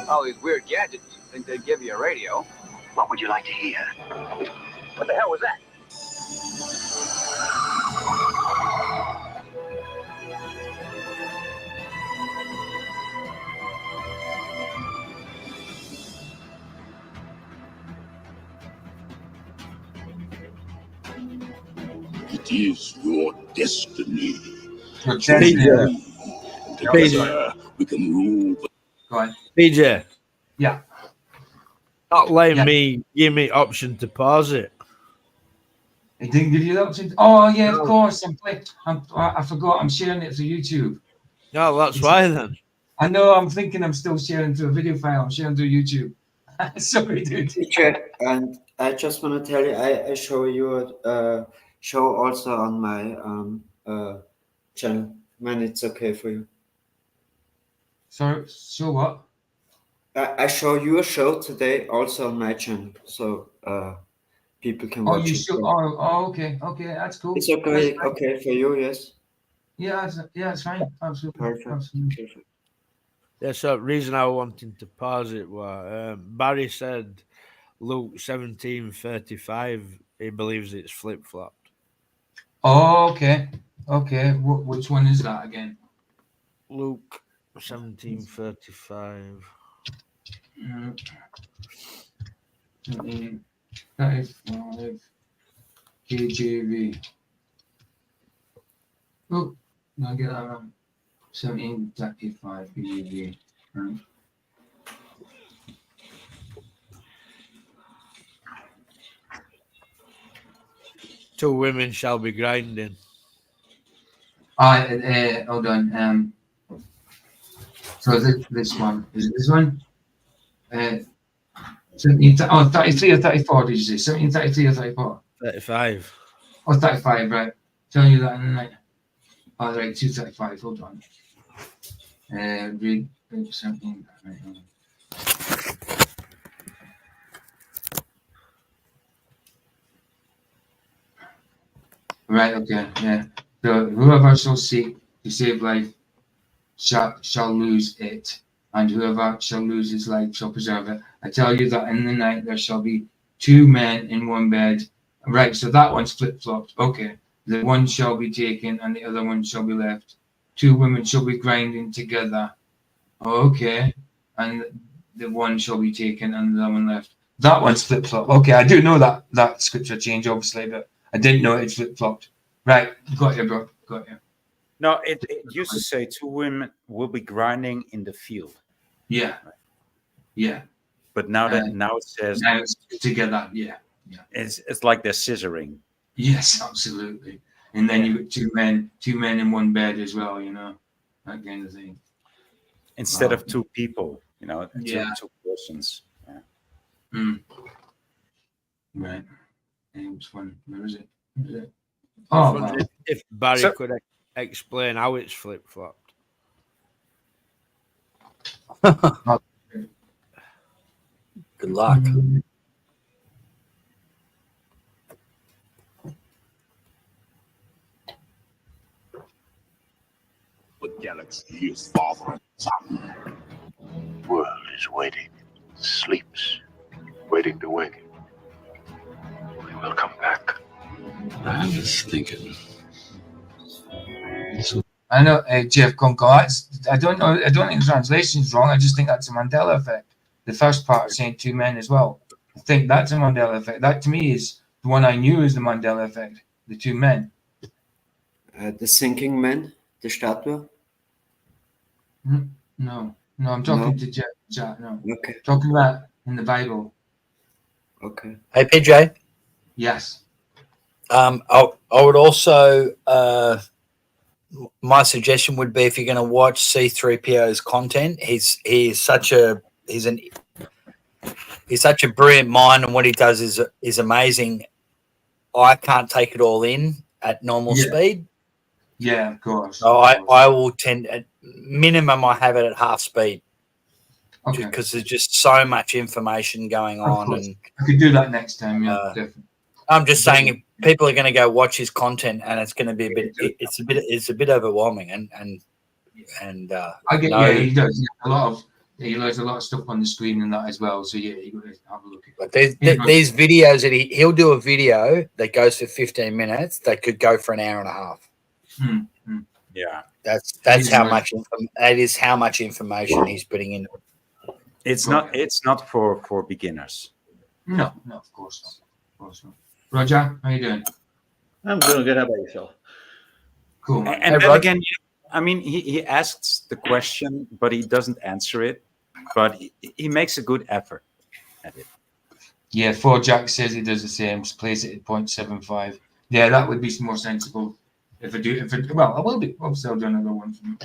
All these weird gadgets. Think they'd give you a radio. What would you like to hear? What the hell was that? It is your destiny. PJ. We can rule. Go on. PJ. Yeah. Not letting me give me option to pause it. It didn't give you the option. Oh yeah, of course. I forgot. I'm sharing it to YouTube. No, that's why then. I know. I'm thinking I'm still sharing to a video file. I'm sharing to YouTube. Sorry, dude. Teacher, and I just want to tell you, I show you a show also on my channel when it's okay for you. So what? I show you a show today also on my channel, so people can watch it. Okay, that's cool. It's okay, okay for you, yes. Yeah, it's fine. Absolutely. Perfect. Absolutely. Yeah, so the reason I wanted to pause it was Barry said Luke 17:35. He believes it's flip flopped. Oh, okay. Which one is that again? Luke 17:35. 35 KJV. Oh, no, I get that wrong. 17:35 KJV. Right. Two women shall be grinding. Hold on. So this one is it this one. 33 or 34, did you say? 1733 or 34? 35. Oh, 35, right. Telling you that in the night. Oh, right, 235, hold on. Read 17. Right, hold on. Right, okay, yeah. So whoever shall seek to save life shall lose it, and whoever shall lose his life shall preserve it. I tell you that in the night there shall be two men in one bed. Right, so that one's flip-flopped. Okay. The one shall be taken and the other one shall be left. Two women shall be grinding together. Okay. And the one shall be taken and the other one left. That one's flip-flop. Okay, I do know that scripture change, obviously, but I didn't know it's flip-flopped. Right, got you, bro. Got you. No, it used to say two women will be grinding in the field. Yeah. Yeah. But now it says now it's together. Yeah. Yeah. It's like they're scissoring. Yes, absolutely. And then you've got two men in one bed as well, you know, that kind of thing. Instead of two people, you know, two persons. Yeah. Mm. Right. And which one? Where is it? Where is it? Oh, wow. If Barry could explain how it's flip-flopped. Good luck. The galaxy is father and son. The world is waiting, sleeps, waiting to wake. We will come back. I was thinking. I know, Jeff Kunkel. I don't know. I don't think the translation's wrong. I just think that's a Mandela effect. The first part saying two men as well. I think that's a Mandela effect. That to me is the one I knew is the Mandela effect. The two men. The sinking man, the statue. No, I'm talking to Jeff. No, okay. Talking about in the Bible. Okay. Hey, PJ. Yes. I would also. My suggestion would be if you're going to watch C3PO's content, he's such a brilliant mind, and what he does is amazing. I can't take it all in at normal speed. Yeah, of course. So I will tend at minimum I have it at half speed. Okay. Because there's just so much information going on, and I could do that next time. Yeah, definitely. I'm just saying, if people are going to go watch his content, and it's going to be it's a bit overwhelming, and I get he does he loads a lot of stuff on the screen and that as well. So yeah, you got to have a look at it. But these videos that he'll do a video that goes for 15 minutes that could go for an hour and a half. Yeah, that's how much that is how much information he's putting in. It's not for beginners. No, of course not. Of course not. Roger, how you doing? I'm doing good. How about yourself? Cool. Man. And then again, I mean, he asks the question, but he doesn't answer it. But he makes a good effort at it. Yeah, 4Jack says he does the same. Plays it at 0.75. Yeah, that would be more sensible. If I do, well, I will be. I'll still do another one for me.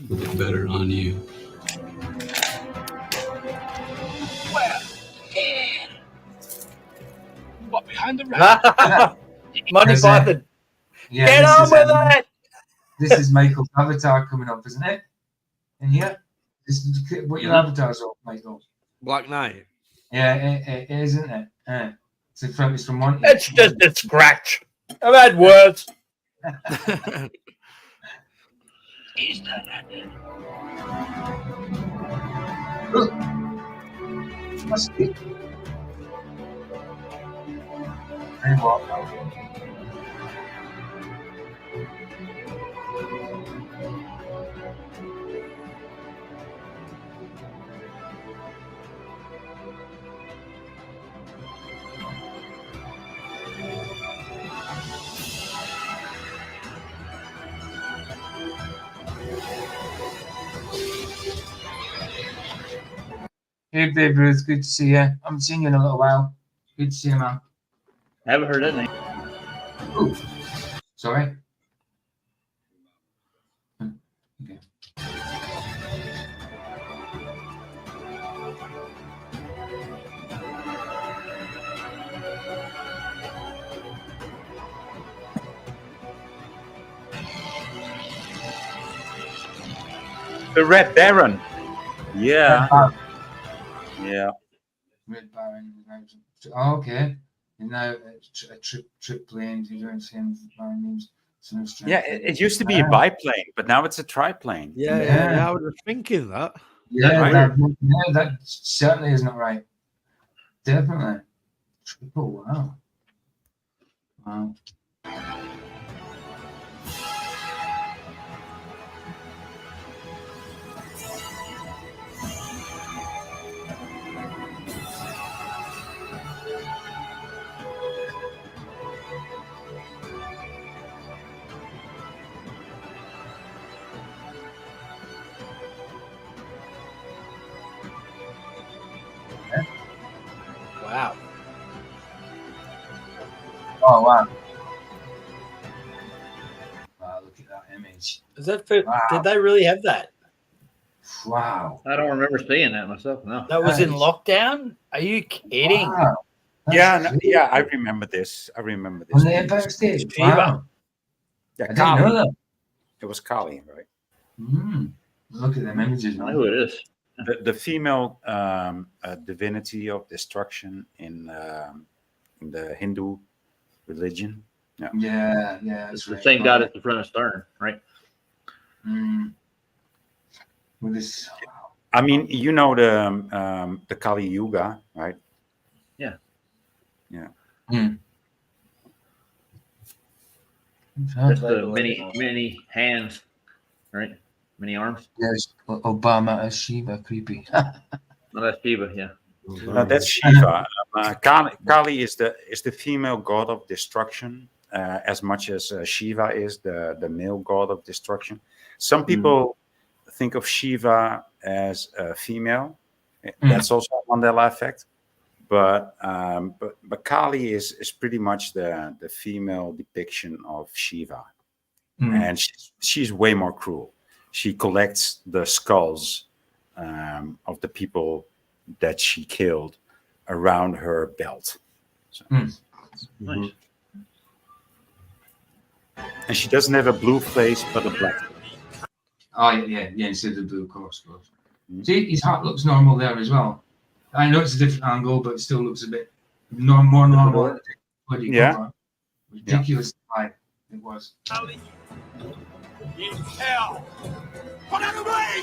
Look better on you. Well, yeah. What, behind the rack? Monty Python. Yeah, get on with it. This is Michael's avatar coming up, isn't it? In here, this is what your avatar's of, Michael. Black Knight. Yeah, it is, isn't it? It's from Monty. It's just a scratch. I've had words. Is that Must be. Very well. Hey, babe Ruth, good to see you. I haven't seen you in a little while. Good to see you, man. Haven't heard that name. Oh, sorry. Okay. The Red Baron. Yeah. Yeah. Red Baron. Oh, okay. And now a trip plane. You don't see him names. Yeah, it used to be a biplane, but now it's a triplane. Yeah, I was thinking that. Yeah, That's that certainly is not right. Definitely. Triple, wow. Wow. Wow. Oh, wow. Wow, look at that image. Is that Wow. Did they really have that? Wow. I don't remember seeing that myself. No. That was in lockdown? Are you kidding? Wow. Yeah, I remember this. On the Empire State. Wow. Yeah, I didn't know that. It was Kali, right? Look at them images. I know who it is. The female divinity of destruction in the Hindu religion. Yeah. Yeah. It's the same god at the front of Stern, right? With this. I mean, you know the Kali Yuga, right? Yeah. Yeah. That's the many hands, right? Many arms. There's Obama as Shiva, creepy. No, that's Shiva, yeah. That's Shiva. Kali is the female god of destruction, as much as Shiva is the male god of destruction. Some people think of Shiva as a female. That's also a Mandela effect. But Kali is pretty much the female depiction of Shiva, and she's way more cruel. She collects the skulls of the people that she killed around her belt. So, Nice. and she doesn't have a blue face, but a black face. Oh, yeah, instead of the blue course. See, his hat looks normal there as well. I know it's a different angle, but it still looks a bit more normal. Yeah. Ridiculous high it was. In hell! Put out the way!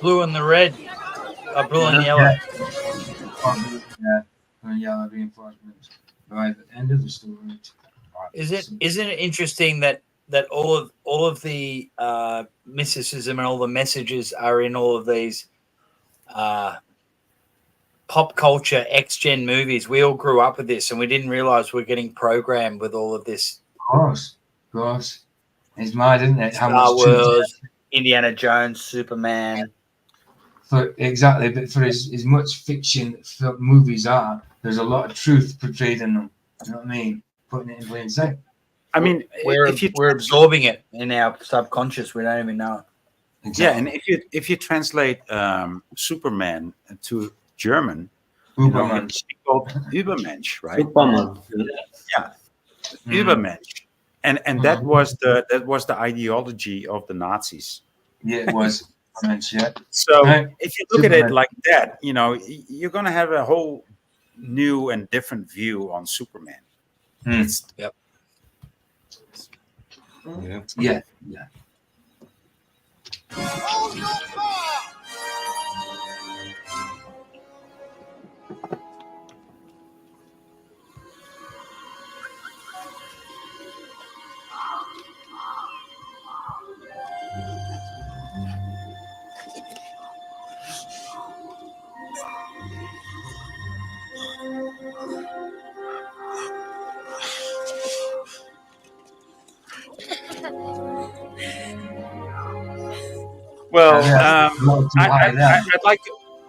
Blue and the red. Blue and yellow. And yellow reinforcements. By the end of the story. Isn't it interesting that all of the mysticism and all the messages are in all of these pop culture X-Gen movies? We all grew up with this, and we didn't realize we're getting programmed with all of this. Of course. It's mad, isn't it? How Star much truth Wars, Indiana Jones, Superman. Exactly, but for as much fiction movies are, there's a lot of truth portrayed in them. You know what I mean? Putting it in plain sight. I mean, we're absorbing it in our subconscious. We don't even know it. Exactly. Yeah, and if you translate Superman to German, Übermensch. It's called Übermensch, right? Superman. Yeah, Übermensch, and that was the ideology of the Nazis. Yeah, it was. So if you look at it like that, you're going to have a whole new and different view on Superman. Yep. Yeah. Well, Not too high there.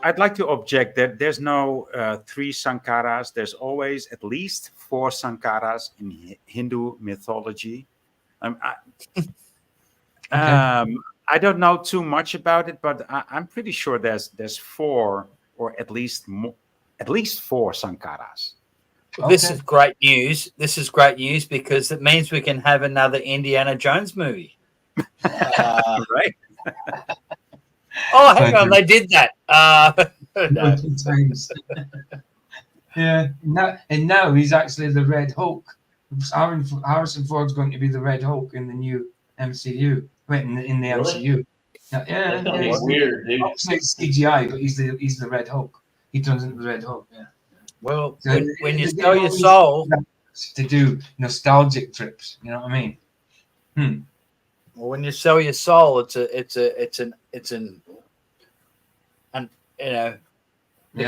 I'd like to object that there's no 3 Sankaras. There's always at least 4 Sankaras in Hindu mythology. I don't know too much about it, but I'm pretty sure there's 4 or at least 4 Sankaras. This is great news. This is great news because it means we can have another Indiana Jones movie. Right. Oh, hang on, they did that. No. Yeah, now he's actually the Red Hulk. Harrison Ford's going to be the Red Hulk in the new MCU. Wait, in the MCU. Yeah, That's weird, dude. Obviously it's CGI, but he's the Red Hulk. He turns into the Red Hulk. Yeah. Well, So when you sell your soul to do nostalgic trips, you know what I mean? Well, when you sell your soul, the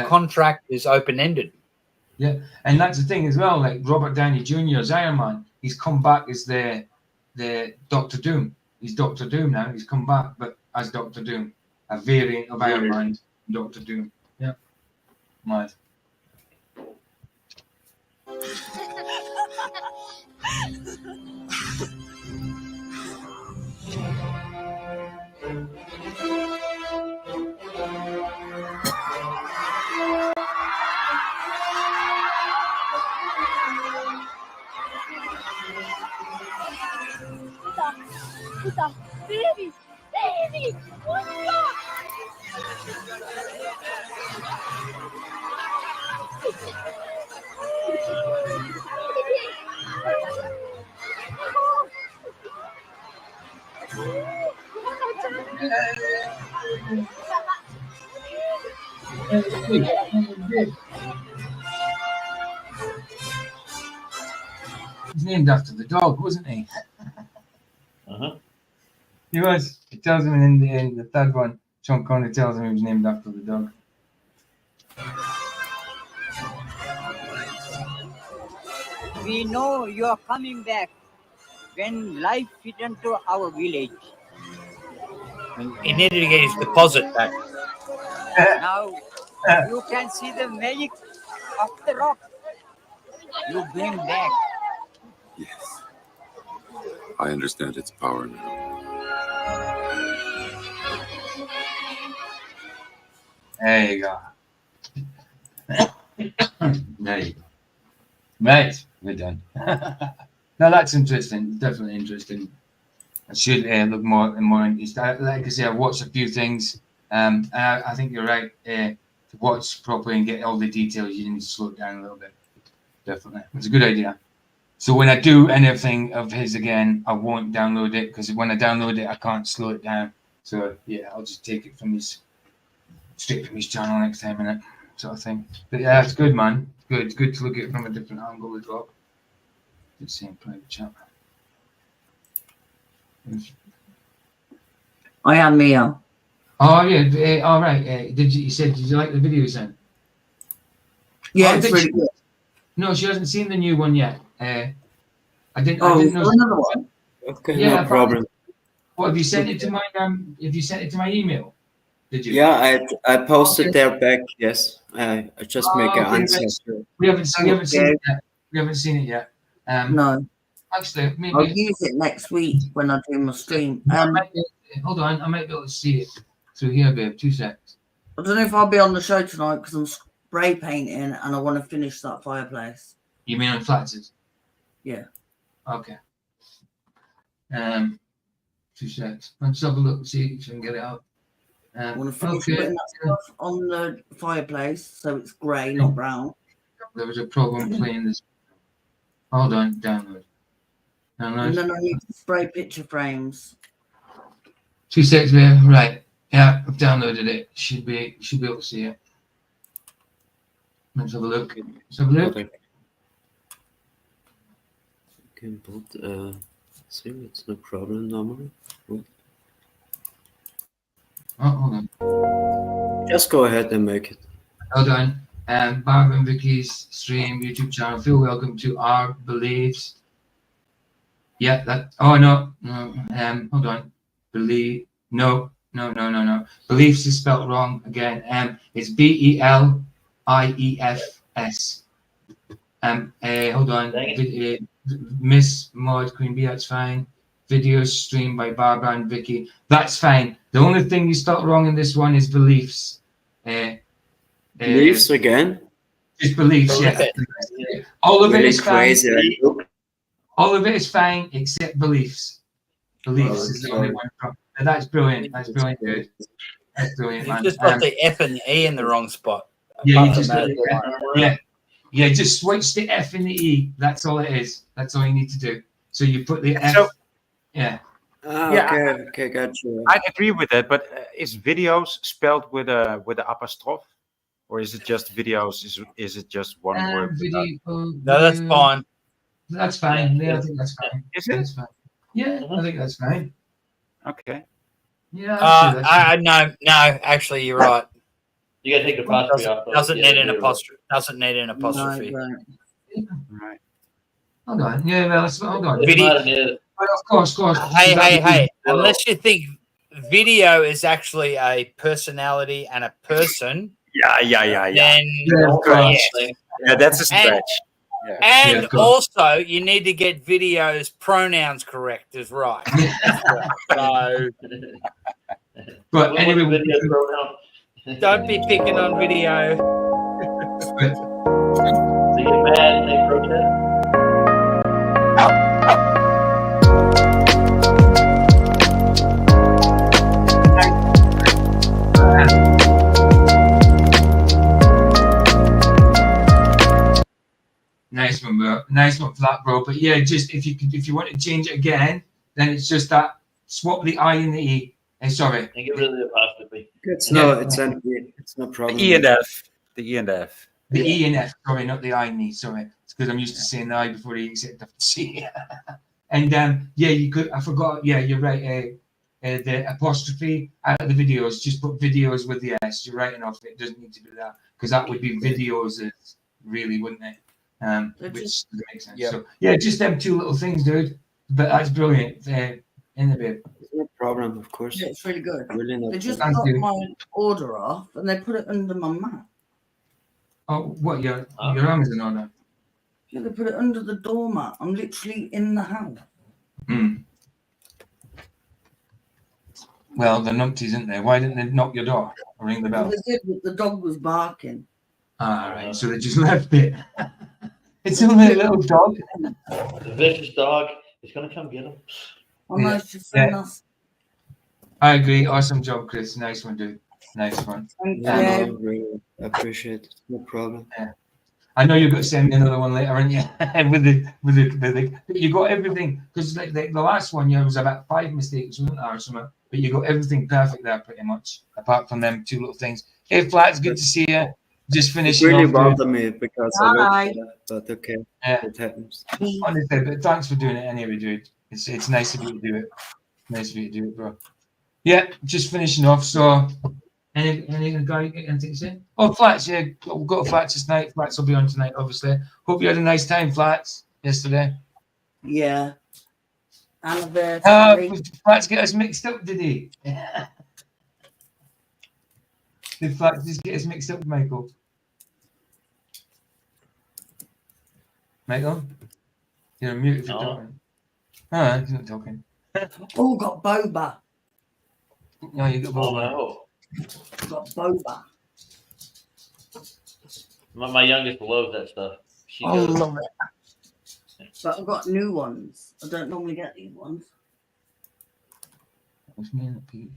contract is open ended. Yeah, and that's the thing as well. Like Robert Downey Jr.'s Iron Man, he's come back as the Doctor Doom. He's Doctor Doom now. He's come back, but as Doctor Doom, a variant of Iron Man, Doctor Doom. Yeah, mad. Puta, baby, baby, what's up? He's named after the dog, wasn't he? He was. He tells him in the third one. Sean Connery tells him he was named after the dog. We know you are coming back when life returned to our village. He needed to get his deposit back. Now you can see the magic of the rock. You bring back. Yes. I understand its power now. There you go. There you go. Right, we're done. No, that's interesting. Definitely interesting. I should look more and more. Like I say, I've watched a few things. And I think you're right. To watch properly and get all the details, you need to slow it down a little bit. Definitely, it's a good idea. So when I do anything of his again, I won't download it because when I download it, I can't slow it down. So yeah, I'll just take it from straight from his channel next time, innit? Sort of thing. But yeah, it's good, man. Good. It's good to look at it from a different angle as well. Just saying private chat. I am Mia. Oh yeah, all right. Did you like the video then? Yeah, it's really good. No, she hasn't seen the new one yet. I didn't know. Another one. Okay, Yeah, no problem. What have you sent it to my Have you sent it to my email? Did you? Yeah, I posted there back. Yes, I just make an answer. We haven't seen it yet. We haven't seen it yet. No. Actually, maybe I'll use it next week when I do my stream. Hold on, I might be able to see it through here, babe. 2 seconds. I don't know if I'll be on the show tonight because I'm spray painting and I want to finish that fireplace. You mean on Flatters? Yeah. Okay. 2 seconds. Let's have a look, see if I can get it out. I want to finish putting that stuff on the fireplace so it's grey, not brown. There was a problem playing this. Hold on, download. And then I need to spray picture frames. 2 seconds, babe. Right. Yeah, I've downloaded it. Should be able to see it. Let's have a look. Let's have a look. Okay, but see, it's no problem normally. What? Oh, hold on. Just go ahead and make it. Hold on. Barb and Vicky's stream YouTube channel. Feel welcome to our beliefs. Yeah, that. Oh no. Hold on. No. No. Beliefs is spelled wrong again. It's BELIEFS. Hold on. Miss Maud Queen Bee, that's fine. Video streamed by Barbara and Vicky. That's fine. The only thing you spelled wrong in this one is beliefs. Beliefs again? Just beliefs, yeah. All of it Really is fine. crazy. All of it is fine except beliefs. Beliefs Oh, is the only one problem. That's brilliant. That's brilliant, dude. That's brilliant, You man. just got the F and the E in the wrong spot. Yeah, you Apart just from got that, yeah. Just switch the F and the E. That's all it is. That's all you need to do. So you put the F. Yeah. Okay, gotcha. I agree with that, but is videos spelled with a apostrophe, or is it just videos? Is it just one word? Video. No, that's fine. That's fine. Yeah, I think that's fine. Is it? That's fine. Yeah, I think that's fine. Okay. Yeah. No. Actually, you're right. You gotta take the apostrophe off. Doesn't need an apostrophe. Doesn't need an apostrophe. Right. Hold on. Yeah, well, hold on. Of course. Hey. Unless you think video is actually a personality and a person. Yeah. Then Yeah, that's a stretch. And also, you need to get video's pronouns correct as right. So, but anyway, don't be picking on video. They get mad and they protest. Nice one, bro. Nice one for that, bro. But yeah, just if you want to change it again, then it's just that swap the I and the E. Sorry. And get rid of the apostrophe. It's no problem. The E and F. The E and F. The E and F. Sorry, not the I and E. Sorry, it's because I'm used to saying the I before the E, except the C. And yeah, you could. I forgot. Yeah, you're right. The apostrophe out of the videos. Just put videos with the S. You're writing off it. It doesn't need to be that because that would be videos, really, wouldn't it? Which doesn't make sense. Yeah. So yeah, just them two little things, dude. But that's brilliant. In the bib. No problem, of course. Yeah, it's really good. Really no They just problem. got my order off and they put it under my mat. Oh, what your Amazon order? Yeah, they put it under the doormat. I'm literally in the house. Well, the numpties, isn't there? Why didn't they knock your door or ring the bell? Well, they did, but the dog was barking. All right, so they just left it. It's only a little dog. The vicious dog is gonna come get him. I agree. Awesome job, Chris. Nice one, dude. Nice one. I really appreciate it. No problem. Yeah. I know you're going to send me another one later, aren't you? with the you got everything because the last one was about 5 mistakes, wasn't there, or something? But you got everything perfect there, pretty much, apart from them 2 little things. Hey, Flats, good to see you. Just finishing. It really off, bothered me because I looked at it, but okay, it happens. Honestly, but thanks for doing it anyway, dude. It's nice of you to do it. Nice of you to do it, bro. Yeah, just finishing off. So, anything to say? Oh, Flats, yeah, we'll go to Flats tonight. Flats will be on tonight, obviously. Hope you had a nice time, Flats, yesterday. Yeah. Anniversary. Flats get us mixed up, did he? Did Flats just get us mixed up, Michael? Michael? You're on mute if you're talking. Oh, he's not talking. Oh, got boba. No, you got boba. Oh, Got boba. my youngest loves that stuff. She I goes, love it. But I've got new ones. I don't normally get these ones. What's me and Pete?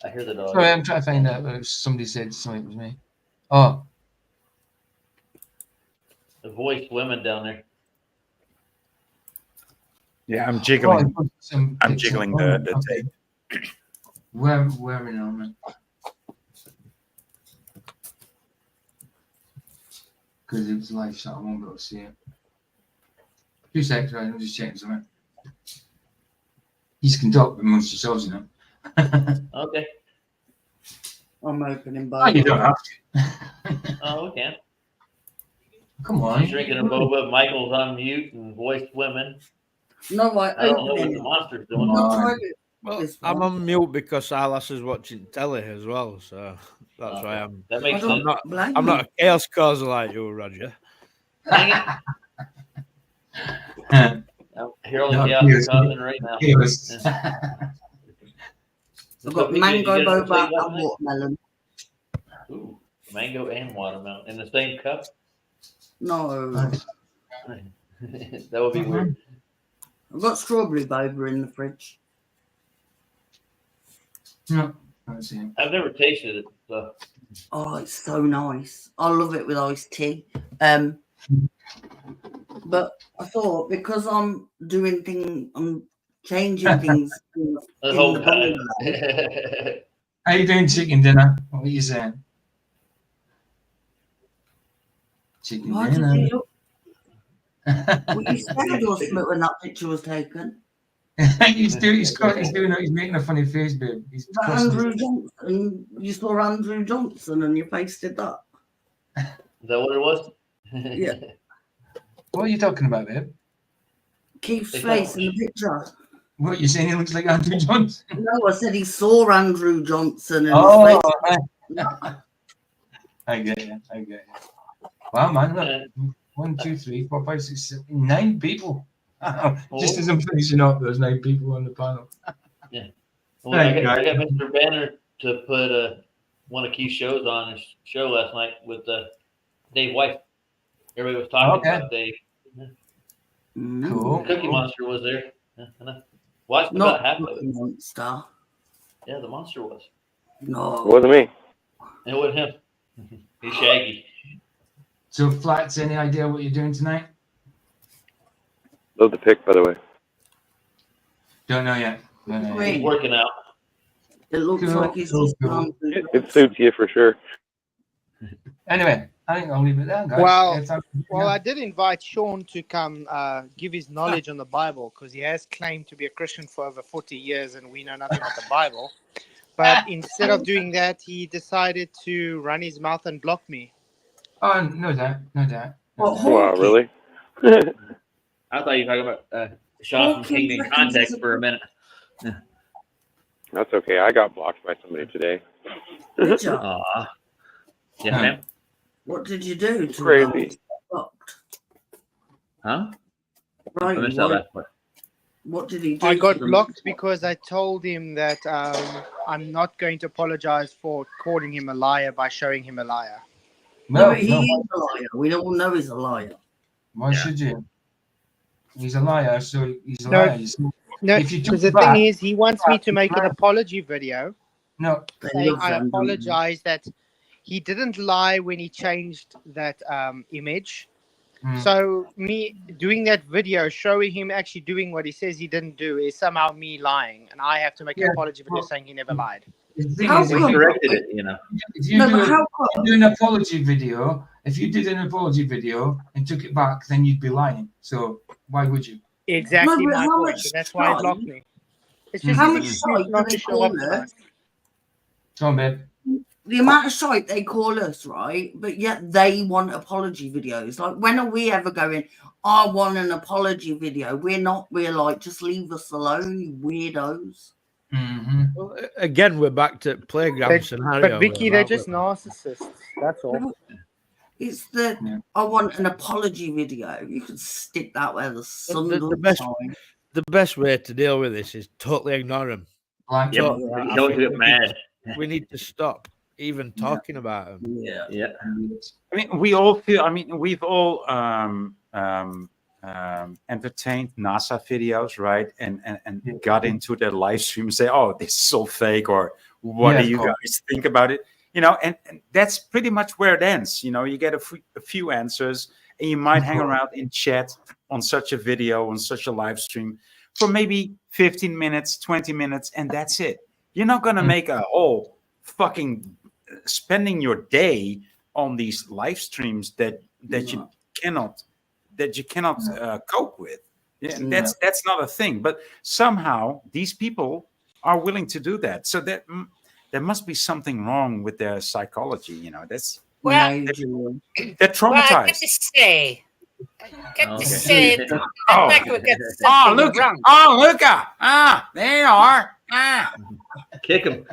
I hear the dog. Sorry, I'm trying to find out if somebody said something was me. Oh. The voice women down there. Yeah, I'm jiggling. I'm picture. jiggling the tape. Where are we now, man? Because it was a live shot, I won't be able to see it. 2 seconds, right? I'm just checking something. You can talk amongst yourselves, you know. Okay. I'm opening boba. Oh, you don't have to. Oh, we can. Come on. She's drinking a boba. Michael's on mute and voice women. No, I don't know open what the it. monster's doing. Not try it. Well, This I'm one. on mute because Alas is watching telly as well, so that's why I'm. That makes I I'm don't not. blame I'm not you. a chaos causer like you, Roger. Dang it. Here only No, chaos chaos. is causing right now. Chaos. Yeah. I've got Vicky, did you mango, get a boba, potato and tonight? watermelon. Mango and watermelon in the same cup? No. That would be weird. I've got strawberry boba in the fridge. No, I see it. I've never tasted it, so. Oh, it's so nice. I love it with iced tea. But I thought because I'm doing things, I'm changing things in the bungalow. How you doing, chicken dinner? What are you saying? Chicken Why did dinner. you look? Were you scared or something when that picture was taken? He's doing it. He's making a funny face, babe. He's That Andrew Johnson. You saw Andrew Johnson and your face did that. Is that what it was? Yeah. What are you talking about, babe? Keith's face in the picture. What, you saying he looks like Andrew Johnson? No, I said he saw Andrew Johnson and Oh, his face. I get you. Wow, man, look. 1, 2, 3, 4, 5, 6, 7, 9 people. Just as I'm finishing up, there's 9 people on the panel. Yeah. Well, I got Mr. Banner to put one of Keith's shows on his show last night with Dave White. Everybody was talking about Dave. Yeah. Cool. Cookie Monster was there. Yeah, and I watched Not about half of it. Monster. Yeah, the monster was. No. It wasn't me. It wasn't him. He's Shaggy. So, Flats, any idea what you're doing tonight? Love the pick, by the way. Don't know yet. He's working out. It looks like he's It suits you for sure. Anyway, I think I'll leave it there, guys. Well, I did invite Sean to come give his knowledge on the Bible because he has claimed to be a Christian for over 40 years and we know nothing about the Bible. But instead of doing that, he decided to run his mouth and block me. Oh, no doubt. Wow, really? I thought you were talking about Sean from Kingdom Context for a minute. Yeah. That's okay. I got blocked by somebody today. Aw. Yeah, man. What did you do? To Crazy. Huh? Right. I missed that last part. What did he do? I got blocked because I told him that I'm not going to apologize for calling him a liar by showing him a liar. No, but he is a liar. We all know he's a liar. Why should you? He's a liar, so he's a liar. No, If you because took the back- thing is, he wants me to make an apology video. No. Saying I apologize that he didn't lie when he changed that image. So me doing that video showing him actually doing what he says he didn't do is somehow me lying, and I have to make an apology video saying he never lied. The thing How is, we corrected it, you know. If you do an apology video, if you did an apology video and took it back, then you'd be lying. So why would you? Exactly No, but my how point. much So that's why he time- blocked me. It's just How an much excuse shite not do to they show up call tonight. us? Come on, babe. The amount of shite they call us, right? But yet they want apology videos. Like, when are we ever going, I want an apology video? We're not. We're like, just leave us alone, you weirdos. Well, again, we're back to playground scenario. But Vicky, they're aren't we? just narcissists. That's all. It's the I want an apology video. You can stick that where the sun the doesn't best, shine. the best way to deal with this is totally ignore them. Yep. Don't get mad. We need to stop even talking about them. Yeah. I mean, we all feel. I mean, we've all entertained NASA videos, right? And got into their live stream and say, "Oh, this is all fake," or "What Yeah, do of you course. guys think about it?" You know, and that's pretty much where it ends. You know, you get a few answers, and you might hang around in chat on such a video, on such a live stream, for maybe 15 minutes, 20 minutes, and that's it. You're not gonna make a whole fucking spending your day on these live streams that you cannot cope with. Yeah, that's not a thing. But somehow these people are willing to do that. So that there must be something wrong with their psychology. You know, they're traumatized. Well, I have to say, Got to say it. Oh, I think we got oh, something Luca! wrong. Oh, Luca! Ah, there you are. Ah, kick him.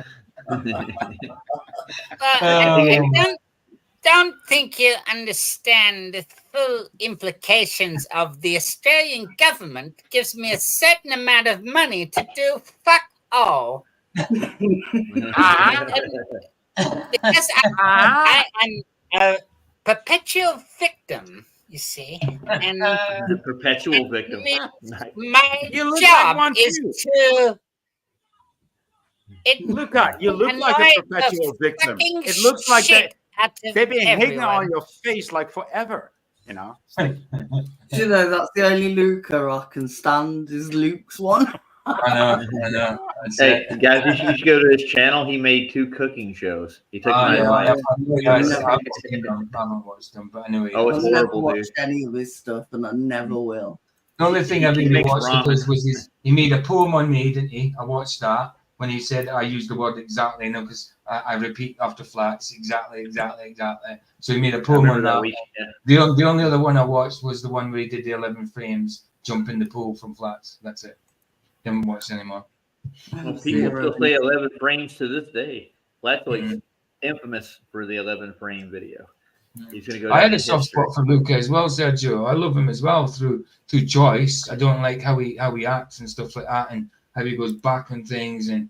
I don't think you understand the full implications of the Australian government gives me a certain amount of money to do fuck all. Because I am a perpetual victim, you see, and Perpetual victim. my You look job like one is too. to. Luca, you look like a perpetual victim. It looks like they've been hitting on your face like forever. You know. You know, that's the only Luca I can stand is Luke's one. I know. Hey, guys, you should go to his channel. He made 2 cooking shows. He took my advice. I haven't watched them, but anyway. Oh, it's I've never horrible, watched dude. any of his stuff, and I never will. The only thing I He really makes watched ramen. was he made a poem on me, didn't he? I watched that when he said I used the word exactly, because I repeat after flats exactly. So he made a poem on that. Week, yeah. The only other one I watched was the one where he did the 11 frames, jump in the pool from flats. That's it. Haven't watched anymore. Well, people still say 11 frames to this day. That's like infamous for the 11 frame video. He's gonna go. I down had a in soft history. spot for Luca as well, Sergio. I love him as well through choice. I don't like how he acts and stuff like that, and how he goes back on things, and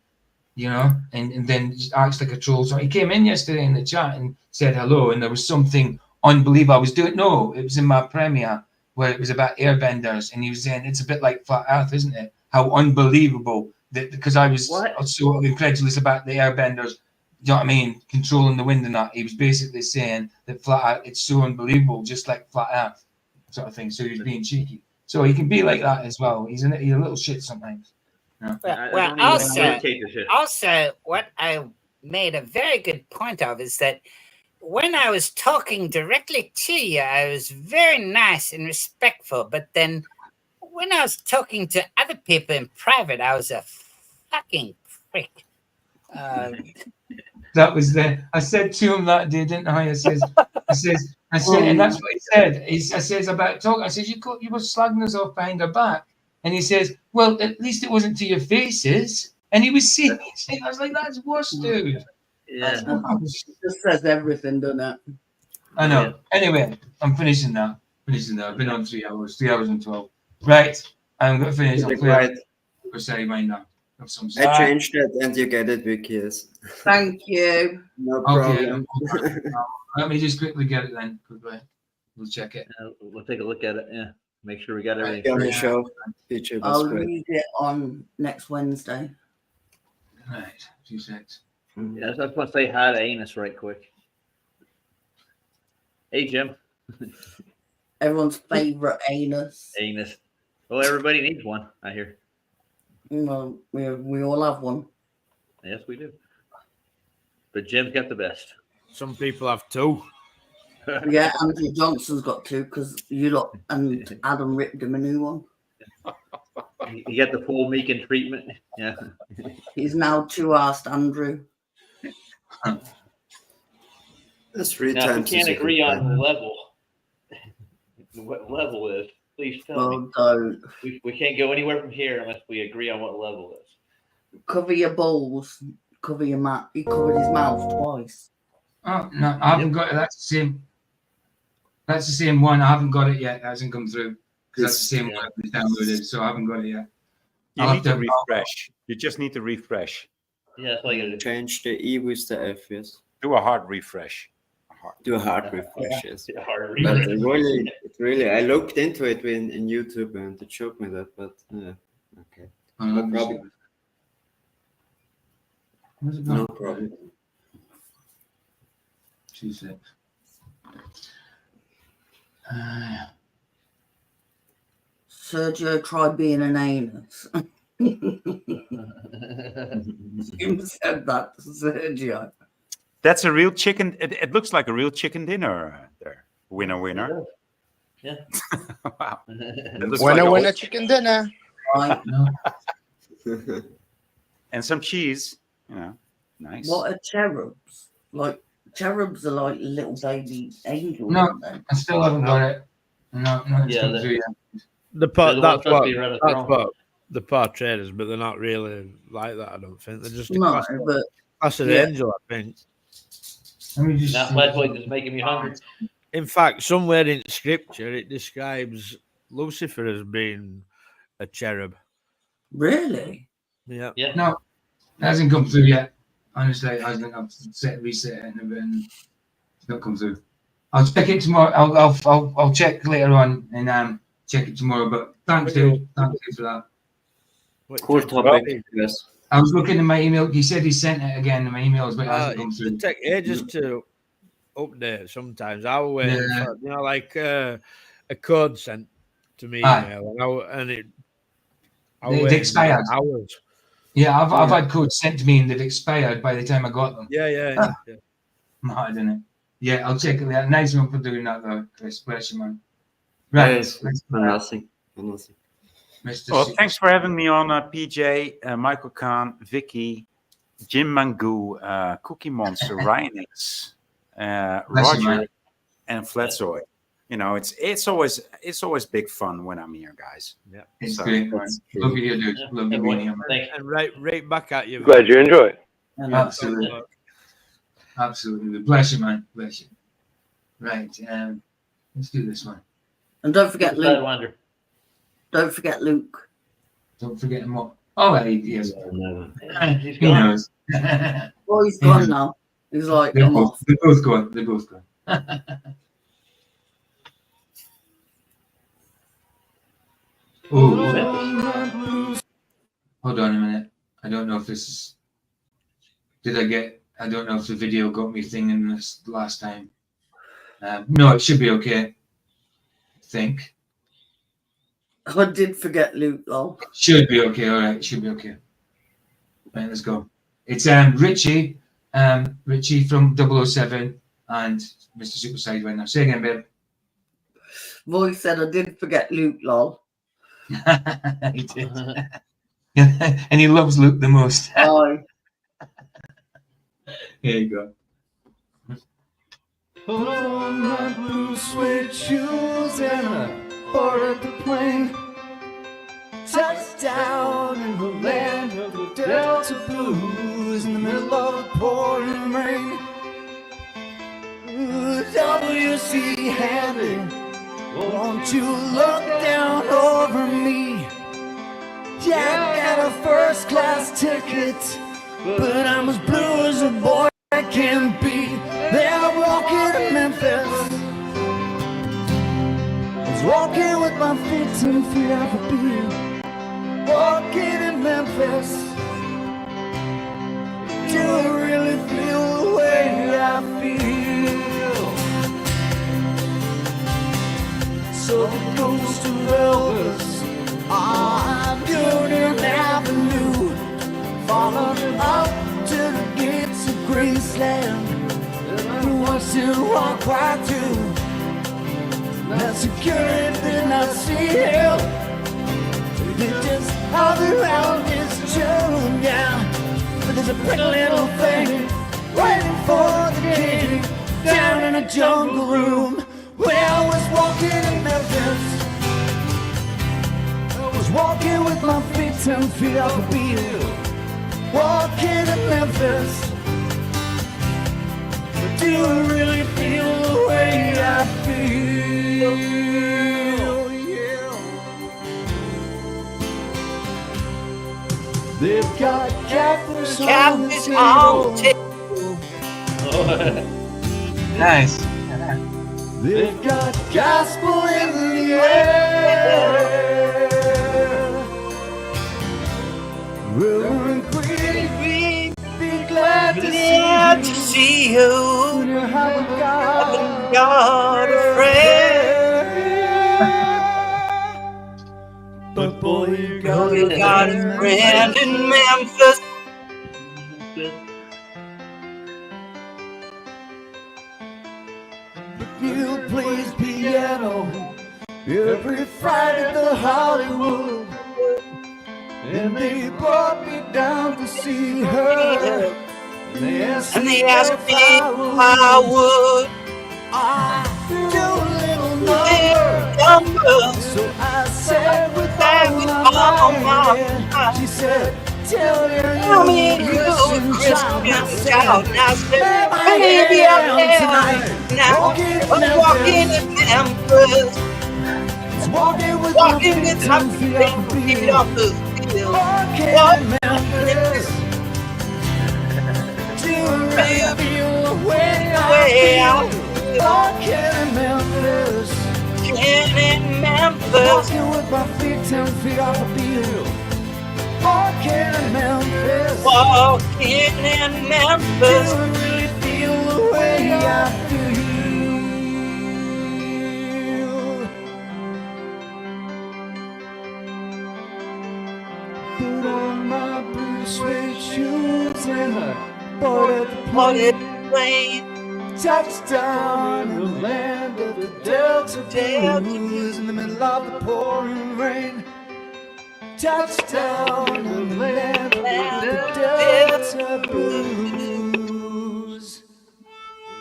and then just acts like a troll. So he came in yesterday in the chat and said hello, and there was something unbelievable I was doing. No, it was in my premiere where it was about airbenders, and he was saying it's a bit like flat Earth, isn't it? How unbelievable that, because I was so incredulous about the airbenders. You know what I mean? Controlling the wind and that. He was basically saying that flat Earth, it's so unbelievable, just like flat Earth, sort of thing. So he was being cheeky. So he can be like that as well. He's a little shit sometimes. Yeah. Well, also, what I made a very good point of is that when I was talking directly to you, I was very nice and respectful. But then when I was talking to other people in private, I was a fucking prick. That was there. I said to him that day, didn't I? I said, and that's what he said. I says about talking. I said, you were slagging us off behind our back. And he says, well, at least it wasn't to your faces. And he was saying, I was like, that's worse, dude. Yeah. It just says everything, doesn't it? I know. Yeah. Anyway, I'm finishing now. I've been on 3 hours, 3 hours and 12. Right. I'm going to finish. I'm sorry, mine now. I changed it and you get it, Vicky. Yes. Thank you. No problem. Okay. Let me just quickly get it then. Quickly. We'll check it. We'll take a look at it. Yeah. Make sure we got everything. On the show. I'll read it on next Wednesday. Right. 2 seconds. Yeah, I was going to say hi to Anus right quick. Hey, Jim. Everyone's favorite Anus. Anus. Well, everybody needs one, I hear. Well, we all have one. Yes, we do. But Jim's got the best. Some people have 2. Yeah, Andrew Johnson's got 2 because you lot and Adam ripped him a new one. You get the full Meekin treatment. Yeah. He's now 2-arsed Andrew. That's 3 now, times. We can't agree on the level. What level is? Please tell me. Don't. We can't go anywhere from here unless we agree on what level is. Cover your balls. Cover your mouth. He covered his mouth twice. Oh no, I haven't got it. That's the same. That's the same one. I haven't got it yet. It hasn't come through because that's the same one that's downloaded. So I haven't got it yet. You need to refresh. You just need to refresh. Yeah, that's all you gotta do. Change the E with the F, yes. Do a hard refresh. Do a hard refresh, yes. Yeah, hard But refresh. really, I looked into it in YouTube and it showed me that, but okay. No problem. No problem. 2 seconds. Sergio tried being an anus. You said that to Sergio. That's a real chicken. It looks like a real chicken dinner there. Winner. Yeah. Wow. Winner, chicken dinner. And some cheese. Nice. What are cherubs? Like cherubs are like little baby angels. No, aren't they? I still haven't got it. No, it's come through yet. That's what the portraitors, but they're not really like that. I don't think they're just a class of angel. I think. Let me just. Now, Flatboy is making me hungry. In fact, somewhere in scripture it describes Lucifer as being a cherub. Really? Yeah. No, it hasn't come through yet. Honestly, it hasn't. I've reset it and it's not come through. I'll check it tomorrow. I'll check later on and check it tomorrow. But thanks, dude. Thanks for that. Cool topic. Yes. I was looking at my email. He said he sent it again in my emails, but it hasn't come through. It takes ages to update sometimes. I was waiting for, like a code sent to me email, and it expired. Hours. Yeah, I've had codes sent to me and they've expired by the time I got them. Yeah. Mad, isn't it? Yeah, I'll check it out. Nice one for doing that, though, Chris. Bless you, man. Right. Yes, nothing. Well, thanks for having me on, PJ, Michael Kahn, Vicky, Jim Mangu, Cookie Monster, Ryan X, Roger, and Flatzoid. You know, it's always big fun when I'm here, guys. Yeah, it's great. Love you, dude. Love you being here, man. And right back at you. Glad you enjoy it. Absolutely. Absolutely. Bless you, man. Bless you. Right. Let's do this one. And don't forget Luke. Don't forget Luke. Don't forget him what? Oh, yes. He's He knows. Well, he's gone now. He's like, they're both gone. They're both gone. Oh. Hold on a minute. I don't know if this is. I don't know if the video got me thinking this last time. No, it should be okay. I think. I did forget Luke, though. Should be okay. All right, should be okay. Right, let's go. It's Richie from 007 and Mr. Super Sidewinder. Now, say again, babe. Voice said I did forget Luke, lol. He did. And he loves Luke the most. Oh. Here you go. Put on my blue suede shoes and I boarded the plane. Touchdown in the land of the Delta Blues in the middle of the pouring rain. W.C. Hanley, won't you look down over me? Yeah, I got a first class ticket, but I'm as blue as a boy can be. They're walking to Memphis. I was walking with my feet 10 feet off a beat. Walking in Memphis. Do I really feel the way I feel? So the ghost of Elvis on Union Avenue, followed up to the gates of Graceland. And watched him walk right through. That security did not see him. They just hung around his tomb, yeah. But there's a pretty little thing waiting for the king down in a jungle room where I was walking in Memphis. I was walking with my feet 10 feet off the beat. Walking in Memphis. But do I really feel the way I feel? Yeah. They've got catfish on the table. Nice. They've got gospel in the air. Reverend Queen, be glad to see you. When you haven't got a friend. But boy, you got a friend in Memphis. You plays piano every Friday at the Hollywood, and they brought me down to see her. And they asked me if I would. I do a little number numbers. So I said with all my might. She said, tell me you're a Christian child. And I said, baby, I am tonight. Now I'm walking in Memphis. Walking with my feet off the field. Walking in Memphis. To reveal the way I feel. Walking in Memphis. In Memphis. Walking with my feet 10 feet off the field. Walking in Memphis. Walking in Memphis. Do I really feel the way I feel? Put on my blue suede shoes and I boarded the plane. Touchdown in the land of the Delta Blues in the middle of the pouring rain. Touchdown in the land of the Delta Blues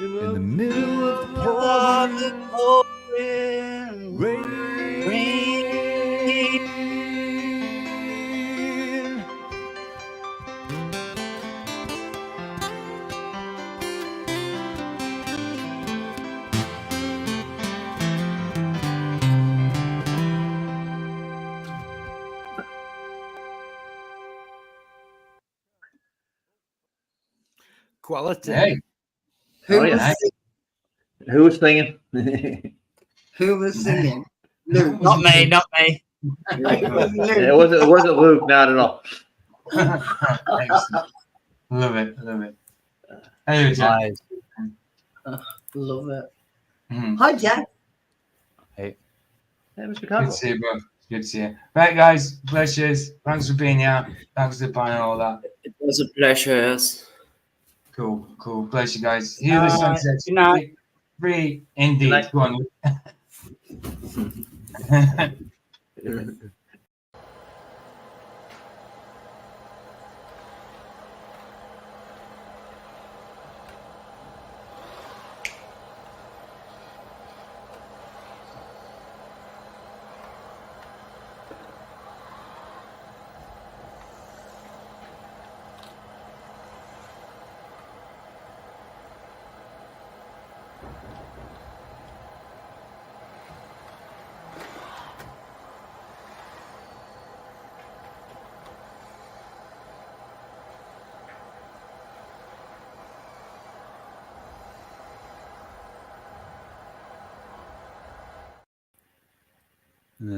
in the middle of the pouring rain. Quality. Hey. Who Oh, yeah. was Who was singing? Who was singing? Luke. Not me, not me. It wasn't Luke, not at all. Excellent. Love it. Anyway, Jack. Love it. Hi, Jack. Hey. Hey, Mr. Good Convo. to see you, bro. Good to see you. Right, guys. Pleasures. Thanks for being here. Thanks for the panel and all that. It was a pleasure, yes. Cool. Pleasure, guys. Hear the sunset. Good night. Free indeed. Go on.